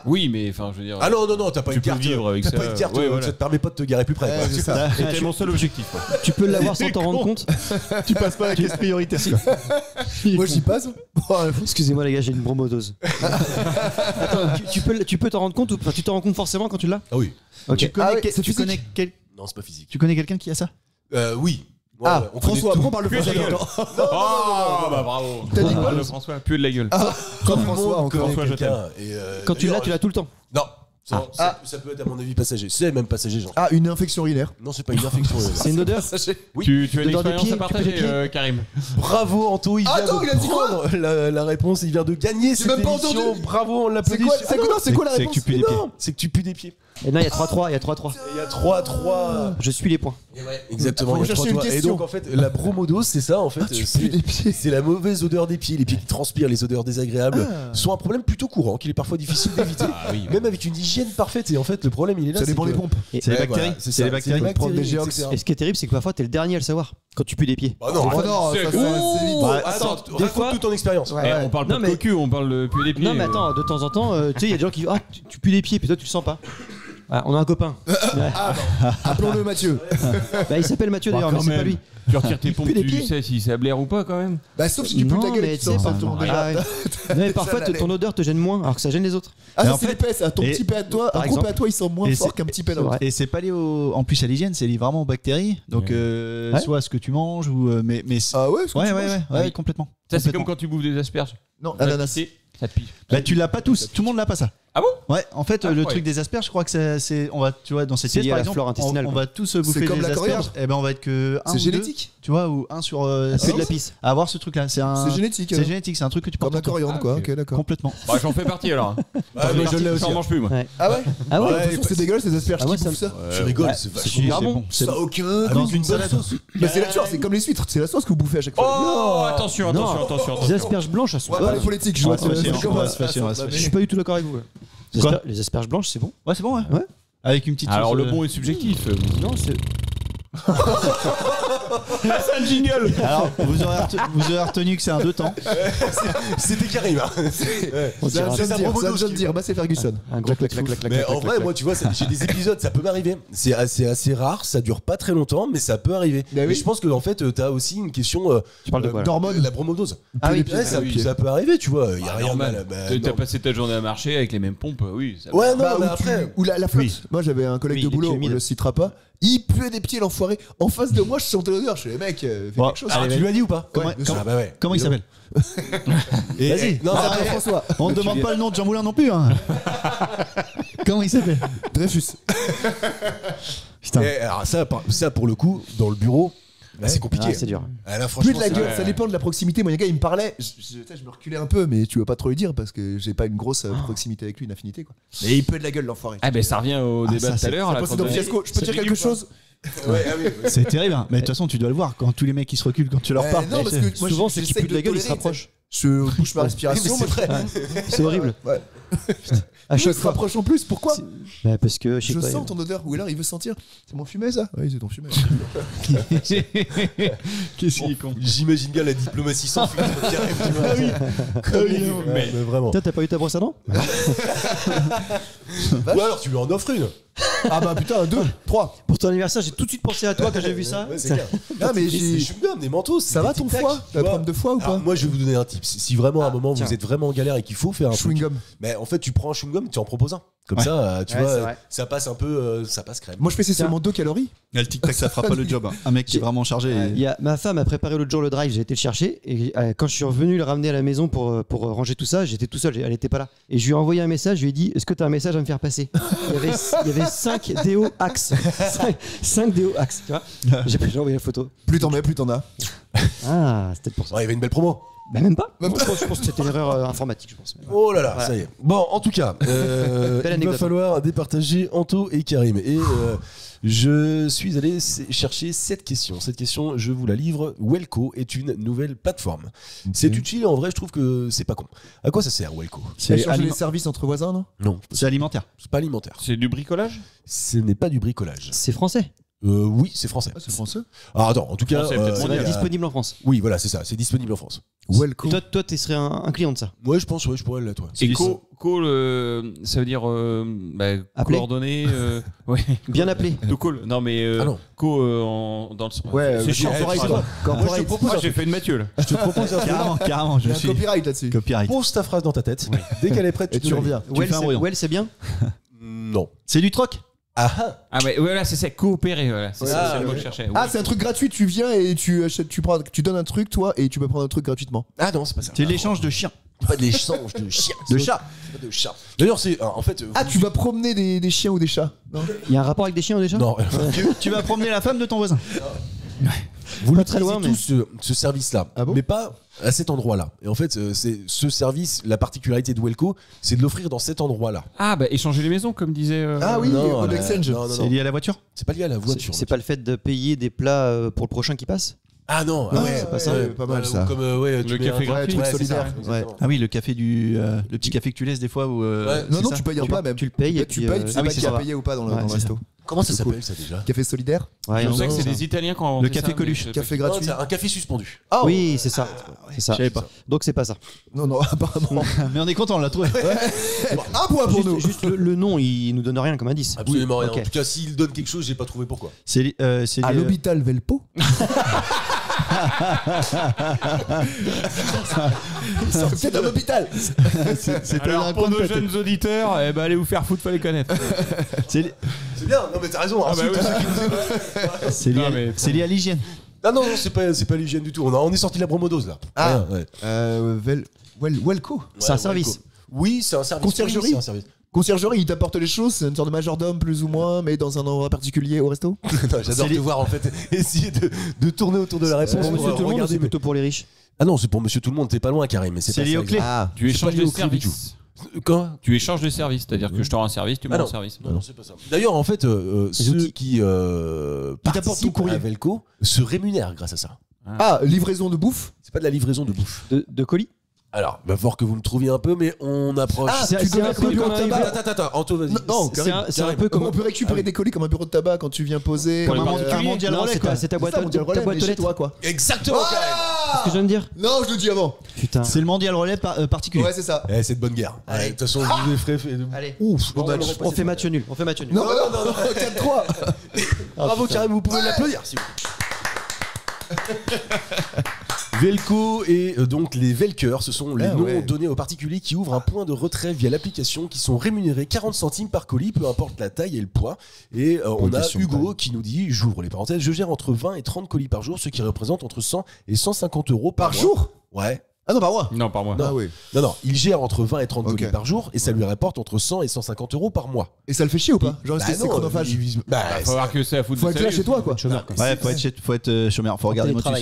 F: Oui, mais enfin, je veux dire.
D: Ah non, t'as pas
F: Tu
D: une
F: peux
D: carte.
F: vivre avec
D: t'as
F: ça.
D: pas une carte,
F: Ouais, voilà.
D: ça te permet pas de te garer plus près.
E: Ouais,
D: quoi.
E: c'est ça.
F: C'était mon seul objectif. quoi.
G: Tu peux l'avoir sans t'en rendre compte.
C: Tu passes pas la caisse prioritaire.
E: Moi, j'y passe.
G: Excusez-moi les gars, j'ai une bromodose. Attends, tu peux t'en rendre compte ou enfin, tu t'en rends compte forcément quand tu l'as?
D: Ah oui.
G: Ok.
C: Tu connais,
E: Ah ouais, c'est
C: tu
E: physique.
C: connais
D: Non, c'est pas physique.
C: tu connais quelqu'un qui a ça?
D: Oui. Ouais,
E: Ah,
D: ouais, on connaît
E: François,
D: tout.
E: après on parle de
F: Puer de
E: François.
F: la gueule.
E: Attends.
F: Oh, bah bravo.
E: T'as dit quoi?
F: Le François, puer de la gueule.
D: Comme
E: François, encore.
F: François, je t'aime.
G: Quand tu l'as, tu l'as tout le temps.
D: Non. Ça peut être à mon avis passager. C'est même passager, genre.
E: Ah, une infection urinaire.
D: Non, c'est pas une infection.
G: C'est une odeur.
D: Oui.
F: Tu as une
G: Dedans des
F: expérience
G: pieds,
F: à
G: tu peux
F: partager,
G: des pieds
F: Karim.
D: Bravo Anto, il vient
E: Attends,
D: de
E: il a dit quoi
D: prendre la réponse, il vient de gagner cette
E: même pas
D: émission.
E: entendu.
D: Bravo, on
E: C'est
D: l'applaudit.
E: quoi, c'est quoi, c'est quoi la
C: C'est que
E: réponse?
C: tu pues des pieds.
D: Non, c'est que tu pues des pieds.
G: Et non, il y a 3-3. Il y a 3-3.
D: Il y a 3-3.
G: Je suis les points.
D: Exactement,
E: Faut
D: il y a
E: chercher une
D: 3-3. Et
E: question.
D: donc en fait, la bromodose, c'est ça en fait.
E: Tu pues des pieds.
D: C'est la mauvaise odeur des pieds, les pieds qui transpirent, les odeurs désagréables, sont un problème plutôt courant, qu'il est parfois difficile d'éviter. Même avec une hygiène parfaite. Et en fait, le problème, il est là.
E: Ça
D: c'est
E: dépend
D: que-
E: des pompes.
C: C'est les bactéries.
D: voilà,
C: C'est
D: ça,
C: les bactéries.
D: les
E: Prendre des
D: bactéries,
E: géox.
D: etc.
G: Et ce qui est terrible, c'est que parfois t'es le dernier à le savoir quand tu pues des pieds.
D: Ah non,
E: Oh non, ça,
F: c'est-
E: c'est vite.
D: Oh,
C: Ouais.
D: attends,
G: Des
D: raconte
G: fois-
D: toute ton expérience.
E: Ouais.
F: Eh, on parle pas
G: Non,
F: de
G: mais-
F: cocu, on parle de puer des pieds.
G: Non, mais attends, de temps en temps, tu sais, il y a des gens qui. Ah, tu pues des pieds, puis toi tu le sens pas. Ah, on a un copain. Ouais.
E: Appelons-le Mathieu.
G: Bah, il s'appelle Mathieu d'ailleurs, mais c'est pas lui.
F: Tu retires tes pompes,
G: pue les
F: tu
G: pieds.
F: sais si ça blaire ou pas quand même.
E: Bah, sauf si tu pues
G: Non,
E: ta gueule
G: mais
E: et que
G: tu
E: tu
G: sais,
E: sens
G: pas-
E: ton
G: Ah ouais. Non, mais parfois
E: Ça,
G: ton odeur te gêne moins, alors que ça gêne les autres.
E: Ah,
C: Mais
E: ça
C: en
E: c'est
C: fait-
E: les pets, ça. Ton
C: et-
E: petit pet à toi,
G: par
E: un gros pet à
G: exemple.
E: toi, il sent moins
C: Et
E: fort
C: c'est-
E: qu'un petit pet
G: c'est vrai.
C: Et c'est pas lié en plus à l'hygiène, c'est lié vraiment aux bactéries. Donc,
G: Ouais.
C: soit ce que tu manges ou. Mais
E: Ah ouais, ce que
C: ouais,
E: tu
C: ouais,
E: manges.
C: ouais, ouais, complètement.
F: Ça, c'est
C: Complètement.
F: comme quand tu bouffes des asperges.
E: Non,
F: Ça
E: ananas.
F: te pique, ça te pique.
C: Bah, tu l'as pas tous. Tout le monde l'a pas ça.
F: Ah bon?
C: Ouais, en fait,
F: Ah,
C: le
F: ouais.
C: truc des asperges, je crois que c'est. On va, tu vois, dans cette
G: C'est
C: pièce,
G: lié
C: par
G: à la
C: exemple,
G: flore intestinale,
C: on
G: quoi.
C: va tous bouffer
E: comme
C: des
E: la
C: asperges.
E: coriandre.
C: Et ben, on va être que un
E: C'est
C: ou
E: génétique.
C: deux, tu vois, ou un sur.
G: C'est de la
C: six
G: pisse.
C: à avoir ce truc-là. C'est
E: génétique.
C: C'est génétique, c'est un truc que tu
E: Comme
C: portes
E: la
C: en toi.
E: coriandre, quoi. Ok, d'accord.
C: Complètement.
F: Bah, j'en fais partie alors.
D: Ah, moi, je l'ai aussi.
F: J'en mange plus moi.
G: Ouais.
E: Ah ouais
G: Ah ouais,
E: Attention, c'est dégueulasse les asperges
G: Ah, moi,
E: qui
G: ça
E: bouffent
G: me-
E: ça.
D: Tu rigoles,
G: Ouais,
D: c'est
C: C'est
D: vachement
C: super
G: bon.
C: bon.
E: Ça a aucun.
C: Dans
E: goût.
C: une salade.
E: Mais c'est la sauce, c'est comme les huîtres, c'est la sauce que vous bouffez à chaque fois.
F: Oh, attention,
G: Non.
F: attention.
G: Les asperges blanches, elles sont
E: On va parler
G: bonnes.
E: politique, je
C: On
E: vois.
C: va se fâcher,
E: c'est
C: on va
E: comme
C: se fâcher, on va se
G: Je
C: fâcher.
G: suis pas du tout d'accord avec vous. Les
C: Quoi
G: les asperges blanches, c'est bon.
C: Ouais, c'est bon, ouais.
G: Ouais.
C: Avec une petite
F: Alors
C: sauce,
F: le bon est subjectif.
G: Non, c'est.
F: C'est un jingle.
C: Alors, vous aurez retenu que c'est un 2 temps.
D: C'était Karim. hein.
G: On
E: C'est un
G: dirait
E: jeune dire, c'est un jeune dire. Bah, c'est Ferguson.
G: un gros clac clac clac clac.
D: Mais
G: clac,
D: en
G: clac,
D: vrai, moi, tu vois, j'ai des épisodes, ça peut m'arriver. C'est assez rare, ça dure pas très longtemps, mais ça peut arriver.
E: Bah oui.
D: Mais je pense que en fait, t'as aussi une question.
G: Tu parles de quoi là
E: d'hormones.
D: La bromoldose.
G: Ah oui,
D: Ouais, ça peut arriver, tu vois. Il y a rien de mal.
F: Normal.
D: Bah,
F: T'as
D: non.
F: passé ta journée à marcher avec les mêmes pompes, oui. Ça
D: Ouais, non,
E: Bah,
D: mais
E: ou
D: après.
E: ou la flotte.
C: Oui.
E: Moi j'avais un collègue
G: Oui,
E: de boulot,
G: les
E: on
G: humides.
E: le citera pas. Il puait des pieds l'enfoiré. En face de moi, je sentais l'odeur. Je suis les mecs, fais
C: Bon,
E: quelque chose.
D: Ah, tu lui as dit ou pas
C: Comment-
E: bien sûr.
D: Ah, bah ouais.
C: Comment il s'appelle
E: Vas-y,
D: non,
E: ah,
D: après-
E: François.
C: On ne demande pas le nom de Jean Moulin non plus. Hein. Comment il s'appelle
E: Dreyfus.
C: Putain.
D: Alors, ça, pour le coup, dans le bureau, bah, c'est compliqué.
G: Ah, c'est dur.
D: Ah, là,
E: Plus
D: franchement,
E: de la
D: c'est-
E: gueule, ça dépend de la proximité. Moi, il y a un gars, il me parlait. Je me reculais un peu, mais tu veux pas trop lui dire parce que j'ai pas une grosse proximité avec lui, une affinité quoi. Et il peut de la gueule, l'enfoiré.
F: Ah ben ça revient au
C: Ah,
F: débat
C: ça,
F: de tout à
C: c'est-
F: l'heure.
E: Ça
F: là,
E: passe
F: quand
E: dans
F: on-
E: le fiasco. Je peux te dire quelque chose
D: Ouais, ah oui.
C: C'est terrible, hein. Mais de toute façon, tu dois le voir quand tous les mecs qui se reculent quand tu leur parles.
E: Non, parce que moi,
G: Souvent, c'est
E: j'essaye
G: qu'ils puent de la gueule, ils se
E: tolérer,
G: rapprochent.
E: Je bouge ma respiration.
D: Mais c'est
E: moi,
D: vrai.
G: C'est horrible.
E: Ouais.
G: À
E: Je
G: chaque
E: se
G: fois.
E: rapproche en plus. Pourquoi
G: Bah, parce que je sais
E: Je
G: pas.
E: sens ton odeur. Ou alors il veut sentir. C'est mon fumet ça Oui, c'est ton fumet.
C: Qu'est-ce qu'il est con.
D: J'imagine bien la diplomatie sans filtre qui arrive, tu vois. Mais vraiment.
G: Toi, t'as pas eu ta brosse à dents
D: Ou alors tu lui en offres une.
E: Ah bah putain, 2, 3.
G: Pour ton anniversaire, j'ai tout de suite pensé à toi quand j'ai vu ça.
D: Ouais, c'est clair.
E: Non mais
D: Des
E: j'ai.
D: chewing-gums, des manteaux.
E: Ça va ton foie T'as un problème de foie ou pas
D: Moi, je vais vous donner un tip. Si vraiment à un moment
G: tiens.
D: vous êtes vraiment en galère et qu'il faut faire un truc,
E: Chewing-gum.
D: mais en fait, tu prends un chewing-gum, tu en proposes un. Comme
C: Ouais.
D: ça, tu
G: Ouais, c'est
D: vois,
G: vrai.
D: ça passe un peu, ça passe crème.
E: Moi je fais c'est seulement 2 calories.
C: Le tic-tac, ça fera pas le job. Hein. Un mec qui est vraiment chargé.
G: Il y a, ma femme a préparé l'autre jour le drive, j'ai été le chercher et quand je suis revenu le ramener à la maison pour ranger tout ça, j'étais tout seul, elle était pas là. Et je lui ai envoyé un message, je lui ai dit est-ce que tu as un message à me faire passer il y avait 5 déo axe. 5 déo axe, tu vois. J'ai envoyé la photo.
E: Plus t'en mets, plus t'en as.
G: Ah, c'était pour ça.
D: Ouais, il y avait une belle promo.
G: Bah même pas. Je pense que c'était une erreur informatique, je pense. Mais ouais.
D: Oh là là,
G: Voilà.
D: ça y est. Bon, en tout cas, il va
G: anecdote.
D: falloir départager Anto et Karim. Et je suis allé chercher cette question. Cette question, je vous la livre. Welco est une nouvelle plateforme. C'est utile, en vrai, je trouve que c'est pas con. À quoi ça sert, Welco?
E: C'est
C: C'est
E: changer les services entre voisins, non
D: Non,
C: c'est alimentaire.
D: c'est pas alimentaire.
F: C'est du bricolage.
D: Ce n'est pas du bricolage.
G: C'est français.
D: Oui, c'est français.
E: C'est français.
D: Alors attends, en tout cas,
F: Français, peut-être
G: C'est
D: il y a-
G: disponible en France.
D: Oui, voilà, c'est ça. C'est disponible en France.
E: Welco.
G: Et toi, tu serais un client de ça.
D: Moi, je pense, ouais, je pourrais l'être, toi.
F: Et call, ça veut dire
G: Appeler.
F: coordonnées. Ouais.
G: Bien appelé.
F: To call. Non mais
D: Ah non.
F: dans le sens.
E: Ouais,
F: c'est chiant.
E: corporate,
F: pardon.
E: quoi.
F: Moi je te propose. J'ai fait une Mathieu là.
E: Je te propose un
C: Carrément, carrément,
E: Il y
C: je
E: a un
C: suis.
E: copyright là-dessus.
C: Copyright.
D: Pose ta phrase dans ta tête. Dès qu'elle est prête,
E: Et tu reviens.
C: Tu fais un brouillon.
G: Well, c'est bien.
D: Non.
C: C'est du troc.
D: Ah ah.
F: Ah ouais, voilà, c'est ça, coopérer, voilà. C'est ça, c'est le mot que je cherchais.
E: Ah, c'est un truc gratuit, tu viens et tu achètes, tu donnes un truc toi et tu peux prendre un truc gratuitement.
D: Ah non, c'est pas ça.
C: C'est l'échange de chiens.
D: Pas de l'échange de chiens.
C: De chats.
D: Pas de chats. D'ailleurs, c'est en fait.
E: Ah, tu vas promener des chiens ou des chats non
G: Il y a un rapport avec des chiens ou des chats
D: Non.
C: Tu vas promener la femme de ton voisin.
D: Vous
G: Pas très
D: l'utilisez
G: loin, mais-
D: tous ce service-là,
E: Ah bon
D: mais pas à cet endroit-là. Et en fait, c'est ce service, la particularité de Welco, c'est de l'offrir dans cet endroit-là.
F: Ah bah échanger les maisons comme disait.
E: Ah oui,
D: Non,
E: Home Exchange.
D: non, non,
C: C'est
D: non.
C: lié à la voiture.
D: C'est pas lié à la voiture.
G: C'est pas le fait de payer des plats pour le prochain qui passe.
D: Ah non,
E: Ah,
D: ouais,
E: c'est pas ça, pas mal,
D: ou
E: ça.
D: Comme ouais, tu
F: Le
D: mets
F: café
D: un-
F: gratuit.
D: ouais,
E: Truc
D: c'est ça,
E: solidaire.
D: exactement.
C: Ah oui, le café le petit café que tu laisses des fois où.
D: Ouais.
E: Non,
C: c'est
E: non,
C: ça
E: tu payes en
G: Tu-
E: pas même.
G: tu le payes et
E: Tu
G: puis,
E: payes, tu sais
C: ah oui,
E: pas
C: c'est
E: qui a
C: ça.
E: payé ou pas dans le
G: Ouais,
E: dans le
G: c'est
E: resto.
D: Comment ça s'appelle ça déjà?
E: Café solidaire.
G: Ouais,
F: Je
G: on
F: sais que
G: sait
F: c'est
G: ça.
F: des Italiens qui ont
C: Le
F: inventé
C: café
F: ça, mais
C: Coluche.
F: je sais
E: Café
F: pas.
D: Non,
E: gratuit.
D: c'est un café suspendu.
G: Oui, c'est ça. C'est ça.
C: Je savais pas.
G: Donc c'est pas ça.
E: Non, apparemment.
C: Mais on est content, on l'a trouvé.
E: Un point pour nous.
G: Juste le nom, il nous donne rien comme indice.
D: Absolument rien.
G: Ok.
D: En tout cas, s'il donne quelque chose, j'ai pas trouvé pourquoi.
C: C'est
E: À l'hôpital Velpo. C'est un hôpital.
F: Alors pour nos jeunes auditeurs, eh ben, allez vous faire foutre, fallait connaître.
C: C'est
D: C'est bien, non mais t'as raison.
F: Ah bah
D: insulte
F: oui.
D: ceux qui nous écoutent.
C: c'est lié,
F: Non, mais-
C: c'est lié à l'hygiène.
D: Ah non, c'est pas l'hygiène du tout. On est sorti de la bromodose là.
E: Ah.
D: Rien, ouais.
E: Welco.
G: C'est un
D: Ouais,
G: service.
D: Welco. Oui, c'est un service.
E: Conciergerie.
D: Oui, c'est un service.
E: Conciergerie, il t'apporte les choses, c'est une sorte de majordome plus ou moins, mais dans un endroit particulier au resto.
D: Non, J'adore te voir en fait essayer de tourner autour de la réponse.
G: Pour
D: pour
G: monsieur tout le monde,
D: regarder,
G: c'est
D: mais-
G: plutôt pour les riches.
D: Ah non, c'est pour monsieur tout le monde, t'es pas loin Karim, mais c'est
C: C'est
D: pas
C: lié
D: ça,
C: aux clés.
E: Ah.
F: Tu
D: C'est
F: échanges
D: pas lié
F: de
D: au clé du
F: service.
D: Quoi?
F: Tu échanges de service, c'est-à-dire que je te rends un service, tu me
D: Ah
F: rends
D: non.
F: un service.
D: Non, c'est pas ça. D'ailleurs, en fait, ceux
G: outils.
D: qui
E: t'apportent ton
D: participent
E: courrier.
D: à Velco se rémunèrent grâce à ça.
E: Ah, livraison de bouffe.
D: C'est pas de la livraison de bouffe.
G: De colis.
D: Alors, va falloir que vous me trouviez un peu, mais on approche.
E: Ah,
G: C'est-
E: tu
G: c'est
E: donnes
G: un
E: un
G: peu
E: bureau
G: comme
E: de
G: un
E: tabac.
D: Attends, Anto, vas-y.
E: Non,
G: C'est un peu
E: On
G: comme
E: peut récupérer des colis comme un bureau de tabac quand tu viens poser.
C: Comme un
E: un
C: mondial
G: Non,
C: relais,
G: c'est
C: quoi.
G: ta- c'est ta
E: C'est
G: boîte
E: ça,
G: à
E: mondial relais,
G: ta boîte
E: mais
G: aux
E: chez
G: lettres.
E: toi, quoi.
D: Exactement, Karim.
G: C'est ce que je viens de dire.
E: Non, je le dis avant.
G: Putain.
C: C'est le mondial relais particulier.
E: Ouais, c'est ça.
D: Eh, c'est de bonne guerre.
E: Allez.
D: De toute façon, je vous ai fait.
G: Allez.
E: Ouf, bon match.
G: On fait match nul. On fait match nul.
E: Non, 4-3.
D: Bravo, Karim, vous pouvez l'applaudir si vous voulez. Velco et donc les Velkers, ce sont les
E: Ah,
D: noms
E: ouais.
D: donnés aux particuliers qui ouvrent un point de retrait via l'application, qui sont rémunérés 40 centimes par colis, peu importe la taille et le poids. Et on a
E: question,
D: Hugo
E: quand même.
D: qui nous dit, j'ouvre les parenthèses, je gère entre 20 et 30 colis par jour, ce qui représente entre 100 et 150 euros par mois.
E: jour.
D: Ouais.
E: Ah non, par mois.
F: Non, par moi.
E: Ah oui.
D: Non, il gère entre 20 et 30
E: Ok.
D: colis par jour et ça lui rapporte entre 100 et 150 euros par mois.
E: Et ça le fait chier ou pas? Genre, est-ce que c'est
D: non,
E: chronophage?
D: Bah,
F: Faut voir que c'est à foutre
E: Faut
F: de
E: être
F: sa
E: là
F: vie
E: chez toi,
F: aussi.
E: quoi.
G: Chômeur, quoi.
C: Ouais, faut être chômeur, faut regarder Motus.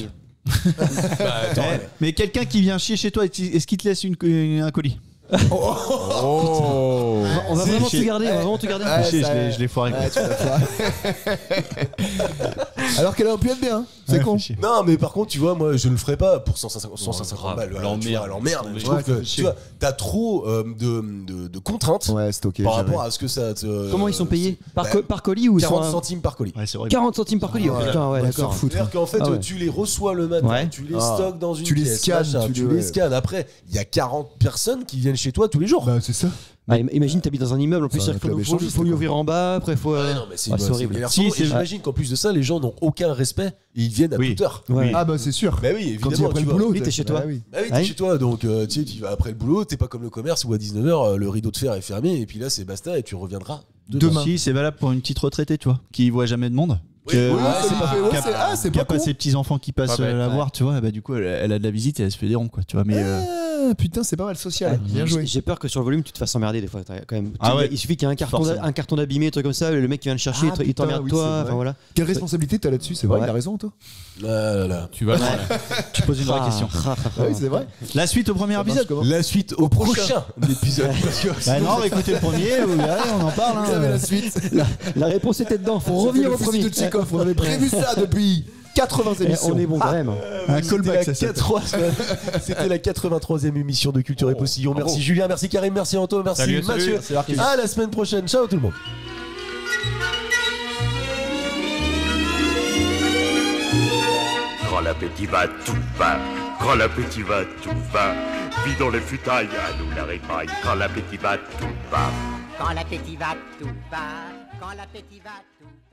G: Télétravail.
C: Mais quelqu'un qui vient chier chez toi, est-ce qu'il te laisse un colis?
F: Oh.
G: On va vraiment
C: chier.
G: te garder. On va vraiment te garder.
E: Ouais,
C: Chier,
E: ça-
C: je l'ai foiré.
E: Ouais, tu l'as foiré. Alors qu'elle aurait pu être bien. C'est
C: Ouais,
E: con.
C: fait chier.
D: Non, mais par contre, tu vois, moi, je ne le ferai pas pour 150
F: grave.
D: balles.
F: L'emmerde.
D: Tu vois, l'emmerde. Je
E: Ouais,
D: trouve
E: ça
D: que,
E: fait
D: tu
E: chier.
D: vois, t'as trop de contraintes
E: Ouais, c'est ok.
D: par
E: j'ai
D: rapport
E: rien.
D: à ce que ça te.
G: Comment ils sont payés par,
D: Bah,
G: par colis ou
D: 40
G: sur un-
D: centimes par colis.
C: Ouais, c'est horrible.
G: 40 centimes par colis. Oh,
E: Ouais.
G: putain, ouais,
E: Ouais,
G: d'accord.
E: s'en foutre.
D: C'est-à-dire qu'en fait,
G: Ah ouais.
D: tu les reçois le matin,
G: Ouais.
D: tu les
E: Ah.
D: stockes dans une
E: Tu les
D: pièce,
E: scannes,
D: machin,
E: tu
D: tu
E: les-
D: les scannes. Après, il y a 40 personnes qui viennent chez toi tous les jours.
E: Bah, c'est ça.
G: Ah, imagine, t'habites dans un immeuble. En plus,
E: C'est un
G: il faut
E: club
G: lui
E: échangiste,
G: lui
E: quoi.
G: ouvrir en bas. Après, faut.
D: Ouais, non, mais c'est
G: Ah,
D: bah,
G: c'est horrible.
D: une galère
C: Si,
D: sans nom.
C: c'est-
D: Et j'imagine qu'en plus de ça, les gens n'ont aucun respect et ils viennent à
C: Oui.
D: toute heure.
G: Ouais.
E: Ah, bah, c'est sûr.
D: Bah oui,
E: Quand il
D: évidemment.
E: après
D: tu
E: le
D: vois.
E: boulot,
G: Oui, t'es chez toi.
E: Bah oui.
D: Bah oui, t'es
G: Ouais.
D: chez toi, donc tu sais, tu vas après le boulot, t'es pas comme le commerce où à 19h le rideau de fer est fermé et puis là c'est basta et tu reviendras demain.
C: Si, c'est valable pour une petite retraitée, tu vois, qui voit jamais de monde.
D: Oui,
C: Que-
D: oui,
E: Ah,
D: c'est
E: c'est
D: pas-
E: pas- ouais,
C: qui a-
E: c'est- ah, c'est
C: qui a
E: pas
C: pas
E: con.
C: ses petits enfants qui passent
F: Pas bête,
C: la
F: ouais.
C: voir, tu vois, bah du coup elle a de la visite et elle se fait des ronds, quoi, tu vois, mais
E: Ah, putain, c'est pas mal social. Bien joué.
G: J'ai peur que sur le volume, tu te fasses emmerder des fois. Quand même.
C: Ah ouais.
G: Il suffit qu'il y ait
C: Forcément.
G: un carton d'abîmé, un truc comme ça. Le mec qui vient le chercher,
E: Ah,
G: il
E: putain,
G: t'emmerde
E: oui,
G: toi.
E: c'est vrai.
G: Enfin voilà.
E: Quelle responsabilité t'as là-dessus? C'est vrai,
G: Ouais.
E: il a raison, toi.
D: Ah là là.
F: Tu vas loin, là.
C: tu poses une vraie question.
E: Ah oui, c'est vrai.
C: La suite au premier épisode.
E: Comment
D: La suite au prochain épisode. Parce que
C: Bah
D: sinon,
C: non, écoutez le premier, allez, on en parle.
E: Vous avez
C: Hein.
E: la suite.
G: La réponse était dedans. Faut revenir au
E: C'était le
G: premier.
E: fusil de Tchekhov. On avait prévu ça depuis 80
G: Eh,
E: émissions.
G: on est bon quand même.
C: Un
D: c'était
C: callback,
D: la
C: ça s'appelle.
D: c'était la 83e émission de Culture et Postillon. Merci Julien, merci Karim, merci Anto, merci
F: Salut,
D: Mathieu.
F: salut.
D: À la semaine prochaine. Ciao tout le monde.
H: Quand l'appétit va, tout va. Quand l'appétit va, tout va. Vidons les futailles, à nous la répaille. Quand l'appétit va, tout va.
B: Quand l'appétit va, tout va. Quand l'appétit va, tout va.